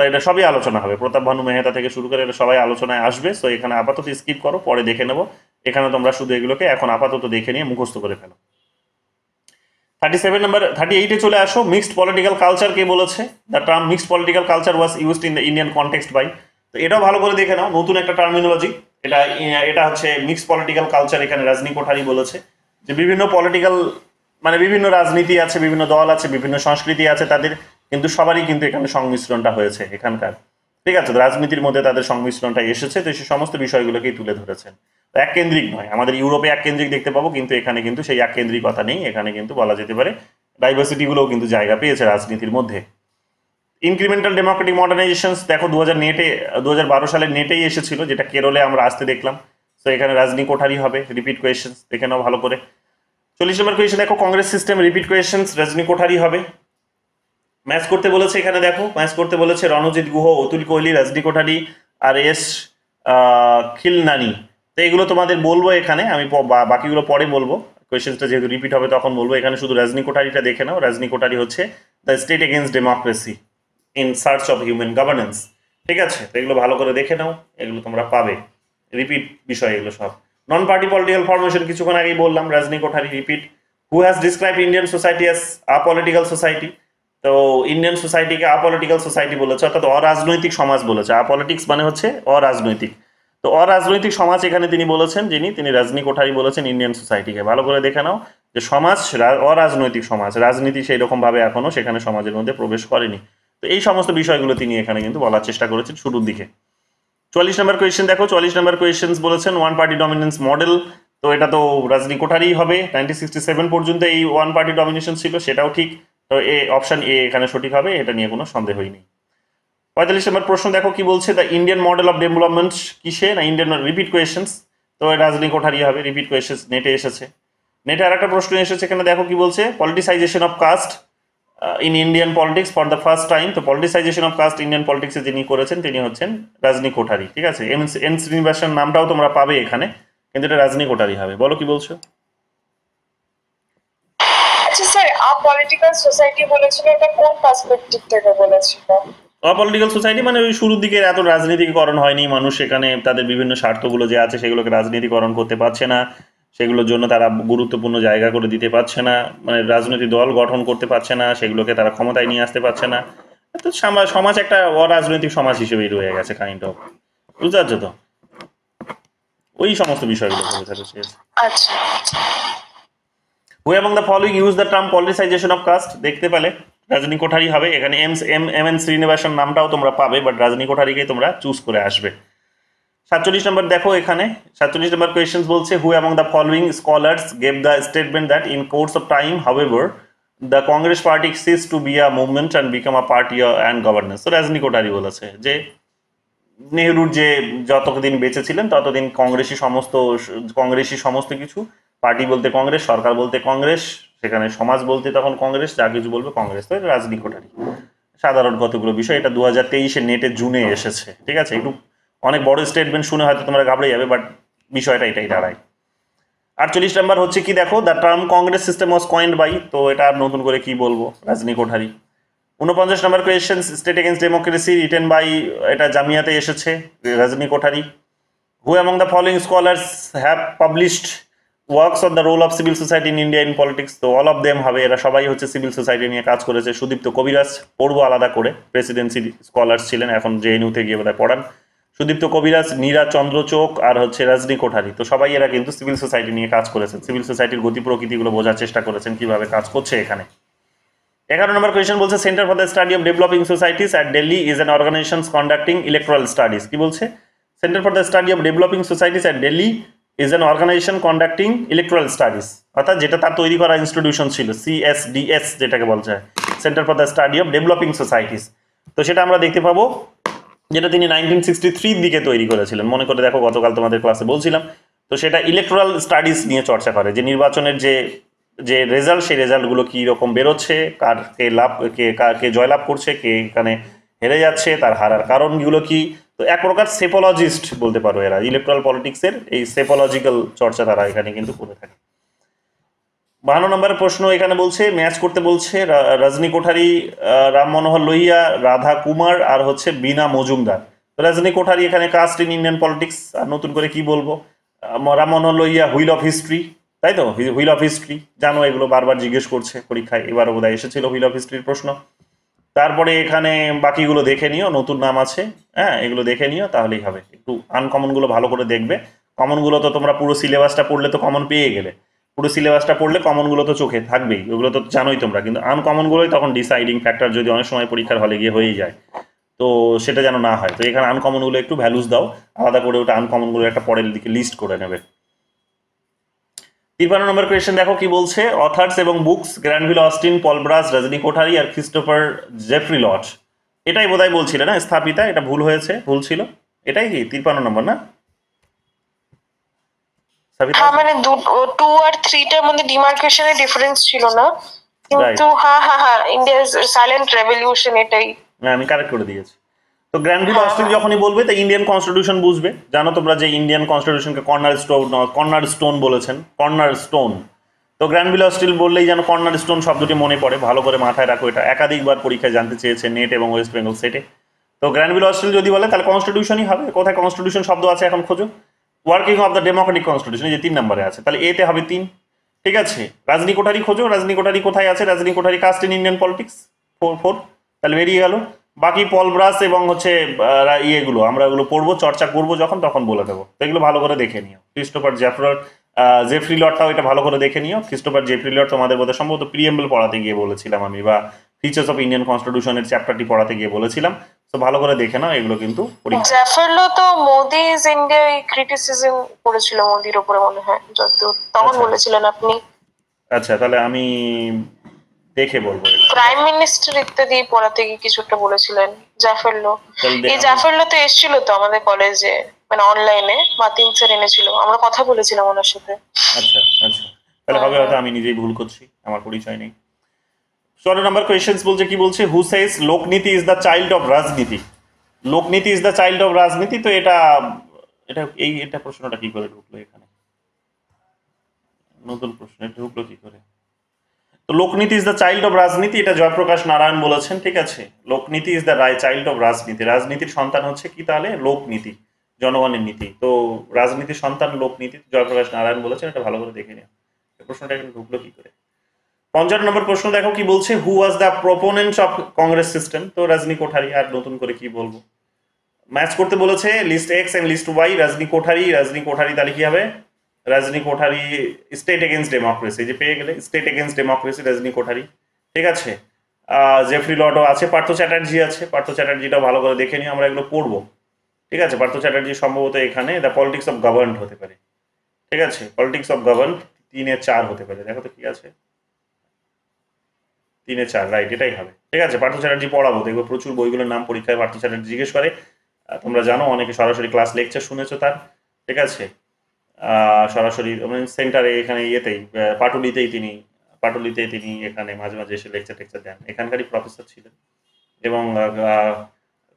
এটা সবই আলোচনা হবে, প্রতাপ ভানু মেহতা থেকে শুরু করে এটা সবাই আলোচনায় আসবে। তো এখানে আপাতত স্কিপ করো, পরে দেখে নেবো। এখানে তোমরা শুধু এগুলোকে এখন আপাতত দেখে নিয়ে মুখস্থ করে ফেলো। 38-এ চলে আসো। মিক্সড পলিটিক্যাল কালচার কে বলেছে? The term mixed political culture was used in the Indian context by. তো এটাও ভালো করে দেখে নাও, নতুন একটা টার্মিনোলজি, এটা হচ্ছে মিক্সড পলিটিক্যাল কালচার। এখানে রজনী কোঠারি বলেছে যে বিভিন্ন পলিটিক্যাল, মানে বিভিন্ন রাজনীতি আছে, বিভিন্ন দল আছে, বিভিন্ন সংস্কৃতি আছে, তাদের কিন্তু সবারই কিন্তু এখানে সংমিশ্রণটা হয়েছে এখানকার। ঠিক আছে, রাজনীতির মধ্যে তাদের সংমিশ্রণটা এসেছে, তো সেই সমস্ত বিষয়গুলোকেই তুলে ধরেছেন। এক কেন্দ্রিক নয়, আমাদের ইউরোপে এক কেন্দ্রিক দেখতে পাবো, কিন্তু এখানে কিন্তু সেই এক কেন্দ্রিকতা নেই, এখানে কিন্তু বলা যেতে পারে ডাইভার্সিটিগুলোও কিন্তু জায়গা পেয়েছে রাজনীতির মধ্যে। ইনক্রিমেন্টাল ডেমোক্রেটিক মডার্নাইজেশন দেখো 2012 সালের নেটেই এসেছিল, যেটা কেরলে আমরা আসতে দেখলাম। তো এখানে রজনী কোঠারি হবে। রিপিট কোয়েশ্চেন দেখে নাও ভালো করে। 40 নম্বর কোয়েশ্চেন দেখো, কংগ্রেস সিস্টেম, রিপিট কোয়েশ্চেন, রজনী কোঠারি হবে। ম্যাচ করতে বলেছে, এখানে দেখো ম্যাচ করতে বলেছে রণজিৎ গুহ, অতুল কোহলি, রজনী কোঠারি আর এস খিলনানি। তো এগুলো তোমাদের বলবো এখানে, আমি বাকিগুলো পরে বলবো, কোয়েশ্চেনটা যেহেতু রিপিট হবে তখন বলবো। এখানে শুধু রজনী কোঠারিটা দেখে নাও। রজনী কোঠারি হচ্ছে the state against democracy in search of human governance. ঠিক আছে, তো এগুলো ভালো করে দেখে নাও, এগুলো তোমরা পাবে, রিপিট বিষয় এগুলো সব। নন পার্টি পলিটিক্যাল ফরমেশন কিছুক্ষণ আগেই বললাম, Rajni Kothari repeat. Who has describe Indian society as apolitical society. তো ইন্ডিয়ান সোসাইটিকে আপলিটিক্যাল সোসাইটি বলেছে, অর্থাৎ অরাজনৈতিক সমাজ বলেছে। আপলিটিক্স মানে হচ্ছে অরাজনৈতিক। তো অরাজনৈতিক সমাজ এখানে তিনি বলেছেন, তিনি রজনী কোঠারি বলেছেন ইন্ডিয়ান সোসাইটিকে। ভালো করে দেখে নাও যে সমাজ অরাজনৈতিক সমাজ, রাজনীতি সেই রকম ভাবে এখনো সেখানে সমাজের মধ্যে প্রবেশ করেনি। তো এই সমস্ত বিষয়গুলো তিনি এখানে কিন্তু বলার চেষ্টা করেছেন শুরুর দিকে। 44 নম্বর কোয়েশ্চেন দেখো, 44 নম্বর কোয়েশ্চেন বলেছেন ওয়ান পার্টি ডমিনেন্স মডেল। তো এটা তো রজনী কোঠারি হবে। 1967 পর্যন্ত এই ওয়ান পার্টি ডমিনেশন ছিল, সেটাও ঠিক। তো অপশন এ এখানে সঠিক হবে, এটা নিয়ে কোনো সন্দেহই নেই। 45 নম্বর প্রশ্ন দেখো কি বলছে, the Indian model of development কিসে, না ইন্ডিয়ান রিপিট কোয়েশ্চেন্স। তো রজনী কোঠারি হবে, রিপিট কোয়েশ্চেন্স নেটে এসেছে। নেটে আর একটা প্রশ্ন এসেছে এখানে দেখো কি বলছে, politicisation of caste in Indian politics for the first time. তো পলিটিসাইজেশন অফ কাস্ট ইন্ডিয়ান পলিটিক্সে যিনি করেছেন তিনি হচ্ছেন রজনী কোঠারি। ঠিক আছে, এন শ্রীনিবাসন নামটাও তোমরা পাবে এখানে, কিন্তু এটা রজনী কোঠারি হবে। বলো কি বলছো? আচ্ছা স্যার, আপলিটিক্যাল সোসাইটি বলেছিল, এটা কোন পার্সপেক্টিভ থেকে বলেছিল? অপলিটিক্যাল সোসাইটি মানে ওই শুরুর দিকে এত রাজনীতিকরণ হয়নি, মানুষ সেখানে তাদের বিভিন্ন স্বার্থগুলো যে আছে সেগুলোকে রাজনীতিকরণ করতে পারছে না, সেগুলোর জন্য তারা গুরুত্বপূর্ণ জায়গা করে দিতে পারছে না, মানে রাজনৈতিক দল গঠন করতে পারছে না, সেগুলোকে তারা ক্ষমতায় নিয়ে আসতে পারছে না। তো সমাজ একটা অরাজনৈতিক সমাজ হিসেবেই রয়ে গেছে কাইন্ড অফ, বুঝতে পারছো তো? ওই সমস্ত বিষয়গুলো আচ্ছা। Who among the following use the term politicisation of caste, দেখতে পেলে রজনী কোঠারি হবে এখানে। এম এন শ্রীনিবাসন নামটাও তোমরা পাবে, বাট রজনী কোঠারিকেই তোমরা চুজ করে আসবে। 47 নম্বর দেখো এখানে, 47 নম্বর কোয়েশ্চেন বলছে who among the following scholars gave the statement that in course of time however the Congress party cease to be a movement and become a party and governance. তো রজনী কোঠারি বলেছে যে নেহরুর যে যতদিন বেঁচে ছিলেন ততদিন কংগ্রেসই সমস্ত কিছু, পার্টি বলতে কংগ্রেস, সরকার বলতে কংগ্রেস, সেখানে সমাজ বলতে তখন কংগ্রেস, যা কিছু বলবে কংগ্রেস। তো রজনী কোঠারি সাধারণ কতগুলো বিষয়, এটা 2023 নেটে জুনে এসেছে। ঠিক আছে, একটু অনেক বড় স্টেটমেন্ট শুনে হয়তো তোমরা ঘাবড়ে যাবে, বাট বিষয়টা এটাই দাঁড়ায়। 48 নম্বর হচ্ছে কি দেখো, the term Congress system was coined by. তো এটা আর নতুন করে কি বলবো, Rajni Kothari. 49 number question, state against democracy written by, এটা জামিয়াতে এসেছে, Rajni Kothari. Who among the following scholars have published works on the role of civil society in India in politics. তো অল অফ দেম হবে, এরা সবাই হচ্ছে সিভিল সোসাইটি নিয়ে কাজ করেছে। সুদীপ্ত কবিরাজ পড়বো আলাদা করে, প্রেসিডেন্সি স্কলার্স ছিলেন, এখন জেএনইউতে গিয়ে বোধহয় পড়ান। সুদীপ্ত কবিরাজ, নীরা চন্দ্রচোক আর হচ্ছে রজনী কোঠারি। তো সবাই এরা কিন্তু সিভিল সোসাইটি নিয়ে কাজ করেছেন, সিভিল সোসাইটির গতি প্রকৃতিগুলো বোঝার চেষ্টা করেছেন, কিভাবে কাজ করছে এখানে। 11 নম্বর কোয়েশ্চেন বলছে centre for the study of developing societies at Delhi is an organisation conducting electoral studies. কি বলছে, centre for the study of developing societies at Delhi is an organisation conducting electoral studies, অর্থাৎ যেটা তার তৈরি করা ইনস্টিটিউশন ছিল, CSDS যেটাকে বলছে, centre for the study of developing societies. তো সেটা আমরা দেখতে পাবো, যেটা তিনি 1963 দিকে তৈরি করেছিলেন। মনে করে দেখো, গতকাল তোমাদের ক্লাসে বলছিলাম। তো সেটা ইলেকট্রাল স্টাডিজ নিয়ে চর্চা করে, যে নির্বাচনের যে রেজাল্ট, সেই রেজাল্টগুলো কী রকম বেরোচ্ছে, কে জয়লাভ করছে, কে এখানে হেরে যাচ্ছে, তার হারার কারণগুলো কি। তো এক প্রকার সেপোলজিস্ট বলতে পারো এরা, ইলেকট্রাল পলিটিক্সের এই সেপোলজিক্যাল চর্চা তারা এখানে কিন্তু করে থাকে। 52 নম্বরের প্রশ্ন এখানে বলছে, ম্যাচ করতে বলছে রজনী কোঠারি, রাম মনোহর লোহিয়া, রাধা কুমার আর হচ্ছে বীণা মজুমদার। রজনী কোঠারি এখানে কাস্ট ইন ইন্ডিয়ান পলিটিক্স, আর নতুন করে কি বলবো, রাম মনোহর লোহিয়া হুইল অফ হিস্ট্রি, তাই তো, হুইল অফ হিস্ট্রি জানো, এগুলো বারবার জিজ্ঞেস করছে পরীক্ষায়, এবারও বোধহয় এসেছিল হুইল অফ হিস্ট্রির প্রশ্ন। তারপরে এখানে বাকিগুলো দেখে নিও, নতুন নাম আছে, হ্যাঁ এগুলো দেখে নিও, তাহলেই হবে। একটু আনকমনগুলো ভালো করে দেখবে, কমনগুলো তো তোমরা পুরো সিলেবাসটা পড়লে তো কমন পেয়ে গেলে, পুরো সিলেবাসটা পড়লে কমনগুলো তো চোখে থাকবেই, ওগুলো তো জানোই তোমরা, কিন্তু আনকমনগুলোই তখন ডিসাইডিং ফ্যাক্টর, যদি অনেক সময় পরীক্ষার হলে গিয়ে হয়েই যায়, তো সেটা যেন না হয়। তো এখানে আনকমনগুলো একটু ভ্যালুস দাও আলাদা করে, ওটা আনকমনগুলো একটা পরের দিকে লিস্ট করে নেবে। 53 নম্বর কোয়েশ্চেন দেখো কি বলছে, অথার্স এবং বুকস, গ্র্যান্ডভিল অস্টিন, পল ব্রাস, রজনী কোঠারি আর ক্রিস্টোফার জেফ্রি লজ। এটাই বোধহয় বলছিলে না স্থাপিতা, এটা ভুল হয়েছে, ভুল ছিল, এটাই কি 53 নম্বর না? হ্যাঁ মানে 2 আর 3টার মধ্যে ডিমার্কেশনের ডিফারেন্স ছিল না, কিন্তু হ্যাঁ ইন্ডিয়াস সাইলেন্ট রেভলিউশন, এটাই আমি কারেক্ট করে দিয়েছি। তো গ্র্যান্ডভিল অস্টিন যখনই বলবে তো ইন্ডিয়ান কনস্টিটিউশন বুঝবে। জানো তোমরা যে ইন্ডিয়ান কনস্টিটিউশনকে কর্নার স্টোন বলেছেন, কর্নার স্টোন। তো গ্র্যান্ডভিল অস্টিন বললেই যেন কর্নার স্টোন শব্দটি মনে পড়ে, ভালো করে মাথায় রাখো, এটা একাধিকবার পরীক্ষায় জানতে চেয়েছে নেট এবং ওয়েস্ট বেঙ্গল সেটে। তো গ্র্যান্ডভিল অস্টিন যদি বলে তাহলে কনস্টিটিউশনই হবে। কোথায় কনস্টিটিউশন শব্দ আছে এখন খোঁজো, working of the Democratic constitution, এই যে 3 নম্বরে আছে, তাহলে এতে হবে 3। ঠিক আছে, রাজনী কোঠারি খোঁজো, রাজনী কোঠারি কোথায় আছে, Rajni Kothari caste in Indian politics 4 তাহলে বেরিয়ে গেল। বাকি পল ব্রাস এবং হচ্ছে ইয়েগুলো আমরা ওগুলো পড়বো, চর্চা করবো যখন, তখন বলে দেবো। তো এগুলো ভালো করে দেখে নিও। ক্রিস্টোফার জেফ্রি লর্ডটাও এটা ভালো করে দেখে নিও। ক্রিস্টোফার জেফ্রি লর্ড তোমাদের বোধহয় সম্ভবত প্রিএম্বল পড়াতে গিয়ে বলেছিলাম আমি, বা ফিচার্স অফ ইন্ডিয়ান কনস্টিটিউশনের চ্যাপ্টারটি পড়াতে গিয়ে বলেছিলাম। তো ভালো করে দেখে নাও এগুলো কিন্তু পরীক্ষা। জ্যাফারলো তো মোদি ইজ ইন্ডিয়া ক্রিটিসিজম করেছিল মোদির উপরে মনে হয়, যতদূর তখন বলেছিলেন আপনি। আচ্ছা, তাহলে আমি দেখে বলবো। প্রাইম মিনিস্টার ইত্যাদি পড়াতে গিয়ে কিছু একটা বলেছিলেন জ্যাফারলো। এই জ্যাফারলো তো এসেছিল তো আমাদের কলেজে, মানে অনলাইনে মাতিন স্যার এনেছিল, আমরা কথা বলেছিলাম ওনার সাথে। আচ্ছা আচ্ছা, তাহলে হবে হয়তো আমি নিজেই ভুল করছি, আমার পরিচয় নেই। 16 নম্বর কোয়েশ্চেন্স বলছে, কি বলছে, হু সেজ লোকনীতি ইজ দ্য চাইল্ড অফ রাজনীতি। লোকনীতি ইজ দ্য চাইল্ড অফ রাজনীতি। তো এটা এটা এটা প্রশ্নটা কি করে ঢুকলো এখানে, নতুন প্রশ্ন ঢুকলো কি করে? তো লোকনীতি ইজ দ্য চাইল্ড অফ রাজনীতি, এটা জয়প্রকাশ নারায়ণ বলেছেন। ঠিক আছে, লোকনীতি ইজ দ্য চাইল্ড অফ রাজনীতি। রাজনীতির সন্তান হচ্ছে কি তাহলে? লোকনীতি, জনগণের নীতি। তো রাজনীতির সন্তান লোকনীতি, জয়প্রকাশ নারায়ণ বলেছেন। এটা ভালো করে দেখে নিও, প্রশ্নটা এখানে ঢুকলো কি করে। 55 নম্বর প্রশ্ন দেখো কি বলছে, who was the proponent of Congress system. তো রাজনী কোঠারি, আর নতুন করে কি বলবো, ম্যাচ করতে বলেছে list X and list Y. Rajni Kothari, Rajni Kothari তাহলে কি হবে? Rajni Kothari state against democracy, যে পেয়ে গেলে state against democracy Rajni Kothari. ঠিক আছে, জেফ্রি লর্ডও আছে, পার্থ চ্যাটার্জি আছে। পার্থ চ্যাটার্জিটাও ভালো করে দেখে নিই, আমরা এগুলো পড়বো। ঠিক আছে, পার্থ চ্যাটার্জি সম্ভবত এখানে দ্য পলিটিক্স অফ গভর্ন হতে পারে। ঠিক আছে, পলিটিক্স অফ গভর্ন 3-4 হতে পারে। দেখো তো কি আছে, 3-4, রাইট, এটাই হবে। ঠিক আছে, পার্থ চ্যাটার্জি পড়াবো, দেখবো প্রচুর বইগুলোর নাম পরীক্ষায় পার্থ চ্যাটার্জি জিজ্ঞেস করে। তোমরা জানো অনেকে সরাসরি ক্লাস লেকচার শুনেছো তার। ঠিক আছে, সরাসরি সেন্টারে এখানে ইয়েতেই পাটুলিতেই তিনি এখানে মাঝে মাঝে এসে লেকচার দেন। এখানকারই প্রফেসর ছিলেন এবং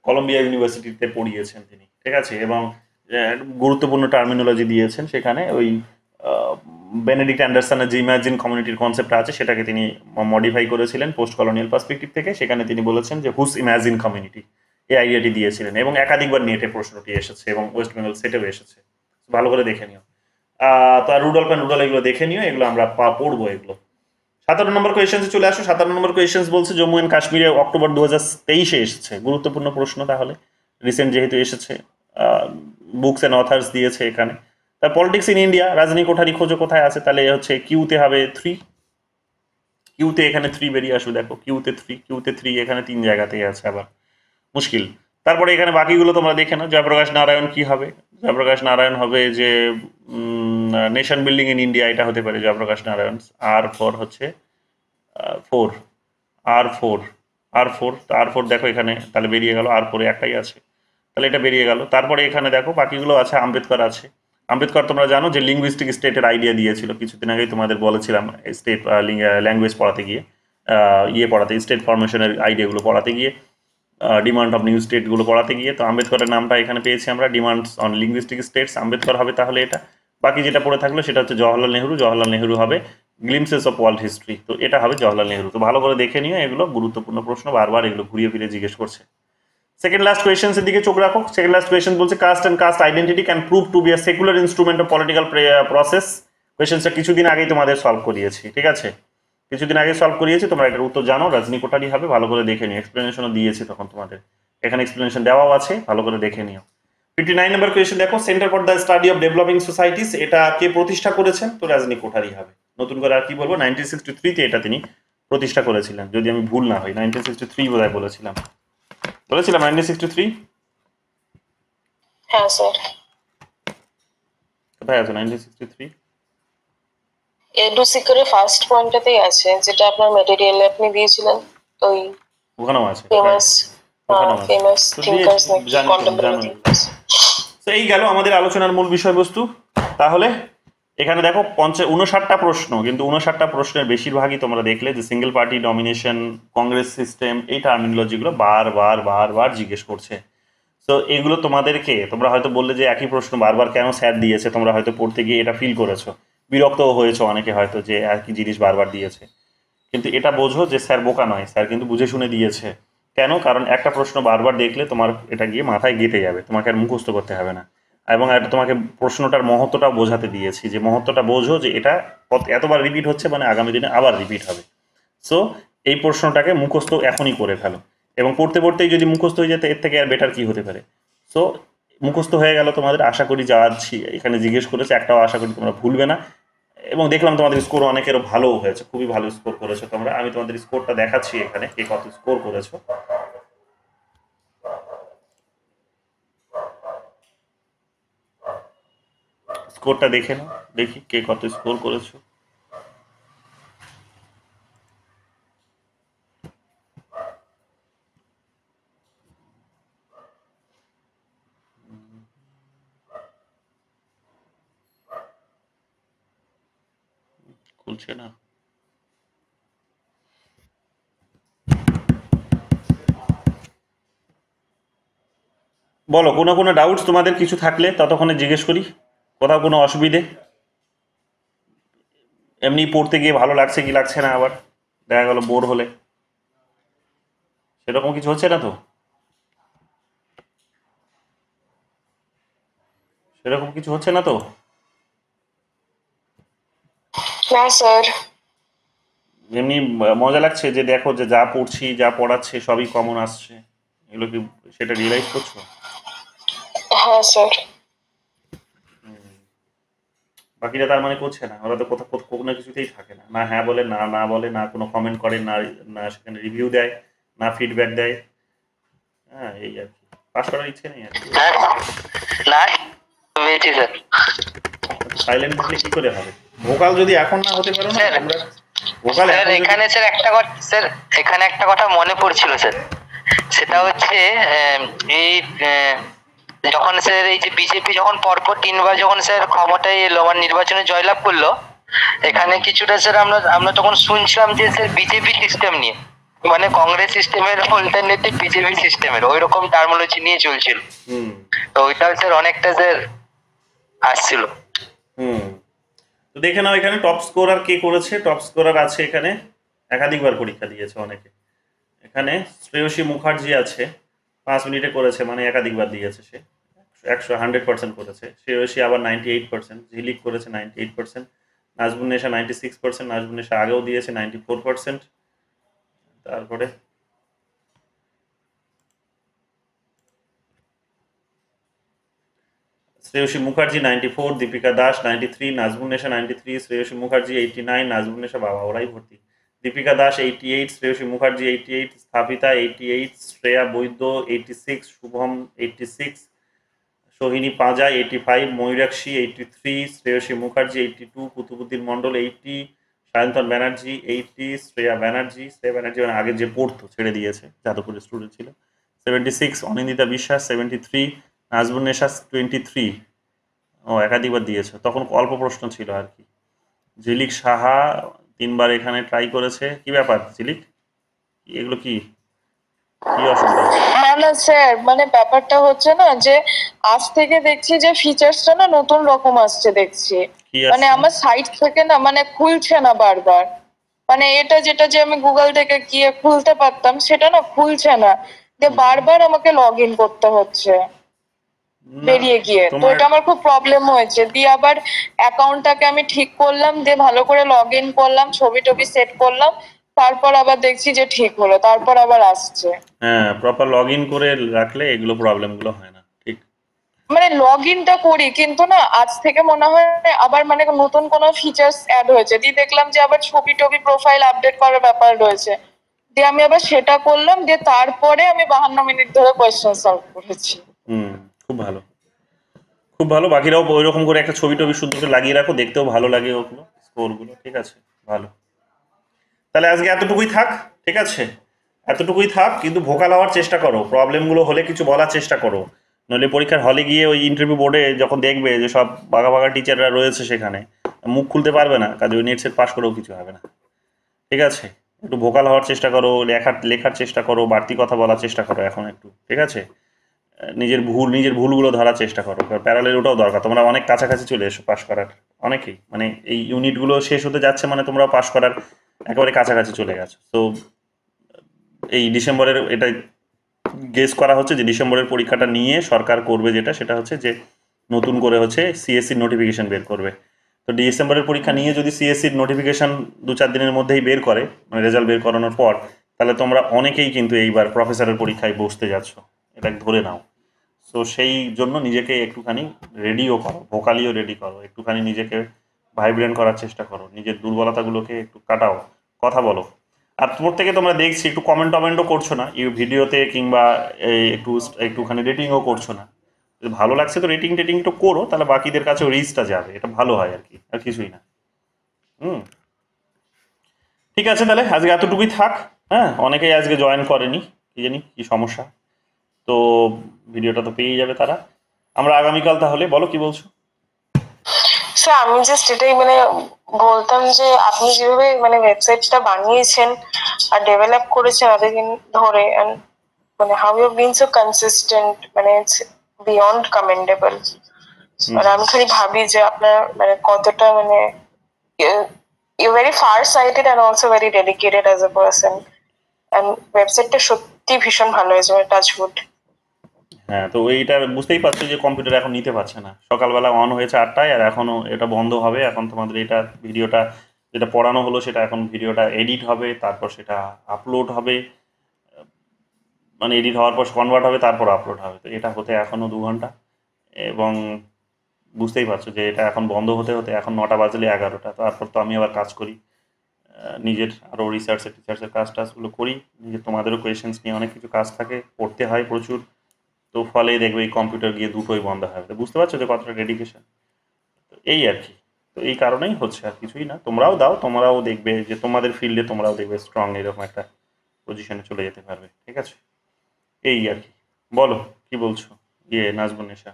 কলম্বিয়া ইউনিভার্সিটিতে পড়িয়েছেন তিনি। ঠিক আছে, এবং গুরুত্বপূর্ণ টার্মিনোলজি দিয়েছেন সেখানে। ওই বেনেডিক্ট অ্যান্ডারসনের যে ইমাজিন কমিউনিটির কনসেপ্টটা আছে সেটাকে তিনি মডিফাই করেছিলেন পোস্ট কলোনিয়াল পার্সপেক্টিভ থেকে। সেখানে তিনি বলেছেন যে হুস ইমাজিন কমিউনিটি, এই আইডিয়াটি দিয়েছিলেন, এবং একাধিকবার নেটে প্রশ্নটি এসেছে এবং ওয়েস্ট বেঙ্গল সেটেও এসেছে। ভালো করে দেখে নিও। তো আর রুডলফ অ্যান্ড রুডল এগুলো দেখে নিও, এগুলো আমরা পড়বো এগুলো। 57 নম্বর কোয়েশ্চেন্সে চলে আসো। 57 নম্বর কোয়েশ্চেন্স বলছে, জম্মু অ্যান্ড কাশ্মীরে অক্টোবর 2023-এ এসেছে। গুরুত্বপূর্ণ প্রশ্ন, তাহলে রিসেন্ট যেহেতু এসেছে, বুকস অ্যান্ড অথার্স দিয়েছে এখানে। তার পলিটিক্স ইন ইন্ডিয়া, রাজনী কোঠারি খোঁজো কোথায় আছে, তাহলে হচ্ছে কিউতে হবে 3। কিউতে এখানে 3 বেরিয়ে আসবে, দেখো কিউতে 3 এখানে 3 জায়গাতেই আছে, আবার মুশকিল। তারপরে এখানে বাকিগুলো তোমরা দেখে নাও। জয়প্রকাশ নারায়ণ কি হবে? জয়প্রকাশ নারায়ণ হবে যে নেশন বিল্ডিং ইন ইন্ডিয়া, এটা হতে পারে জয়প্রকাশ নারায়ণ। R4 হচ্ছে 4, R4 দেখো এখানে, তাহলে বেরিয়ে গেল। R4 একটাই আছে, তাহলে এটা বেরিয়ে গেল। তারপরে এখানে দেখো বাকিগুলো আছে। আম্বেদকর আছে। আম্বেদকর তোমরা জানো যে লিঙ্গুইস্টিক স্টেটের আইডিয়া দিয়েছিল, কিছুদিন আগেই তোমাদের বলেছিলাম স্টেট ল্যাঙ্গুয়েজ পড়াতে গিয়ে, স্টেট ফরমেশনের আইডিয়াগুলো পড়াতে গিয়ে, ডিমান্ড অফ নিউ স্টেটগুলো পড়াতে গিয়ে। তো আম্বেদকরের নামটা এখানে পেয়েছি আমরা, demands on linguistic states. Ambedkar হবে তাহলে এটা। বাকি যেটা পড়ে থাকলো সেটা হচ্ছে জওহরলাল নেহরু হবে গ্লিমসেস অফ ওয়ার্ল্ড হিস্ট্রি। তো এটা হবে জওহরলাল নেহরু। তো ভালো করে দেখে নিও, এগুলো গুরুত্বপূর্ণ প্রশ্ন, বারবার এগুলো ঘুরিয়ে ফিরে জিজ্ঞেস করছে। সেকেন্ড লাস্ট কোয়েশ্চেন্সের দিকে চোখ রাখো। সেকেন্ড লাস্ট কোয়েশ্চেন বলছে, caste and caste identity can prove to be a secular instrument of political process. কোয়েশ্চেনটা কিছুদিন আগেই তোমাদের সলভ করিয়েছি। ঠিক আছে, কিছুদিন আগে সলভ করিয়েছি, তোমরা এটার উত্তর জানো। রাজনী কোঠারি হবে, ভালো করে দেখে নিও। এক্সপ্লেনেশনও দিয়েছি তখন তোমাদের, এখানে এক্সপ্লেনেশন দেওয়াও আছে, ভালো করে দেখে নিও। 59 নম্বর কোয়েশ্চেন দেখো, centre for the study of developing societies, এটা কে প্রতিষ্ঠা করেছেন? তো রাজনী কোঠারি হবে। নতুন করে আর কি বলবো, 1963-তে এটা তিনি প্রতিষ্ঠা করেছিলেন, যদি আমি ভুল না হই। 1963 বোধহয় বলেছিলাম 1963। হ্যাঁ স্যার। কোথায় আছে 1963? এডুসিকারে ফার্স্ট পয়েন্টটাতেই আছে, যেটা আপনার ম্যাটেরিয়ালে আপনি দিয়েছিলেন, ওই ওখানেও আছে, ফেমাস থিঙ্কার্স নাকি জানি। Contemporary thinkers. তো এই গেল আমাদের আলোচনার মূল বিষয়বস্তু। তাহলে এখানে দেখো 59টা প্রশ্ন, কিন্তু 59টা প্রশ্নের বেশিরভাগই তোমরা দেখলে যে single party domination, Congress system, এই টার্মিনোলজিগুলো বারবার জিজ্ঞেস করছে। তো এগুলো তোমাদেরকে, তোমরা হয়তো বললে যে একই প্রশ্ন বারবার কেন স্যার দিয়েছে, তোমরা হয়তো পড়তে গিয়ে এটা ফিল করেছো, বিরক্তও হয়েছো অনেকে হয়তো যে একই জিনিস বারবার দিয়েছে। কিন্তু এটা বোঝো যে স্যার বোকা নয়, স্যার কিন্তু বুঝে শুনে দিয়েছে। কেন? কারণ একটা প্রশ্ন বারবার দেখলে তোমার এটা গিয়ে মাথায় গেঁথে যাবে, তোমাকে আর মুখস্থ করতে হবে না। এবং এটা তোমাকে প্রশ্নটার মহত্বটা বোঝাতে দিয়েছি, যে মহত্বটা বোঝো যে এটা এতবার রিপিট হচ্ছে মানে আগামী দিনে আবার রিপিট হবে। সো এই প্রশ্নটাকে মুখস্থ এখনই করে ফেলো, এবং পড়তে পড়তেই যদি মুখস্থ হয়ে যেতে এর থেকে আর বেটার কি হতে পারে। সো মুখস্থ হয়ে গেল তোমাদের, আশা করি যা এখানে জিজ্ঞেস করেছে একটাও আশা করি তোমরা ভুলবে না। এবং দেখলাম তোমাদের স্কোর অনেকেরও ভালো হয়েছে, খুবই ভালো স্কোর করেছো তোমরা। আমি তোমাদের স্কোরটা দেখাচ্ছি এখানে, কে কত স্কোর করেছো। স্কোরটা দেখে নাও, দেখি কে কত স্কোর করেছো। খুলছে না, বলো কোনো ডাউটস তোমাদের কিছু থাকলে ততক্ষণে জিজ্ঞেস করি। কোথাও কোনো অসুবিধে, এমনি পড়তে গিয়ে ভালো লাগছে কি লাগছে না, আবার দেখা গেল বোর হলে, সেরকম কিছু হচ্ছে না তো? সেরকম কিছু হচ্ছে না তো? না স্যার। এমনি মজা লাগছে যে দেখো যে যা পড়ছি যা পড়াচ্ছে সবই কমন আসছে, এগুলো কি সেটা রিয়েলাইজ করছো? হ্যাঁ স্যার। বাকিরা তার মানে করছে না, ওরা তো কোথাও কোনো কিছুতেই থাকে না, না হ্যাঁ বলে, না না বলে, না কোনো কমেন্ট করে, না না সেখানে রিভিউ দেয়, না ফিডব্যাক দেয়। হ্যাঁ এই আর কি, পাস করার ইচ্ছে নেই আর কি। না হয়েছে স্যার। সাইলেন্ট থাকলে কি করে হবে? ভোকাল যদি এখন না হতে পারো না স্যার, তোমরা, ভোকাল স্যার এখানে স্যার একটা কথা, স্যার এখানে একটা কথা মনে পড়ছিল স্যার, সেটা হচ্ছে এই যখন স্যার এই যে বিজেপি যখন পরপর 3বার যখন স্যার ক্ষমতায় এলো, নির্বাচনে জয়লাভ করলো, এখানে কিছুটা স্যার আমরা তখন শুনছিলাম যে স্যার বিজেপি সিস্টেম নিয়ে, মানে কংগ্রেস সিস্টেমের অল্টারনেটিভ বিজেপি সিস্টেমের ওই রকম টার্মোলজি নিয়ে চলছিল। তো ওইটাও স্যার অনেকটা স্যার আসছিল। তো দেখে নাও এখানে টপ স্কোরার কে করেছে। টপ স্কোরার আছে এখানে, একাধিকবার পরীক্ষা দিয়েছে অনেকে। এখানে শ্রেয়সী মুখার্জি আছে, 5 মিনিটে করেছে, মানে একাধিকবার দিয়েছে সে, 100% করেছে। শ্রেয়সী আবার 98%, ঝিলিক করেছে 98%, নাজবুন নেশা 96%, নাজবুন নেশা আগেও দিয়েছে 94%। তারপরে শ্রেয়সী মুখার্জি 94, দীপিকা দাস 93, নাজবুন নেশা 93, শ্রেয়সী মুখার্জি 89, নাজবুন নেশা বাবা ওরাই ভর্তি, দীপিকা দাস 88, শ্রেয়সী মুখার্জি 88, স্থাপিতা 88, শ্রেয়া বৈদ্য 86, শুভম 86, সোহিনী পাঁজা 85, ময়ূরাক্ষী 83, শ্রেয়সী মুখার্জি 82, কুতুবুদ্দিন মণ্ডল 80, সায়ন্তন ব্যানার্জি 80, শ্রেয়া ব্যানার্জি মানে আগে যে পড়তো ছেড়ে দিয়েছে, যাদবপুরের স্টুডেন্ট ছিল, 76, অনিন্দিতা বিশ্বাস 73, নাজবুন নেশা 23। ও একাধিকবার দিয়েছে, তখন অল্প প্রশ্ন ছিল আর কি। ঝিলিক সাহা 3বার এখানে ট্রাই করেছে। কি ব্যাপার ঝিলিক, এগুলো কি কি অসুবিধা? না স্যার, মানে ব্যাপারটা হচ্ছে না যে আজ থেকে দেখছি যে ফিচার্সটা না নতুন রকম আসছে দেখছি, মানে আমার সাইট থেকে না মানে খুলছে না বারবার, মানে এটা যেটা যে আমি গুগল থেকে গিয়ে খুলতে পারতাম সেটা না খুলছে না, যে বারবার আমাকে লগ ইন করতে হচ্ছে বেরিয়ে গিয়ে। তো এটা আমার খুব প্রবলেম হয়েছে। দিয়ে আবার অ্যাকাউন্টটাকে আমি ঠিক করলাম, দিয়ে ভালো করে লগ ইন করলাম, ছবি টবি সেট করলাম, তারপর আবার দেখছি যে ঠিক হলো, তারপর আবার আসছে। হ্যাঁ, প্রপার লগ ইন করে রাখলে এগুলো প্রবলেমগুলো হয় না। ঠিক, মানে লগ ইনটা করি কিন্তু না আজ থেকে মনে হয় আবার মানে নতুন কোনো ফিচার্স অ্যাড হয়েছে, দিয়ে দেখলাম যে আবার ছবি টবি প্রোফাইল আপডেট করার ব্যাপার রয়েছে, দিয়ে আমি আবার সেটা করলাম, দিয়ে তারপরে আমি 52 মিনিট ধরে কোয়েশ্চেন সলভ করেছি। খুব ভালো, খুব ভালো। বাকিরাও ওই রকম করে একটা ছবি টবি সুন্দর করে লাগিয়ে রাখো, দেখতেও ভালো লাগে ওগুলো স্কোরগুলো। ঠিক আছে, ভালো। তাহলে আজকে এতটুকুই থাক, ঠিক আছে, এতটুকুই থাক। কিন্তু ভোকাল হওয়ার চেষ্টা করো, প্রবলেমগুলো হলে কিছু বলার চেষ্টা করো, নইলে পরীক্ষার হলে গিয়ে ওই ইন্টারভিউ বোর্ডে যখন দেখবে যে সব বাঘা বাঘা টিচাররা রয়েছে সেখানে, মুখ খুলতে পারবে না, কাজে ওই নেট সেট পাস করেও কিছু হবে না। ঠিক আছে, একটু ভোকাল হওয়ার চেষ্টা করো, লেখার চেষ্টা করো, বাড়তি কথা বলার চেষ্টা করো এখন একটু। ঠিক আছে, নিজের ভুলগুলো ধরার চেষ্টা করো, প্যারালেল ওটাও দরকার। তোমরা অনেক কাছাকাছি চলে এসো পাস করার, অনেকেই, মানে এই ইউনিটগুলো শেষ হতে যাচ্ছে মানে তোমরা পাস করার একেবারে কাছাকাছি চলে গেছো। তো এই ডিসেম্বরের এটা গেস করা হচ্ছে যে ডিসেম্বরের পরীক্ষাটা নিয়ে সরকার করবে যেটা, সেটা হচ্ছে যে নতুন করে হচ্ছে সিএসসির নোটিফিকেশন বের করবে। তো ডিসেম্বরের পরীক্ষা নিয়ে যদি সিএসসির নোটিফিকেশন 2-4 দিনের মধ্যেই বের করে, মানে রেজাল্ট বের করানোর পর, তাহলে তোমরা অনেকেই কিন্তু এইবার প্রফেসরের পরীক্ষায় বসতে যাচ্ছ, এটা ধরে নাও। সো সেই জন্য নিজেকে একটুখানি রেডিও করো, ভোকালিও রেডি করো, একটুখানি নিজেকে ভাইব্রেন্ট করার চেষ্টা করো, নিজের দুর্বলতাগুলোকে একটু কাটাও, কথা বলো। আর প্রত্যেকে তোমরা দেখছি একটু কমেন্টও করছো না ভিডিওতে, কিংবা একটুখানি রেটিংও করছো না। যদি ভালো লাগছে তো রেটিং একটু করো, তাহলে বাকিদের কাছেও রিচটা যাবে, এটা ভালো হয় আর কি, আর কিছুই না। ঠিক আছে, তাহলে আজকে এতটুকুই থাক। হ্যাঁ, অনেকেই আজকে জয়েন করেনি, কি জানি কি সমস্যা, তো ভিডিওটা তো পেয়ে যাবে তারা। আমরা আগামীকাল তাহলে, বলো কি বলছো? স্যার আমি জাস্ট এটাই মানে বলতাম যে আপনি যেভাবে মানে ওয়েবসাইটটা বানিয়েছেন আর ডেভেলপ করেছেন এতদিন ধরে, মানে how you been so consistent, মানে ইটস বিয়ন্ড কমেন্ডেবল। মানে আমি খালি ভাবি যে আপনার মানে কতটা মানে you very far sighted and also very dedicated as a person, and ওয়েবসাইটটা সত্যি ভীষণ ভালো হয়েছে, মানে টাচউড। হ্যাঁ, তো এইটা বুঝতেই পারছো যে কম্পিউটার এখন নিতে পারছে না। সকালবেলা অন হয়েছে 8টায়, আর এখনও এটা বন্ধ হবে। এখন তোমাদের এটা ভিডিওটা যেটা পড়ানো হলো সেটা এখন ভিডিওটা এডিট হবে, তারপর সেটা আপলোড হবে, মানে এডিট হওয়ার পর কনভার্ট হবে, তারপর আপলোড হবে। তো এটা হতে এখনও 2 ঘন্টা, এবং বুঝতেই পারছো যে এটা এখন বন্ধ হতে হতে এখন 9টা বাজলে 11টা। তারপর তো আমি আবার কাজ করি, নিজের আরও টিচার্সের কাজগুলো করি, নিজের তোমাদেরও কোয়েশনস নিয়ে অনেক কিছু কাজ থাকে, পড়তে হয় প্রচুর। তো ফলে দেখবে এই কম্পিউটার গিয়ে দুটোই বন্ধ হবে। তো বুঝতে পারছো যে কতটা ডেডিকেশন। তো এই আর কি, তো এই কারণেই হচ্ছে, আর কিছুই না। তোমরাও দাও, তোমরাও দেখবে যে তোমাদের ফিল্ডে তোমরাও দেখবে স্ট্রং এরকম একটা পজিশনে চলে যেতে পারবে। ঠিক আছে, এই আর কি। বলো কি বলছো নাজবুন নেশা?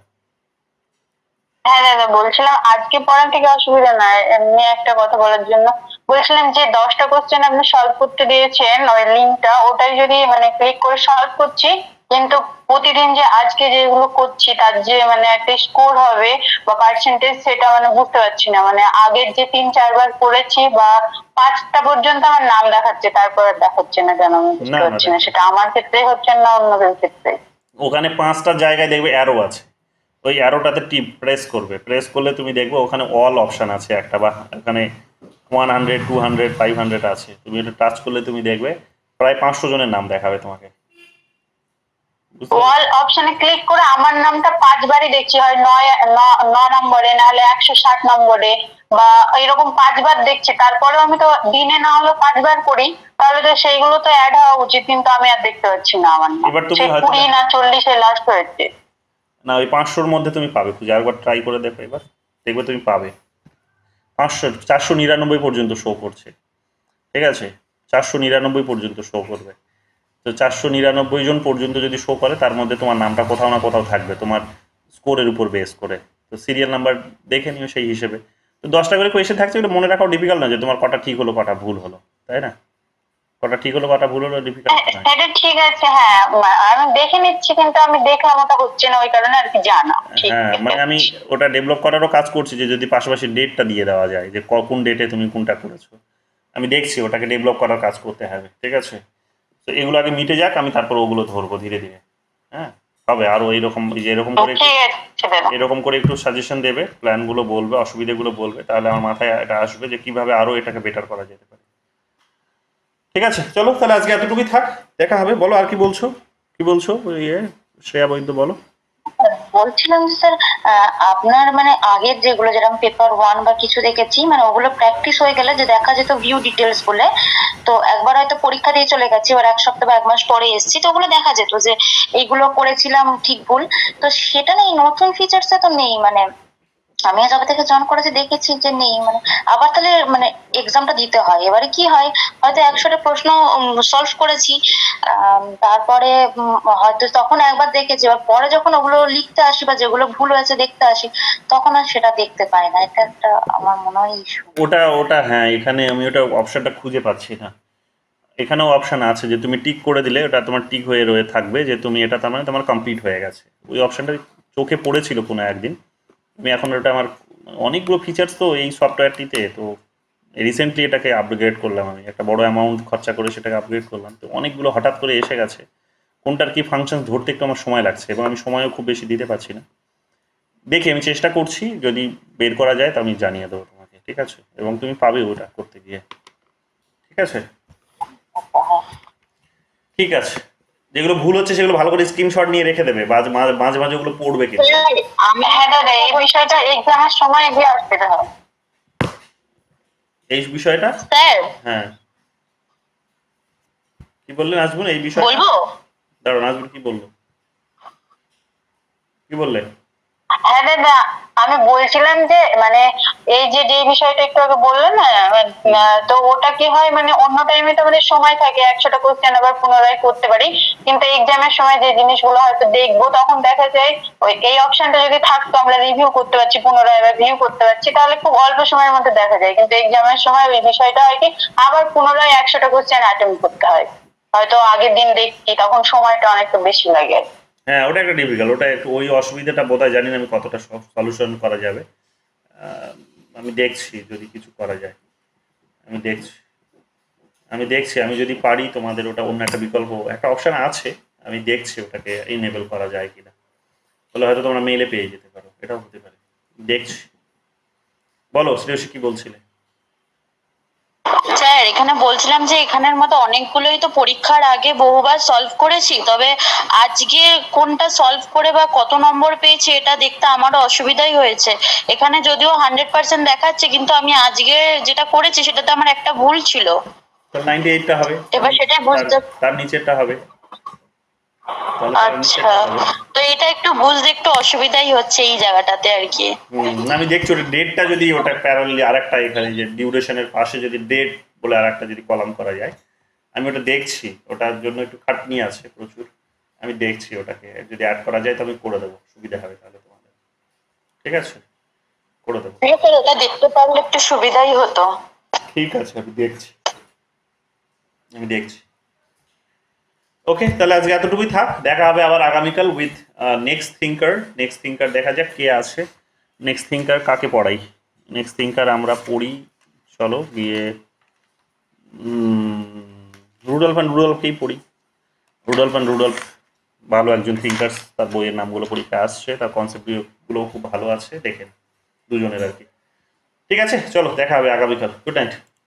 হ্যাঁ দাদা, বলছিলাম আজকে পড়া থেকে অসুবিধা নাই, এমনি একটা কথা বলার জন্য বলছিলাম যে 10টা কোশ্চেন আপনি সলভ করতে দিয়েছেন, ওই লিঙ্কটা ওটাই যদি মানে ক্লিক করে সলভ করছি, কিন্তু প্রতিদিন যে আজকে যেগুলো করছি তার যে মানে একটা স্কোর হবে বা পার্সেন্টেজ, সেটা মানে বুঝতে পারছি না। মানে আগের যে 3-4 বার করেছি বা 5টা পর্যন্ত আমার নাম দেখাচ্ছে, তারপর আর দেখাচ্ছে না কেন আমি বুঝতে পারছি না। সেটা আমার ক্ষেত্রে হচ্ছে না অন্যদের ক্ষেত্রে? ওখানে 5টা জায়গায় দেখবে অ্যারো আছে, ওই অ্যারোটাতে প্রেস করবে। প্রেস করলে তুমি দেখবে ওখানে অল অপশান আছে একটা, বা ওখানে 100, 200, 500 আছে। তুমি এটা টাচ করলে তুমি দেখবে প্রায় 500 জনের নাম দেখাবে তোমাকে। অল অপশনে ক্লিক করে আমার নামটা 5 বারই দেখছি, হয় 9 নম্বরে, নাহলে 160 নম্বরে, বা এরকম 5 বার দেখছি। তারপরেও আমি তো দিনে না হলেও 5 বার করি, তাহলে তো সেইগুলো তো অ্যাড হওয়া উচিত, কিন্তু আমি আর দেখতে পাচ্ছি না আমার নাম। এবার তুমি 20 না 40 লাস্ট হয়েছে না, ওই 500-র মধ্যে তুমি পাবে, খুঁজে একবার ট্রাই করে দেখো, এবার দেখবে তুমি পাবে। 499 পর্যন্ত শো করছে। ঠিক আছে, 499 পর্যন্ত শো করবে। তো 499 জন পর্যন্ত যদি শো করে, তার মধ্যে তোমার নামটা কোথাও না কোথাও থাকবে তোমার স্কোরের উপর বেস করে। তো সিরিয়াল নাম্বার দেখে নিও সেই হিসেবে। তো 10টা করে কোয়েশ্চেন থাকছে, এটা মনে রাখাও ডিফিকাল্ট না যে তোমার কটা ঠিক হলো কটা ভুল হলো, তাই না? কটা ঠিক হলো কটা ভুল হলো ডিফিকাল্ট না। এটা ঠিক আছে, হ্যাঁ আমি দেখে নিচ্ছি, কিন্তু আমি দেখলাম ওটা হচ্ছে না, ওই কারণে আর কি জানা। হ্যাঁ, মানে আমি ওটা ডেভেলপ করারও কাজ করছি, যে যদি পাশাপাশি ডেটটা দিয়ে দেওয়া যায় যে কোন ডেটে তুমি কোনটা করেছো। আমি দেখছি ওটাকে ডেভেলপ করার কাজ করতে হবে। ঠিক আছে, তো এগুলো আগে মিটে যাক, আমি তারপর ওগুলো ধরবো ধীরে ধীরে। হ্যাঁ, হবে আরও এইরকম, যে এরকম করে এরকম করে একটু সাজেশন দেবে, প্ল্যানগুলো বলবে, অসুবিধাগুলো বলবে, তাহলে আমার মাথায় এটা আসবে যে কিভাবে আরও এটাকে বেটার করা যেতে পারে। ঠিক আছে, চলো তাহলে আজকে এতটুকুই থাক, দেখা হবে। বলো আর কি বলছো, কি বলছো শ্রেয়া বৈদ্য, বলো। বলছিলাম স্যার, আপনার মানে আগের যেগুলো যেরকম পেপার 1 বা কিছু দেখেছি, মানে ওগুলো প্র্যাকটিস হয়ে গেলে যে দেখা যেত ভিউ ডিটেলস বলে, তো একবার হয়তো পরীক্ষা দিয়ে চলে গেছি, এবার 1 সপ্তাহ বা 1 মাস পরে এসেছি, তো ওগুলো দেখা যেত যে এইগুলো করেছিলাম ঠিক ভুল। তো সেটা নেই, নতুন ফিচার্সে তো নেই। মানে আমি যবে থেকে জয়েন করেছি দেখেছি যে নেই। মানে আবার তাহলে মানে এক্সামটা দিতে হয়। এবারে কি হয়, হয়তো 100টা প্রশ্ন সলভ করেছি, তারপরে হয়তো তখন একবার দেখেছি, এবার পরে যখন ওগুলো লিখতে আসি বা যেগুলো ভুল হয়েছে দেখতে আসি, তখন আর সেটা দেখতে পাই না। এটা একটা আমার মনে হয় ইস্যু। ওটা হ্যাঁ, এখানে আমি ওটা অপশনটা খুঁজে পাচ্ছি না। এখানেও অপশান আছে যে তুমি টিক করে দিলে ওটা তোমার টিক হয়ে রয়ে থাকবে, যে তুমি এটা তার মানে তোমার কমপ্লিট হয়ে গেছে। ওই অপশানটা চোখে পড়েছিল কোনো একদিন। আমি এখন ওটা আমার অনেকগুলো ফিচার্স তো এই সফটওয়্যারটিতে, তো রিসেন্টলি এটাকে আপগ্রেড করলাম। আমি একটা বড় অ্যামাউন্ট খরচা করে সেটাকে আপগ্রেড করলাম। তো অনেকগুলো হঠাৎ করে এসে গেছে, কোনটার কি ফাংশন ধরতে একটু আমার সময় লাগছে, এবং আমি সময়ও খুব বেশি দিতে পারছি না। দেখি আমি চেষ্টা করছি, যদি বের করা যায় তো আমি জানিয়ে দেবো তোমাকে, ঠিক আছে? এবং তুমি পাবে ওটা করতে গিয়ে, ঠিক আছে? ঠিক আছে, যেগুলো ভুল হচ্ছে সেগুলো ভালো করে স্ক্রিনশট নিয়ে রেখে দেবে, মাঝে মাঝে ওগুলো পড়বে কিন্তু। আমি হ্যাঁ দাদা এই বিষয়টা এক্সামের সময় গিয়ে আসতে হবে এই বিষয়টা স্যার। হ্যাঁ, কি বললেন নাজমুল? এই বিষয় বলবো দাঁড়াও, নাজমুল কি বললো, কি বললেন? হ্যাঁ দাদা আমি বলছিলাম যে মানে এই যে বিষয়টা একটু আগে বললেন না, তো ওটা কি হয় মানে অন্য টাইমে তো আমাদের সময় থাকে 100টা কোশ্চেন আবার পুনরায় করতে পারি, কিন্তু এক্সামের সময় যে জিনিসগুলো হয়তো দেখবো তখন দেখা যায় ওই এই অপশনটা যদি থাকতো আমরা রিভিউ করতে পারছি, পুনরায় বা ভিউ করতে পারছি, তাহলে খুব অল্প সময়ের মধ্যে দেখা যায়। কিন্তু এক্সামের সময় ওই বিষয়টা হয় কি আবার পুনরায় 100টা কোশ্চেন অ্যাটেম্প করতে হয়, হয়তো আগের দিন দেখছি তখন সময়টা অনেকটা বেশি লাগে। হ্যাঁ, ওটা একটা ডিফিকাল্ট, ওটা একটু ওই অসুবিধাটা বোধহয়, জানি না আমি কতটা সলিউশন করা যাবে। আমি দেখছি যদি কিছু করা যায়, আমি দেখছি আমি যদি পারি তোমাদের ওটা অন্য একটা বিকল্প একটা অপশন আছে, আমি দেখছি ওটাকে ইনেবল করা যায় কিনা, তাহলে হয়তো তোমরা মেইলে পেয়ে যেতে পারো, এটাও হতে পারে, দেখছি। বলো শ্রেয়সী, কি বলছিলে? স্যার এখানে বলছিলাম যে এখানের মতো অনেকগুলোই তো পরীক্ষার আগে বহুবার সলভ করেছি, তবে আজকে কোনটা সলভ করে বা কত নম্বর পেয়েছি এটা দেখতে আমারও অসুবিধাই হয়েছে। এখানে যদিও 100% দেখাচ্ছে, কিন্তু আমি আজকে যেটা করেছি সেটাতে আমার একটা ভুল ছিল। তাহলে 98টা হবে, এবার সেটাই বুঝতে তার নিচেরটা হবে। আচ্ছা, তো এটা একটু বুঝতে একটু অসুবিধাই হচ্ছে এই জায়গাটাতে আর কি। আমি দেখছি ওটা ডেটটা যদি ওটা প্যারালালি আরেকটা এখানে যে ডিউরেশনের পাশে যদি ডেট বলে আরেকটা যদি কলাম করা যায়, আমি ওটা দেখছি, ওটার জন্য একটু খাটনি আছে প্রচুর, আমি দেখছি ওটাকে যদি অ্যাড করা যায় তো আমি করে দেবো, সুবিধা হবে তাহলে তোমাদের, ঠিক আছে? করে দেবো, ওটা দেখতে পারলে একটু সুবিধাই হতো। ঠিক আছে, আমি দেখছি। ওকে, তাহলে আজকে এতটুকুই থাক, দেখা হবে আবার আগামীকাল উইথ নেক্সট থিঙ্কার। দেখা যাক কে আছে নেক্সট থিঙ্কার, কাকে পড়াই নেক্সট থিঙ্কার আমরা পড়ি। চলো গিয়ে রুডলফকেই পড়ি। রুডলফ ভালো একজন থিঙ্কার্স, তার বইয়ের নামগুলো পরীক্ষা আসছে, তার কনসেপ্টগুলো খুব ভালো আছে, দেখেন দুজনের আর কি। ঠিক আছে, চলো দেখা হবে আগামীকাল, গুড নাইট।